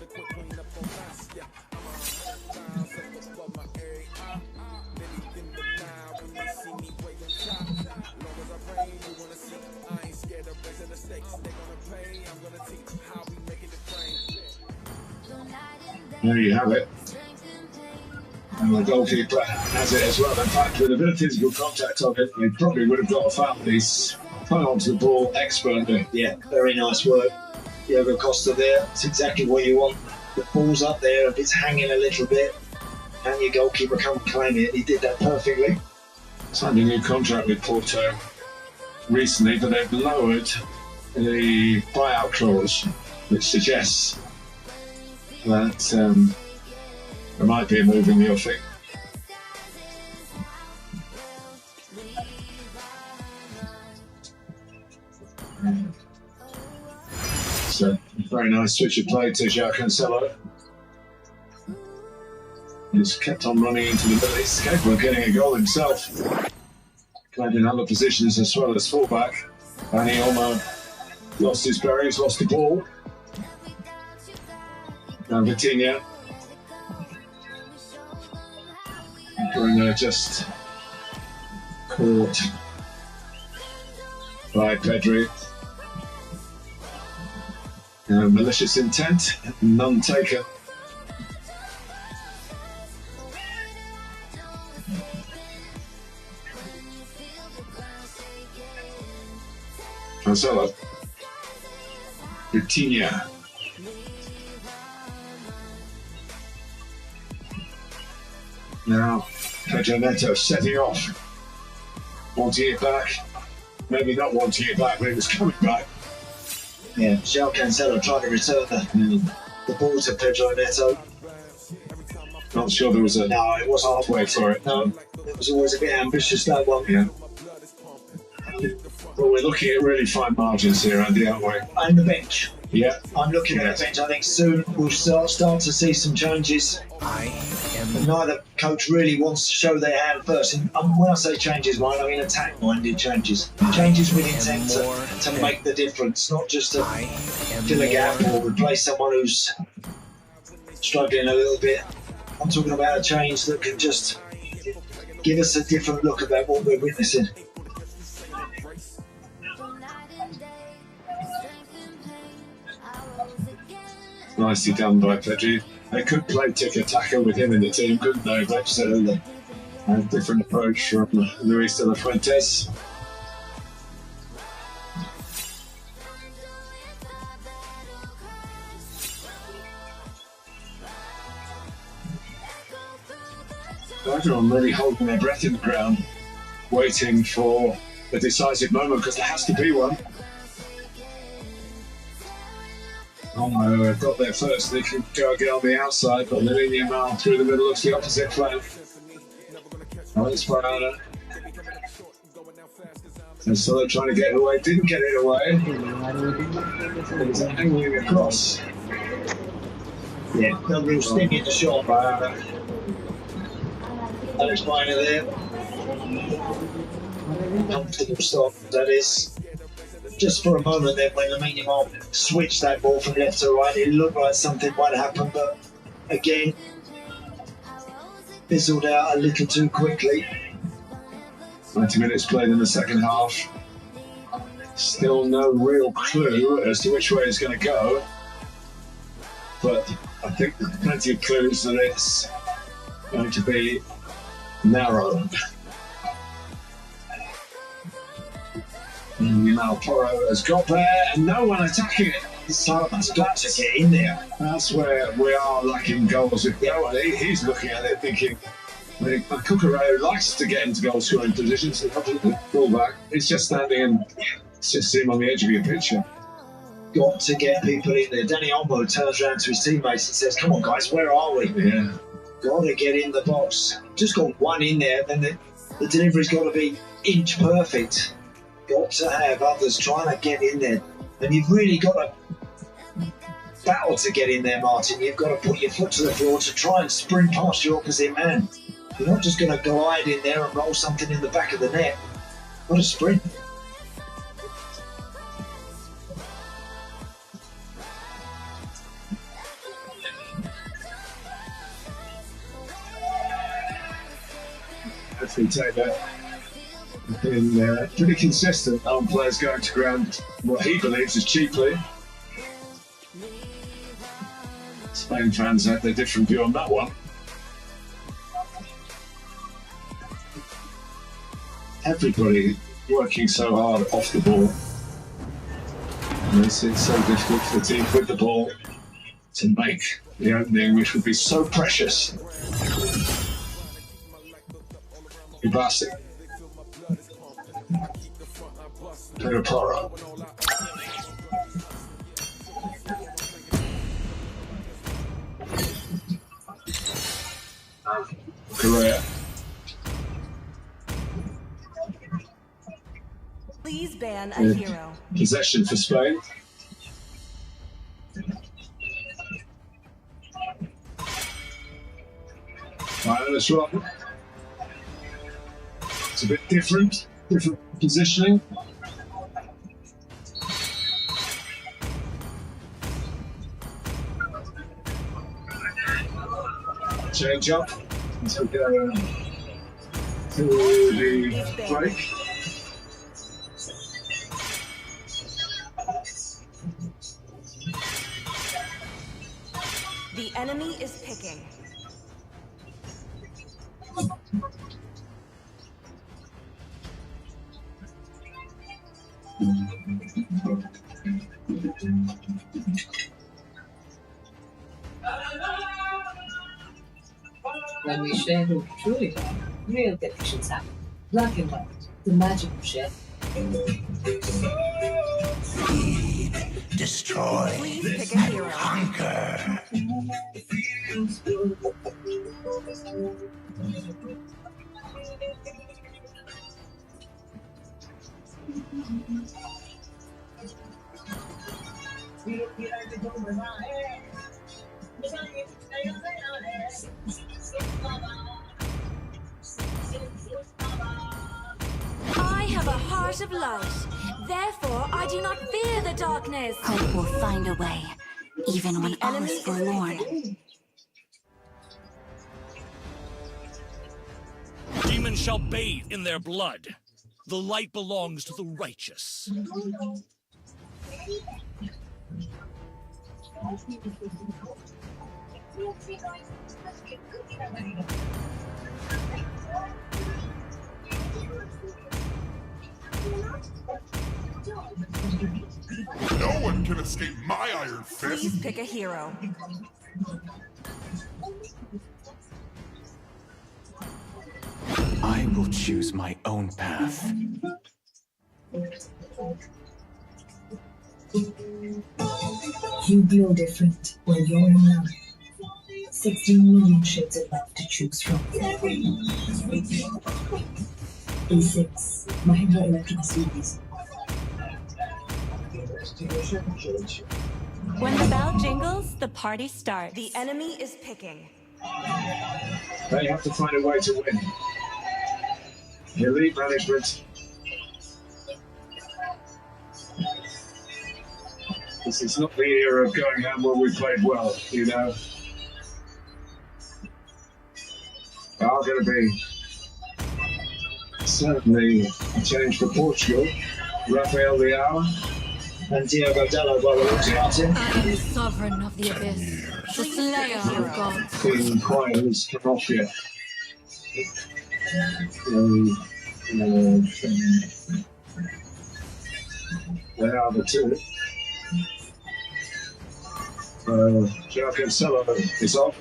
There you have it. And the goalkeeper has it as well. In fact, with a bit of physical contact on it, he probably would have got a foul. He's hung onto the ball expertly. Yeah, very nice work. Diego Costa there. It's exactly what you want. The ball's up there, if it's hanging a little bit, and your goalkeeper can't claim it. He did that perfectly. Signed a new contract with Porto recently, but they've lowered the buyout clause, which suggests that there might be a move in the offing. So, very nice switch of play to João Cancelo. He's kept on running into the middle. He's capable of getting a goal himself. Played in other positions as well as fullback. And he almost lost his bearings, lost the ball. Now Vitinha. Bruno just caught by Pedri. Malicious intent, none taken. Cancelo. Vitinha. Now, Pedro Neto setting off. Wanting it back. Maybe not wanting it back, but it was coming back. Yeah, João Cancelo trying to return the ball to Pedro Neto. Not sure there was a No, it wasn't halfway for it. No, it was always a bit ambitious, that one. Yeah. But we're looking at really fine margins here, Andy, aren't we? And the bench. Yeah. I'm looking at the bench. I think soon we'll start to see some changes. Neither coach really wants to show their hand first. And when I say changes, Mike, I mean attack-minded changes. Changes with intent to make the difference, not just to fill a gap or replace someone who's struggling a little bit. I'm talking about a change that can just give us a different look about what we're witnessing. Nicely done by Pedro. They could play tiki-taka with him in the team, couldn't they? But a different approach from Luis de la Fuentes. Everyone really holding their breath in the ground, waiting for a decisive moment, because there has to be one. Oh no, they've got there first. They can go get on the outside, but Lamine Yamal through the middle looks the opposite flank. Oh, it's Brianna. And so they're trying to get it away, didn't get it away. It's angling across. Yeah, no real sting in the shot. Alex Brianna there. Comfortable stop, that is. Just for a moment then, when Lamine Yamal switched that ball from left to right, it looked like something might happen, but again, fizzled out a little too quickly. 90 minutes played in the second half. Still no real clue as to which way it's going to go, but I think there's plenty of clues that it's going to be narrow. Now Porro has got there and no one attacking it. So that's got to get in there. That's where we are lacking goals. If no one, he's looking at it thinking, Cucurella likes to get into goal scoring positions. Fullback, he's just standing and it's just him on the edge of your picture. Got to get people in there. Danny Olmo turns around to his teammates and says, "Come on, guys, where are we?" Yeah. Got to get in the box. Just got one in there, then the delivery's got to be inch perfect. Got to have others trying to get in there, and you've really got to battle to get in there, Martin. You've got to put your foot to the floor to try and sprint past your opposite man. You're not just going to glide in there and roll something in the back of the net. What a sprint. If we take that, been pretty consistent on players going to ground what he believes is cheaply. Spain fans have their different view on that one. Everybody working so hard off the ball. And it's so difficult for the team with the ball to make the opening, which would be so precious. Ibasi. Pedro Porro. Correa. Please ban a hero. Possession for Spain. Right, that's right. It's a bit different positioning. Change up until we go to the break. The enemy is picking. When we share who we truly are, real connections happen. Black and white, the magic of sharing. destroy, Please pick a hero. conquer. I have a heart of light. Therefore, I do not fear the darkness. Hope will find a way, even when all is forlorn. Demons shall bathe in their blood. The light belongs to the righteous. No one can escape my iron fist. Please pick a hero. I will choose my own path. You glow different when you're in love. 16 million shades of love to choose from. A6, Mahindra Electric Series. When the bell jingles, the party starts. The enemy is picking. They have to find a way to win. Elite management. This is not the era of going home when we played well, you know. There are going to be certainly a change for Portugal. Rafael Leao and Diogo Dallo by the looks of it. I am the sovereign of the abyss, the slayer of gods. Being quiet has come off yet. They are the two. Joao Cancelo is off.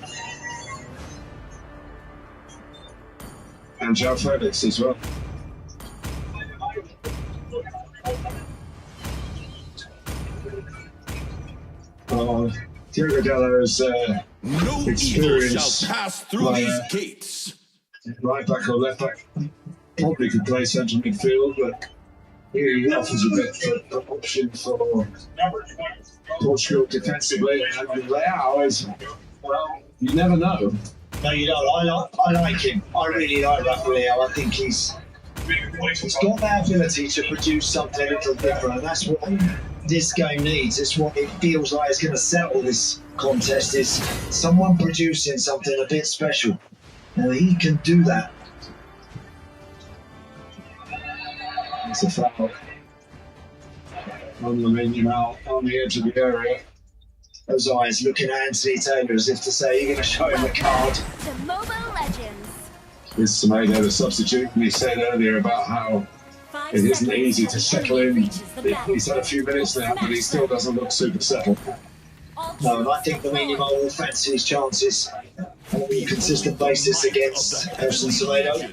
And Joao Felix as well. Diogo Dallo's No experience evil shall pass through these gates. Right back or left back. Probably could play central midfield, but he offers a bit of option for Portugal defensively. And Leao is, well, you never know. No, you don't. I like him. I really like Rafael. I think he's got that ability to produce something a little different, and that's what this game needs. It's what it feels like is going to settle this contest, is someone producing something a bit special. And he can do that. It's a foul on Lamine Yamal on the edge of the area. Those eyes looking at Anthony Taylor as if to say, you're going to show him the card. The Mobile Legends. This Semedo, the substitute, and he said earlier about how it isn't easy to settle in. He's had a few minutes now, but he still doesn't look super settled. No, and I think Lamine Yamal will fancy his chances on a consistent basis against Nelson Semedo.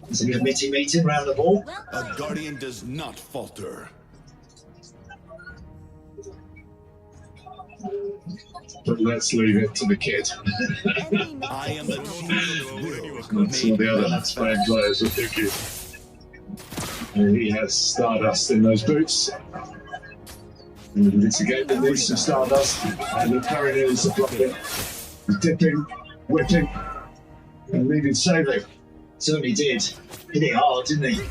There's a committee meeting round the ball. A guardian does not falter. But let's leave it to the kid. I am the That's what the other Spain players are thinking. And he has Stardust in those boots. And it's a game that needs some Stardust. And the current is blocking, dipping, whipping, and leaving saving. Certainly did. Hit it hard, didn't he?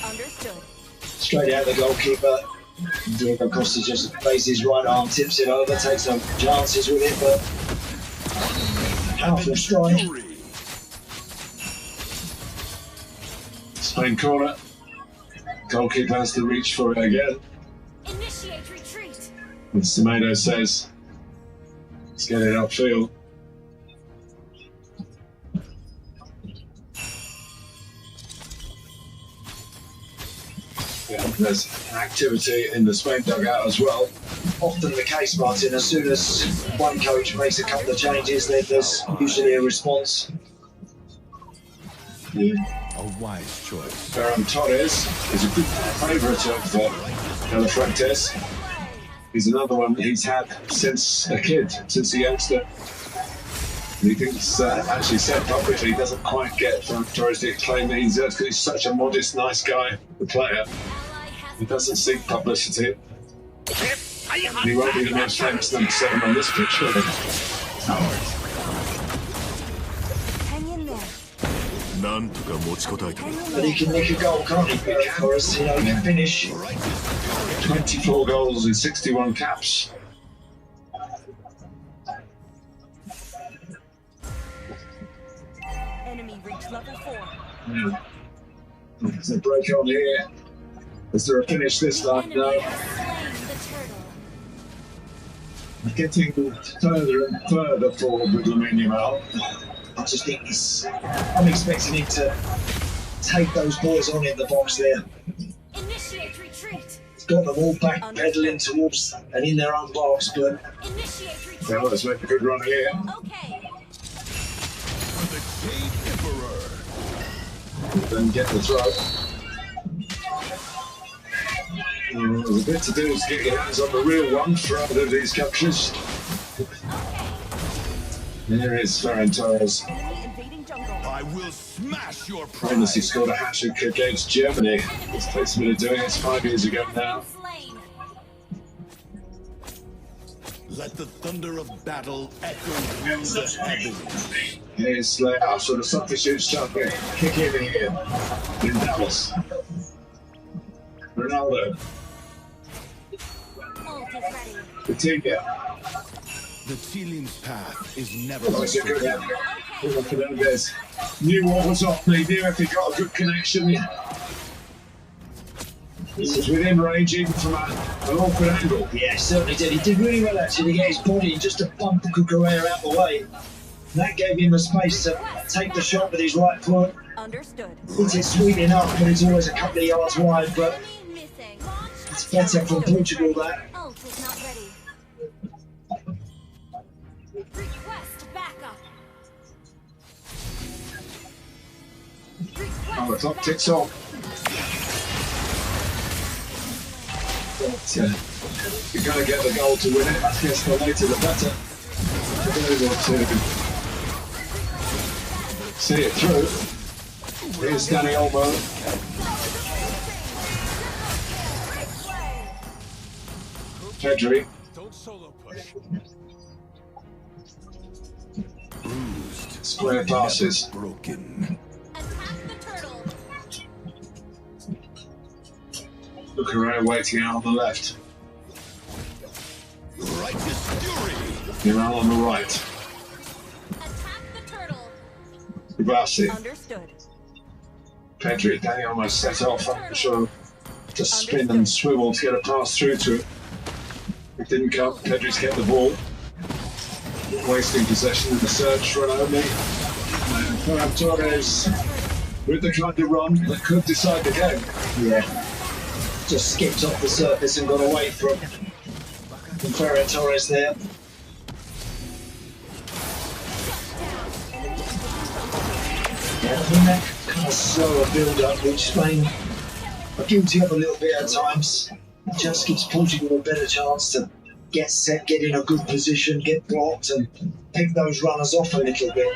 Understood. Straight out the goalkeeper. Diego Costa just plays his right arm, tips it over, takes some chances with it, but powerful strike. Spain corner. Goalkeeper has to reach for it again. Initiate retreat. And Semedo says, let's get it upfield. Yeah, there's activity in the Spain dugout as well. Often the case, Martin, as soon as one coach makes a couple of changes, then there's usually a response. Yeah. A wise choice. Ferran Torres is a good favourite of El Fuentes. He's another one that he's had since a kid, since a youngster. And he thinks, actually said publicly, he doesn't quite get Ferran Torres the acclaim that he deserves because he's such a modest, nice guy, the player. He doesn't seek publicity. He won't be the most famous number 7 on this pitch, will he? But he can nick a goal, can't he, for us? You know, he can finish. 24 goals in 61 caps. Enemy reach level 4. Yeah. There's a break on here. Is there a finish this time? No. Getting further and further forward with Lamine Yamal. I just think I'm expecting him to take those boys on in the box there. Initiate retreat. He's got them all backpedaling towards and in their own box, but Initiate retreat. Well, let's make a good run here. Okay. Then get the throw. There's a bit to do to get your hands on the real one for either of these countries. There is Ferran Torres. I will smash your Famous, he scored a hat-trick against Germany. It's takes a bit of doing. It's 5 years ago now. Let the thunder of battle echo through the heavens. Here's Slayer, so the substitutes start to kick in here. In Dallas. Ronaldo. Coutinho. The Chilean's path is never Fernandez knew what was up. He knew if he got a good connection. This is within range, even from an awkward angle. yeah, certainly did. He did really well actually to get his body just to bump Cucurella out the way. That gave him the space to take the shot with his right foot. Understood. Hits it sweet enough, but it's always a couple of yards wide. But it's better from Portugal that. Ult is not ready. Request backup. Oh, the clock ticks off. But you're going to get the goal to win it. I guess the later the better. We're able to see it through. Here's Danny Olmo. Pedri. Square passes. Broken. Look around, waiting out on the left. Righteous fury. Yamal on the right. Ribasi. Understood. Pedri, Danny almost set off. I'm sure to spin and swivel to get a pass through to it. It didn't come. Pedri's kept the ball. Wasting possession in the search for an opening. And Ferran Torres with the kind of run that could decide the game. Yeah. Just skipped off the surface and got away from Ferran Torres there. Yeah, I think that kind of slower build-up, which Spain are guilty of a little bit at times, just gives Portugal a better chance to get set, get in a good position, get blocked, and pick those runners off a little bit.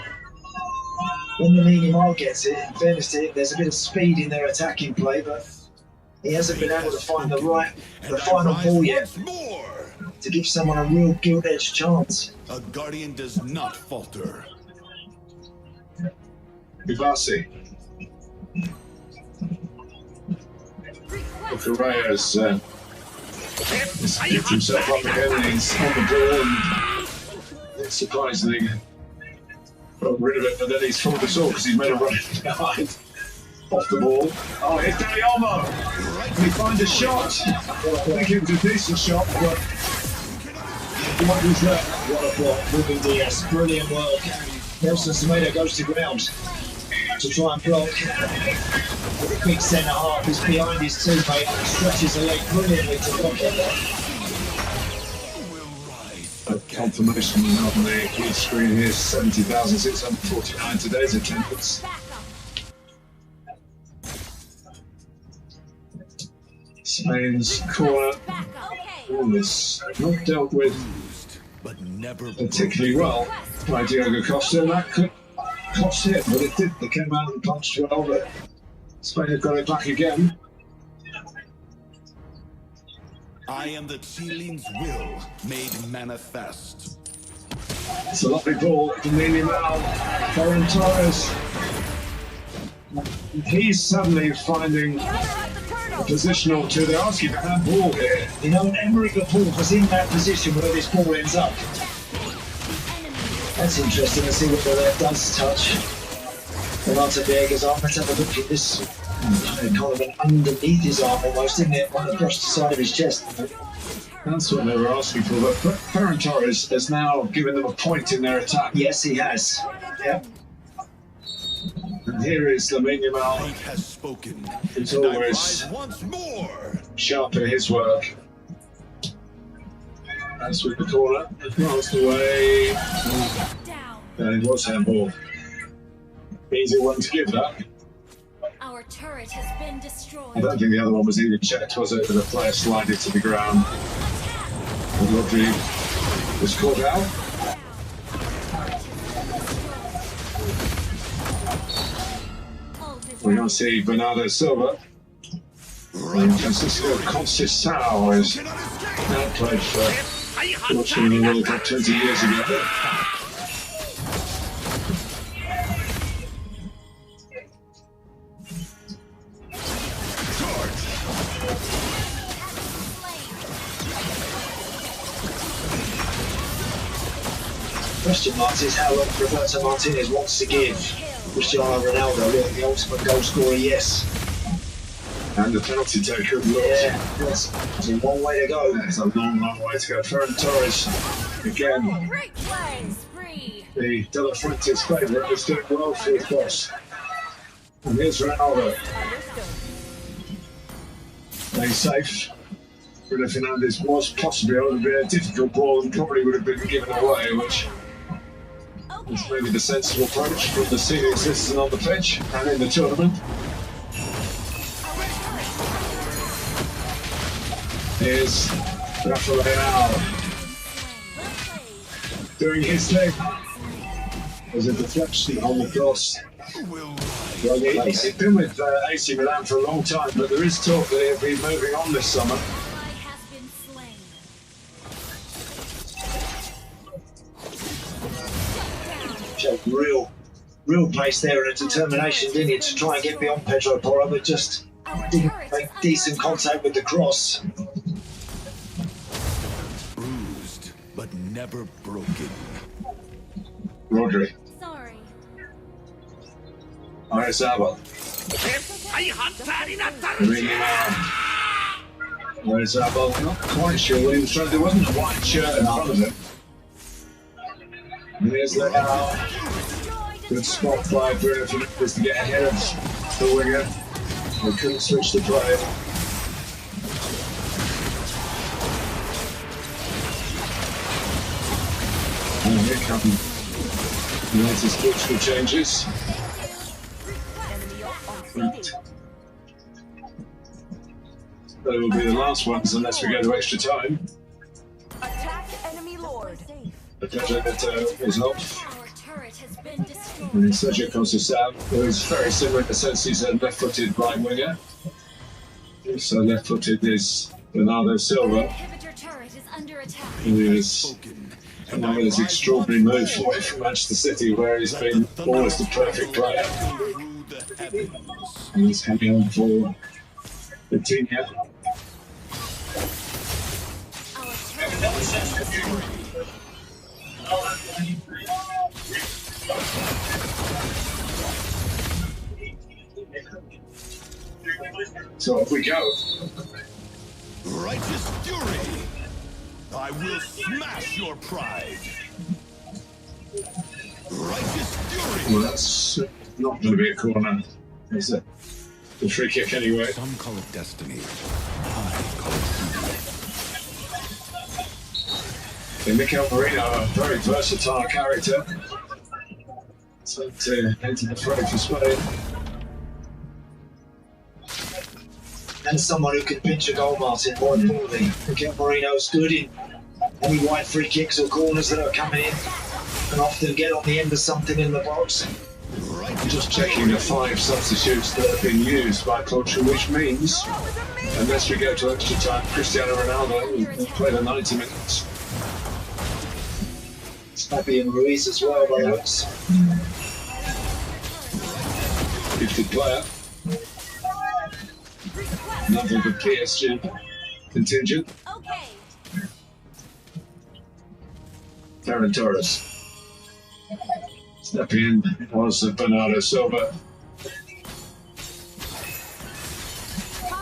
When Lamine Yamal gets it, in fairness to him, there's a bit of speed in their attacking play, but he hasn't been able to find the final ball yet to give someone a real gilt-edged chance. A guardian does not falter. Ribasi. Correa's picked himself up again and he's on the ball and surprisingly got rid of it, but then he's full of the sword because he's made a run behind. Off the ball. Oh, here's Danny Olmo. Can he find a shot? Well, I think it was a decent shot, but what was that? What a block. Ruben Diaz. Brilliant work. Nelson Semedo goes to ground. to try and block. With a big centre half who's behind his teammate and stretches the leg brilliantly to block it. A confirmation on the key screen here, 70,649 today's attendance. Spain's corner, all this not dealt with particularly well by Diogo Costa. That could cost him, but it did. They came out and punched well, but Spain have got it back again. I am the Chilean's will made manifest. It's a lovely ball from Mlbb. Ferran Torres. He's suddenly finding a position or two. They're asking for handball here. You know, Emerick Laporte was in that position where this ball ends up. That's interesting to see what the left does touch. Renata Viega's arm. Let's have a look at this. Kind of an underneath his arm almost, isn't it? Right across the side of his chest. That's what they were asking for. But Ferran Torres has now given them a point in their attack. Yes, he has. Yep. And here is Mlbb. Has spoken. It's always once more. Sharp in his work. That's with the corner. Passed away. And it was handball. Easy one to give that. Our turret has been destroyed. I don't think the other one was even checked, was it? But the player slided to the ground. And Rodri was caught out. We're going to see Bernardo Silva. And Francisco Conceição is now played for Portugal in the World Cup 20 years ago. Question mark is how long Roberto Martinez wants to give Cristiano Ronaldo the ultimate goal scorer, yes. And the penalty taker, yeah, that's a long way to go. It's a long, long way to go. Ferran Torres, again, the De La Fuente's favourite, is doing well for his boss. And here's Ronaldo. Playing safe. Bruno Fernandes was possibly able to be a difficult ball and probably would have been given away, which is maybe the sensible approach from the senior citizen on the pitch and in the tournament. Here's Rafael doing his thing. There's a deflection on the cross. Well, he's been with AC Milan for a long time, but there is talk that he'll be moving on this summer. Showed real pace there and a determination, didn't he, to try and get beyond Pedro Porro, but just didn't make decent contact with the cross. Bruised, but never broken. Rodri. Sorry. Oyarzabal. Oyarzabal, not quite sure what he was trying to do. There wasn't a white shirt in front of him. And here's Leao. Good spot by Bruno Fernandes to get ahead of the winger. They couldn't switch the play. And here come United's Portugal changes. They will be the last ones unless we go to extra time. Attack enemy lord. The Pedro is off. And it's Sergio Conceição, who is very similar in the sense he's a left-footed right winger. So left-footed is Bernardo Silva, who is another extraordinary move for him from Manchester City, where he's been almost a perfect player. And he's coming on for Vitinha. So off we go. Righteous fury! I will smash your pride! Righteous fury! Well, that's Not going to be a corner. It's a free kick anyway. Some call it destiny. I call it duty. Mikel Merino, a very versatile character. So to enter the fray for Spain. And someone who can pinch a goal, Martin, more importantly. Mikel Merino's good in any wide free kicks or corners that are coming in, and often get on the end of something in the box. I'm just checking the 5 substitutes that have been used by Portugal, which means, unless we go to extra time, Cristiano Ronaldo will play the 90 minutes. Snappy and Ruiz as well, by the looks. Gifted player. Another of the PSG contingent. Ferran Torres. Stepping in was Bernardo Silva.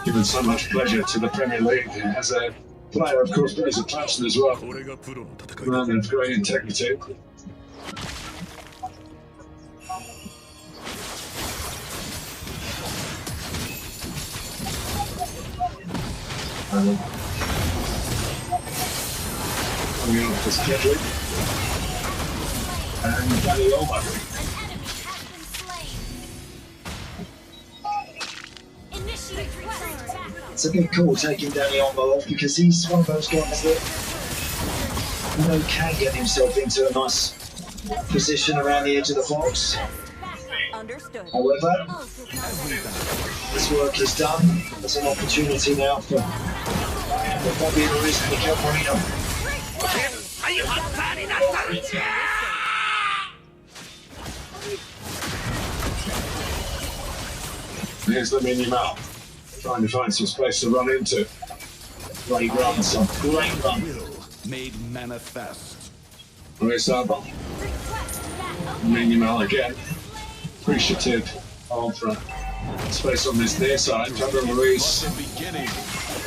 Given so much pleasure to the Premier League as a player, of course, but as a person as well. Man of great integrity. Coming off this Kedrick. And Danny Olmo. It's a bit cool taking Danny Olmo off because he's one of those guys that can get himself into a nice position around the edge of the box. However, this work is done. There's an opportunity now for Bobby Ruiz and Mikel Merino. Here's Lamine Yamal, trying to find some space to run into. Great run, son. Great run. Made manifest. Ruiz Alba. Lamine Yamal again. Appreciative of space on this near side. Fabian Ruiz.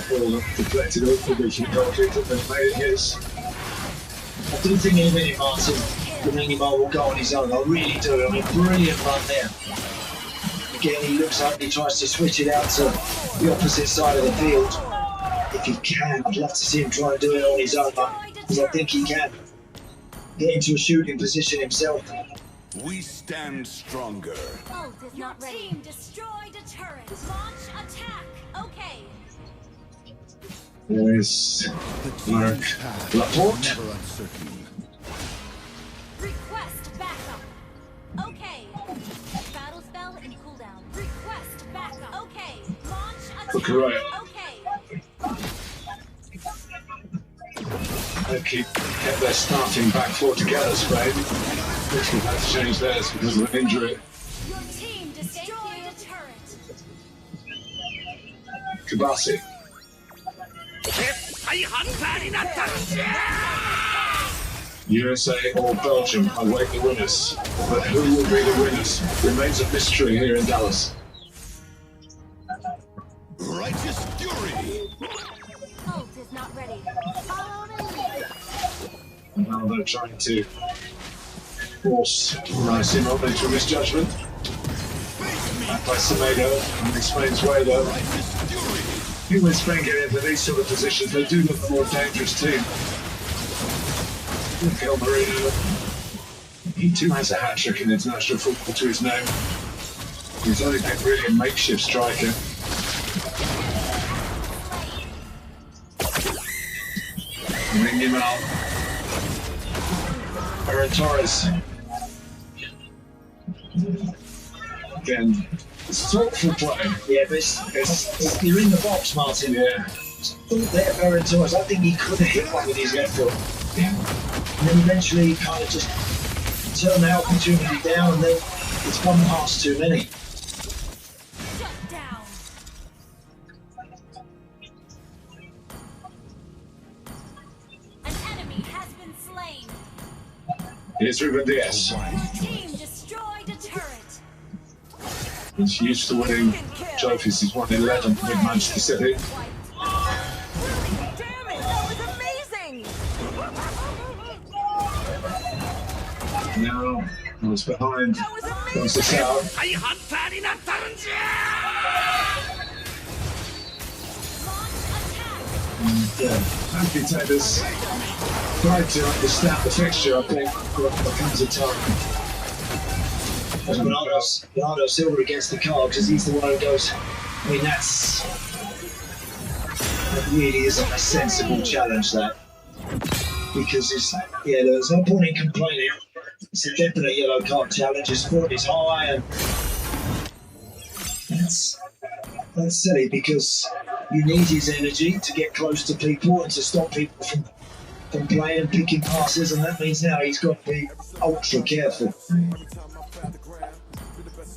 Ball deflected up for the goalkeeper, but made it his. I do think in a minute, Martin, Lamine Yamal will go on his own. I really do. I mean, brilliant run there. Again, he looks up and he tries to switch it out to the opposite side of the field. If he can, I'd love to see him try and do it on his own, because I think he can get into a shooting position himself. We stand stronger. Your team destroyed a turret. Launch attack. Okay. There is Marc Laporte. Never uncertain. Request backup. Okay. Battle spell and cooldown. Request backup. Okay. Launch attack. Correct. Okay. They kept their starting back 4 together, Spain. Which will have to change theirs because of an injury. Your team destroyed a turret. Kabasi. USA or Belgium await the winners, but who will be the winners remains a mystery here in Dallas. Righteous fury. Ult is not ready. Follow me. And now they're trying to force Rice in on into misjudgment. Back by Semedo, and Spain's way though. I think when Spain get into these sort of positions, they do look a more dangerous team. Mikel Merino, he too has a hat-trick in international football to his name. He's only been really a makeshift striker. Lamine Yamal. Ferran Torres. Again, it's thoughtful play. Yeah, but it's, you're in the box, Martin. Yeah. There, Ferran Torres. I think he could have hit one with his left foot. And then eventually he kind of just turned the opportunity down, and then it's one pass too many. Shut down. An enemy has been slain. Here's Ruben Diaz. Your team destroyed a turret. He's used to winning trophies. He's won 11 with Manchester City. Damn it, that was amazing! Now, I was behind. That was amazing! Comes the sound. Amphitators try to understand the fixture, I think, but there comes a time. Bernardo Silva against the car because he's the one who goes. I mean, that really isn't a sensible challenge, that. Because there's no point in complaining. It's a definite yellow card challenge. His foot is high, and that's silly because you need his energy to get close to people and to stop people from playing and picking passes, and that means now he's got to be ultra careful.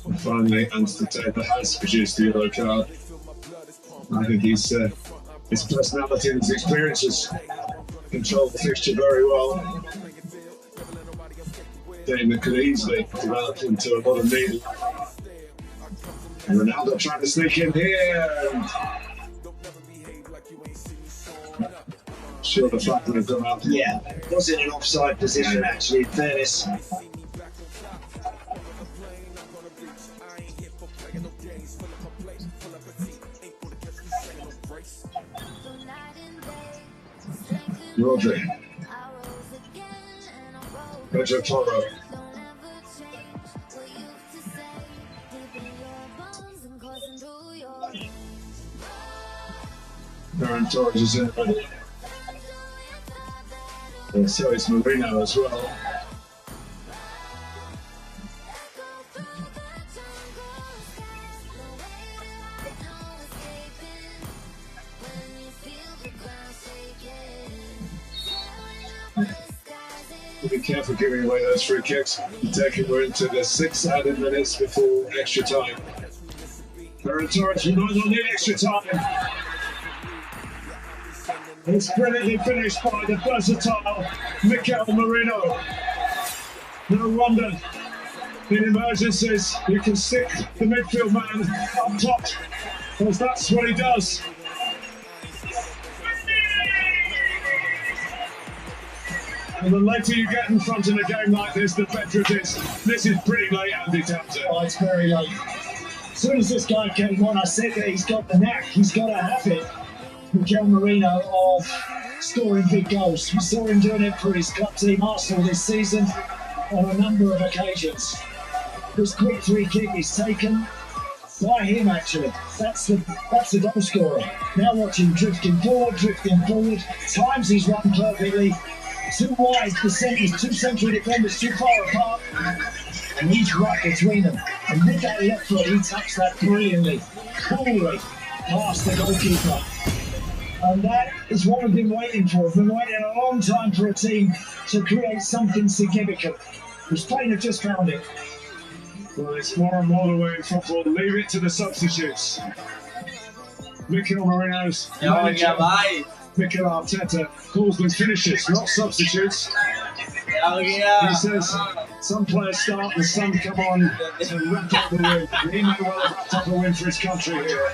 And finally, Anstataber has produced the yellow card. I think his personality and his experiences control the fixture very well. Game that could easily develop into a lot of needle. And Ronaldo trying to sneak in here. Sure, the flag would have gone up. Yeah, was in an offside position actually, in fairness. Rodri. Pedro Porro. Aaron Torres is in it. And so is Marino as well. Be careful giving away those free kicks. We're into the 6 added minutes before extra time. Aaron Torres, we might not need extra time. It's brilliantly finished by the versatile Mythical Marino. No wonder in emergencies you can stick the midfield man up top, because that's what he does. And the later you get in front in a game like this, the better it is. This is pretty late, Andy Townsend. Oh, it's very late. As soon as this guy came on, I said that he's got the knack. He's got to have it. Mythical Marino of scoring big goals. We saw him doing it for his club team Arsenal this season on a number of occasions. This quick free kick is taken by him actually. That's the goal scorer. Now watch him drifting forward, times his run perfectly. Too wide, the centres, two central defenders too far apart, and he's right between them. And with that left foot, he taps that brilliantly, coolly past the goalkeeper. And that is what we've been waiting for. We've been waiting a long time for a team to create something significant. Spain have just found it. Well, it's more and more the way in football. Leave it to the substitutes. Mythical Marino's manager, Mikel Arteta, calls them finishers, not substitutes. He says some players start and some come on to wrap up the win. He may well have wrapped up a win for his country here.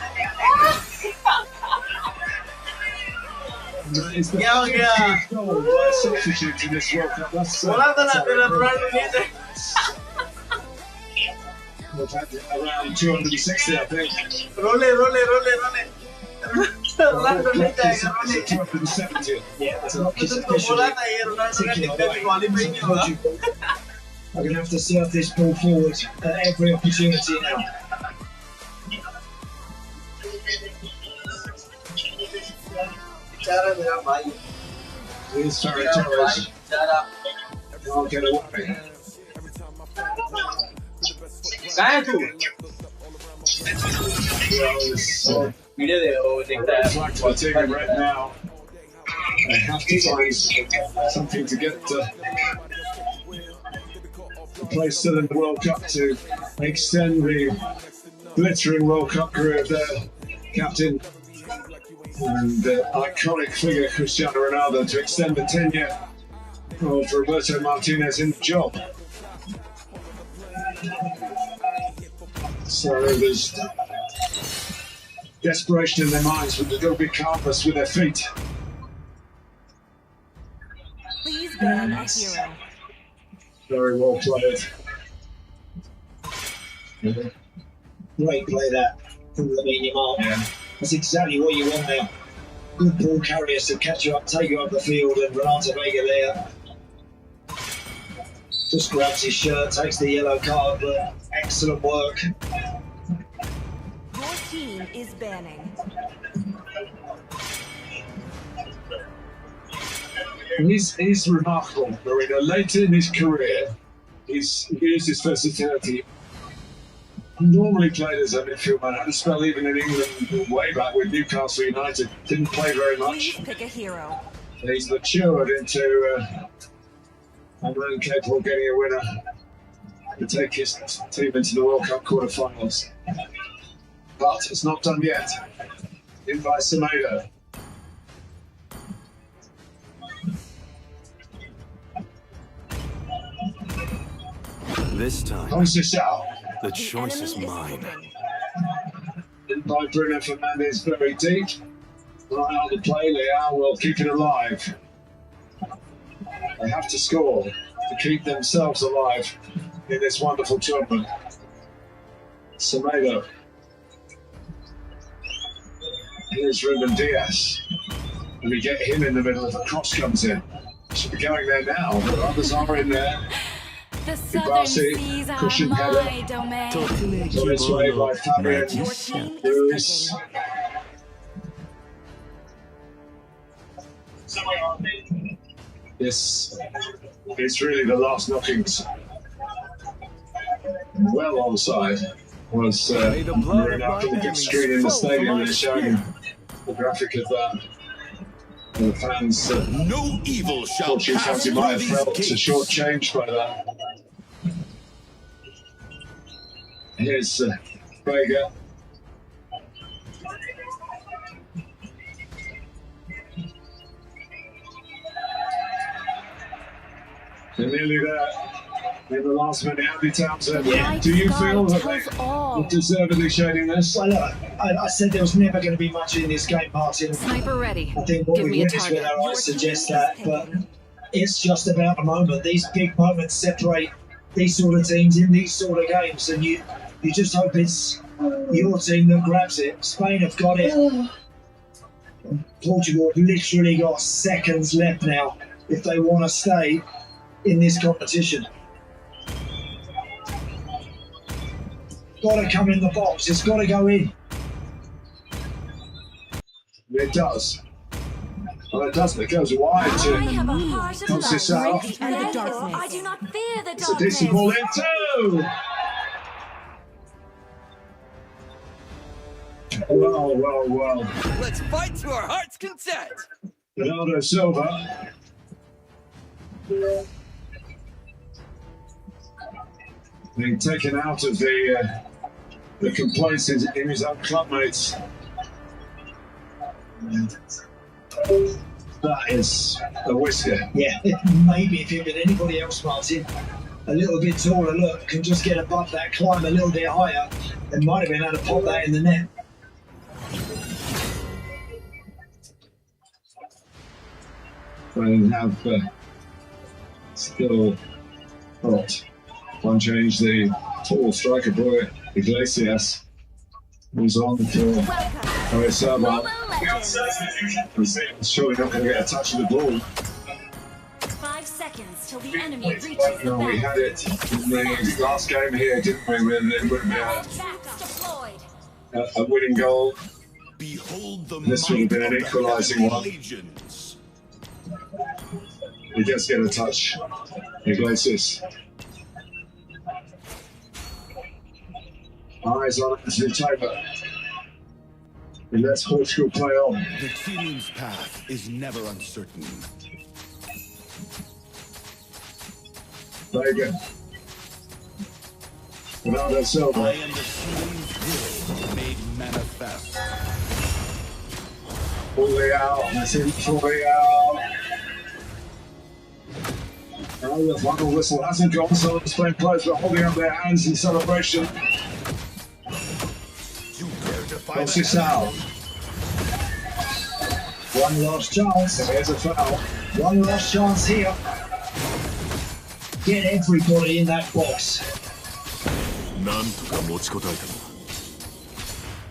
That is the 50th goal by a substitute in this World Cup. We've had around 260, I think. Role. 270. Yeah, that's not officially. I'm going to have to serve this ball forward at every opportunity now. Here's Ferry Torres. Can't get away. Flag to the team right now. They have to find something to get the place still in the World Cup to extend the glittering World Cup career of their captain and iconic figure Cristiano Ronaldo, to extend the tenure of Roberto Martinez in the job. So there's desperation in their minds, but they've got to be calmness with their feet. Please ban a hero. Very well played. Great play that from Lamine Yamal. Yeah. That's exactly what you want now. Good ball carriers to catch you up, take you up the field, and Renata Vega there just grabs his shirt, takes the yellow card, but excellent work. Your team is banning. He's remarkable, Marina. Later in his career, he's used his versatility. Normally played as a midfield man, had a spell even in England way back with Newcastle United. Didn't play very much. Please pick a hero. And he's matured into a man capable of getting a winner to take his team into the World Cup quarter-finals. But it's not done yet. In by Semedo. This time, the choice is mine. In by Bruno Fernandes, very deep. Right on the play, Leao will keep it alive. They have to score to keep themselves alive in this wonderful tournament. Semedo. Here's Ruben Diaz. And we get him in the middle if a cross comes in. Should be going there now, but others are in there. The southern seas are my domain. So it's way by Fabian Ruiz. This is really the last knockings. Well onside was Marina after the big screen in the stadium. They're showing the graphic of that. The fans, no evil shall pass. Might have felt shortchanged by that. Here's Vega. They're nearly there. In the last minute, Andy Townsend. Yeah. Do you feel that they're deservedly shading this? Well, look, I said there was never going to be much in this game, Martin. Sniper ready. I think what we witnessed with our eyes suggests that, but it's just about the moment. These big moments separate these sort of teams in these sort of games, and you just hope it's your team that grabs it. Spain have got it. Portugal have literally got seconds left now if they want to stay in this competition. Got to come in the box. It's got to go in. It does. Well, it doesn't. It goes wide to I have a heart of Conceição. light. Therefore, I do not fear the It's a decent ball in too. Well. Let's fight to our heart's content. Bernardo Silva. Being taken out of the complaints in his own clubmates. That is a whisker. Yeah, maybe if you'd been anybody else, Martin, a little bit taller, look, can just get above that, climb a little bit higher, and might have been able to pop that in the net. And have still got one change, the tall striker boy Iglesias, who's on for Oyarzabal. He's surely not going to get a touch of the ball. 5 seconds till the enemy reaches the No, we had it in the last game here, didn't we? When it would be a winning goal. Behold the This would have been an equalising one. He does get a touch. Iglesias. Eyes on Anthony Taylor. He lets Portugal play on. The team's path is never uncertain. Vega. Bernardo Silva. I am the team's will made manifest. Fully out. That's him fully out. Oh, the final whistle hasn't gone, so the Spain players are holding up their hands in celebration. Conceição. One last chance. Here's a foul. One last chance here. Get everybody in that box.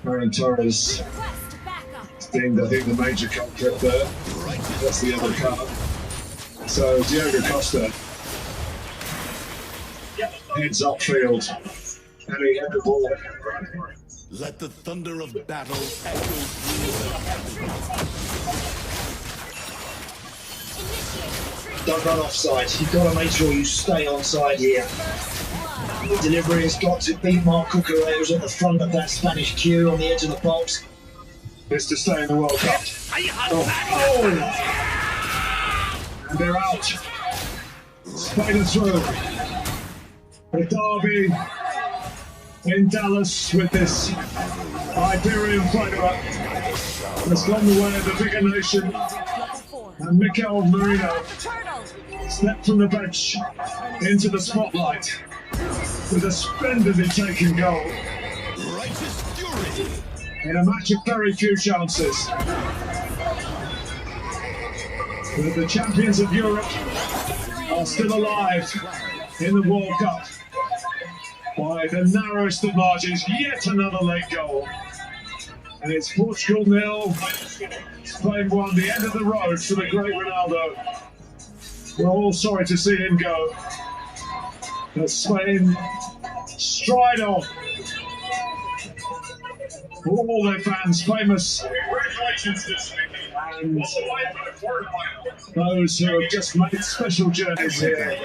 Aaron Torres being, I think, the major culprit there. That's the other card. So Diego Costa heads upfield and he had the ball. Let the thunder of battle echo through Don't run offside. You've got to make sure you stay onside here. The delivery has got to beat Mark Cucurella, who's at the front of that Spanish queue on the edge of the box. Is to stay in the World Cup. Oh. And they're out. Spain are through. The derby in Dallas with this Iberian player has gone the way of the bigger nation. And Mythical Marino stepped from the bench into the spotlight with a splendidly taken goal in a match of very few chances. But the champions of Europe are still alive in the World Cup by the narrowest of margins. Yet another late goal. And it's Portugal 0, Spain 1, the end of the road for the great Ronaldo. We're all sorry to see him go. But Spain stride on. All their fans famous. Congratulations to Spain. And those who have just made special journeys here.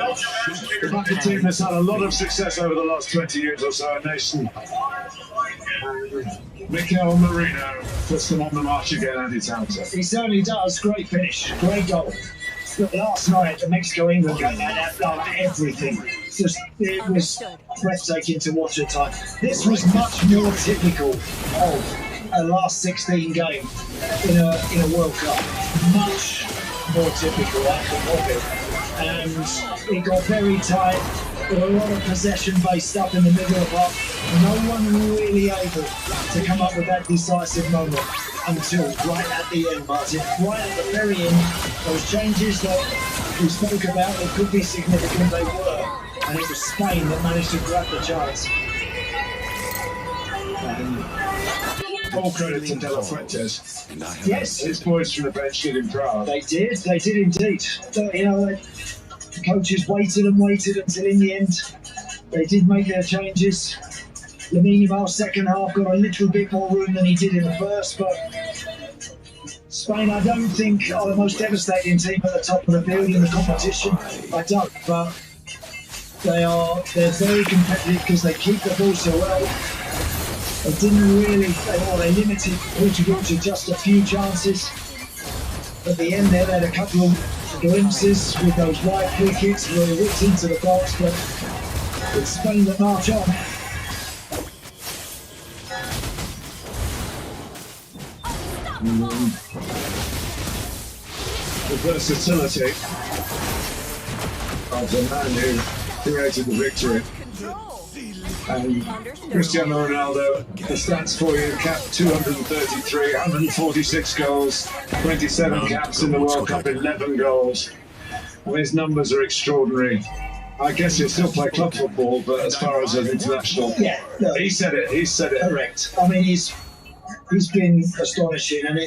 The Baca team has had a lot of success over the last 20 years or so, a nation. Mythical Marino puts them on the march again, and it's out. He certainly does. Great finish, great goal. But last night, the Mexico-England game had everything. It was breathtaking to watch at times. This was much more typical of a last 16 game in a World Cup. Much more typical of it. And it got very tight. There were a lot of possession-based stuff in the middle of the park. No one really able to come up with that decisive moment until right at the end, Martin. Right at the very end, those changes that we spoke about that could be significant, they were. And it was Spain that managed to grab the chance. All credit to De La Fuentes. Yes. His boys from the bench did him proud. They did indeed. You know, the coaches waited and waited until in the end they did make their changes. Lamine Yamal's second half got a little bit more room than he did in the first, but Spain, I don't think, are the most devastating team at the top of the field in the competition. I don't, but they're very competitive because they keep the ball so well. They didn't really, they limited Portugal to just a few chances. At the end there, they had a couple of glimpses with those wide free kicks where they whipped into the box, but it's Spain that march on. The versatility of the man who created the victory. And Cristiano Ronaldo, the stats for you: capped 233, 146 goals, 27 caps in the World Cup, 11 goals. And his numbers are extraordinary. I guess he'll still play club football, but as far as an international, yeah, no, he said it. Correct. I mean, he's been astonishing, and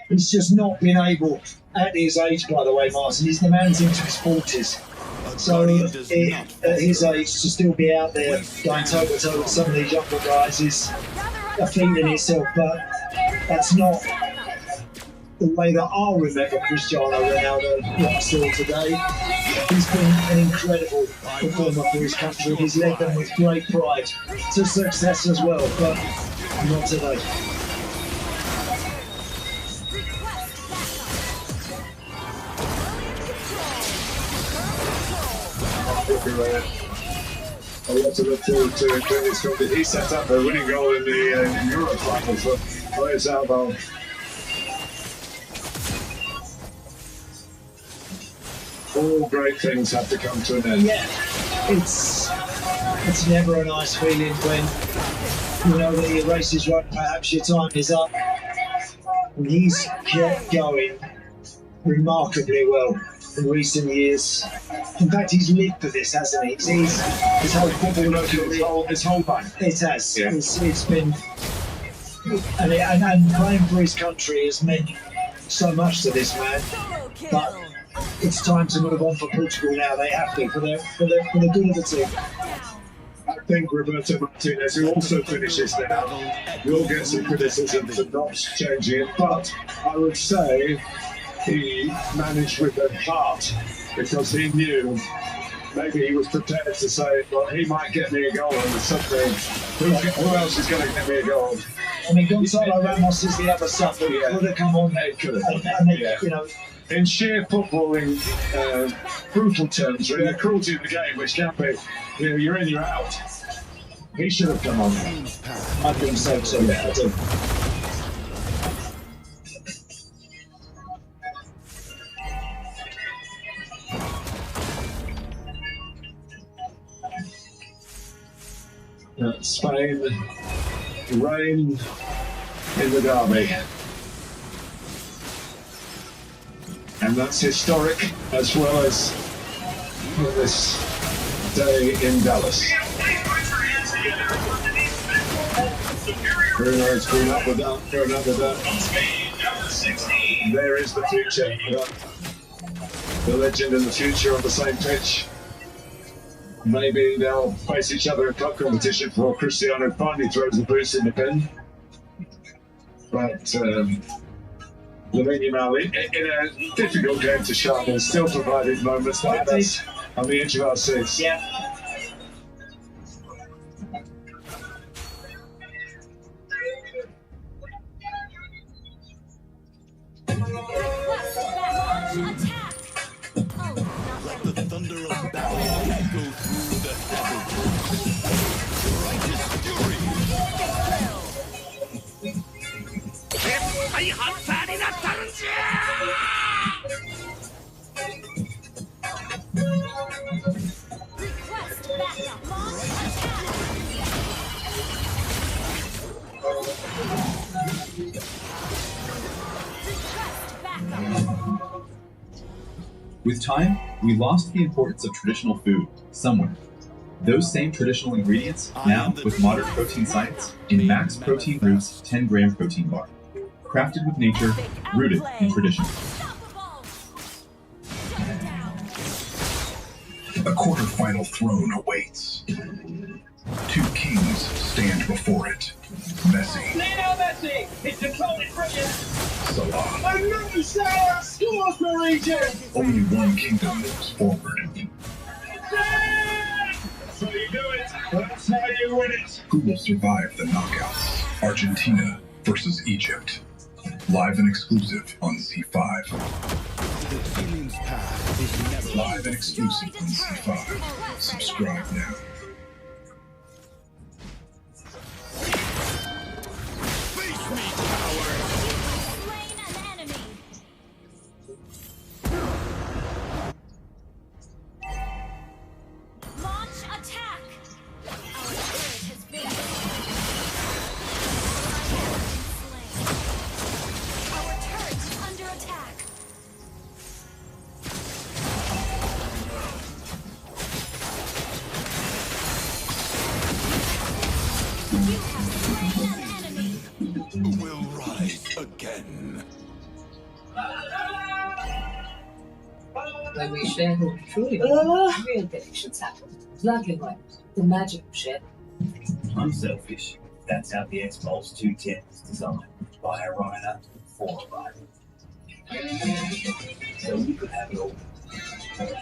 he's just not been able, at his age, by the way, Martin. He's the man's into his 40s. So at his age, to still be out there going toe-to-toe with some of these younger guys is a feat in itself, but that's not the way that I'll remember Cristiano Ronaldo, what I saw today. He's been an incredible performer for his country. He's led them with great pride to success as well, but not today. A lot to look forward to in this cup. He set up a winning goal in the Euro final for Players Alba. All great things have to come to an end. Yeah, it's never a nice feeling when you know that your race is run, perhaps your time is up. And he's kept going remarkably well in recent years. In fact, he's lived for this, hasn't he? His whole football career, his whole life. it has. Yeah. It's been, and playing for his country has meant so much to this man. But it's time to move on for Portugal now. They have to for the good of the team. I think Roberto Martinez, who also finishes now, will get some criticism for not changing it, but I would say he managed with the heart because he knew maybe he was prepared to say, well, he might get me a goal and something. Who else is going to get me a goal? I mean, Gonzalo Ramos is the other sub that would have come on there. You know, in sheer footballing, brutal terms, really, the cruelty of the game, which can be, you know, you're in, you're out. He should have come on. I think so too. Yeah, I do. Spain reign in the derby. And that's historic as well as this day in Dallas. Bruno's going up with that, going up with that. There is the future. The legend and the future on the same pitch. Maybe they'll face each other in club competition before Cristiano finally throws the boots in the bin. But Lamine Yamal, in a difficult game to sharpen, still provided moments that had us on the edge of our seats. Yeah. Let the thunder of battle echo through the heavens. Righteous fury. Request backup. Launch attack. Request backup. With time, we lost the importance of traditional food somewhere. Those same traditional ingredients now with modern protein science in Max Protein Roots 10-gram protein bar. Crafted with nature, rooted in tradition. A quarterfinal throne awaits. Two kings stand before it. Messi, Lionel Messi, his control is brilliant. Salah. Another Salah scores for region. Only one kingdom moves forward. That's how you do it. That's how you win it. Who will survive the knockouts? Argentina versus Egypt. Live and exclusive on Z5. The healing's path is never Live and exclusive on Z5. Subscribe now. Face me, coward! Slain an enemy. Launch attack. Our turret has been slain. Our turret is under attack. You have slain an enemy. Will rise again. When we share who we truly are, real connections happen. Lucky like the magic of sharing. I'm selfish. That's how the X-Pulse 210 was designed by a rider for a rider. So we could have it all.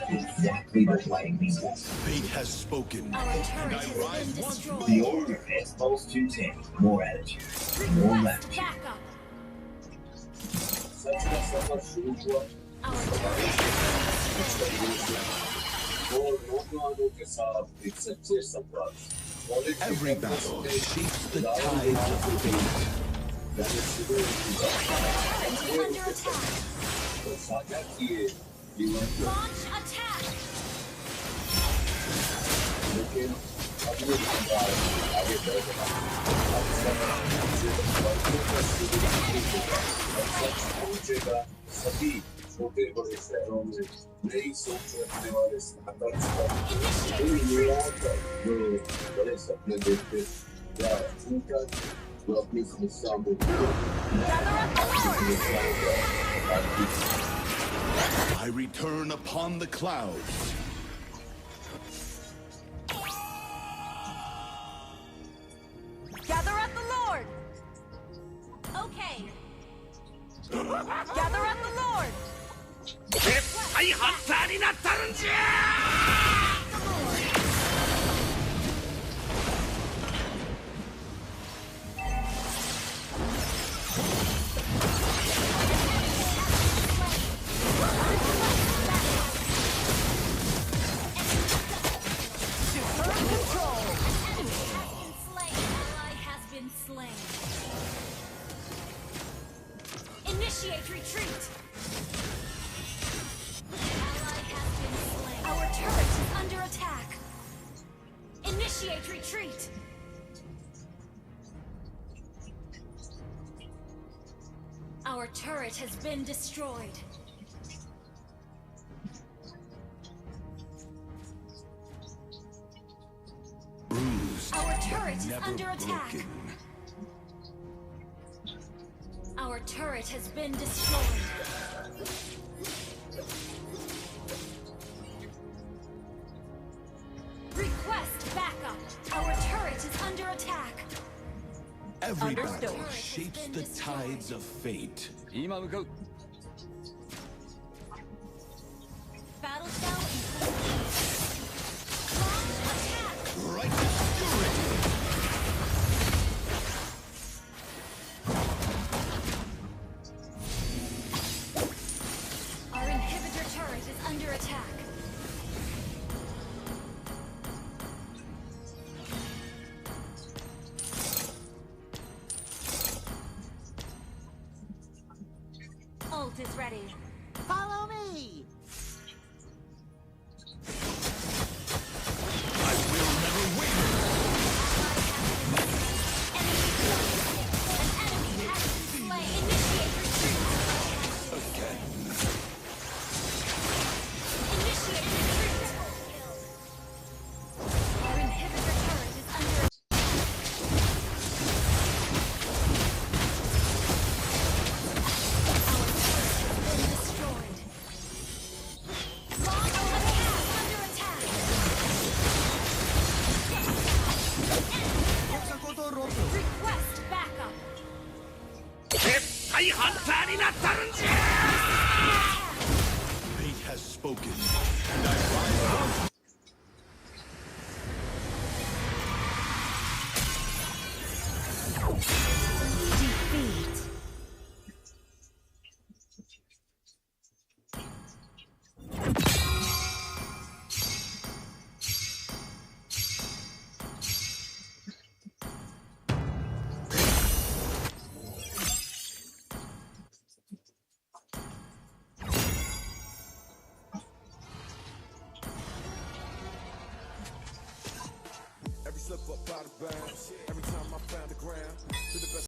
Exactly the way we want. Fate has spoken. Our turret And I has rise been once destroyed. more. The order of X-Pulse 210. More attitude. More Request latitude. backup. Every battle shapes the tides of fate. Launch attack. potevole essere lei sopra sta io adesso prendete la fuga lo più smussato I return upon the clouds. Gather at the Lord! Okay. Gather at the Lord! Superb control! Ally has been slain. Initiate retreat. Ally has been slain. Our turret is under attack. Initiate retreat. Our turret has been destroyed. Bruised, Our turret is never under attack. broken. Our turret has been destroyed. Request backup. Our turret is under attack. Every Understood. battle shapes the tides of fate. Battle cell launch attack. Righteous fury! Our inhibitor turret is under attack. Ult is ready. Follow me! I will never waver! Again. Our inhibitor turret is under destroyed. Launch attack under attack. Request backup. Fate has spoken, and I rise. Defeat. Every slip up out of bounds. Every time I found the ground. To the best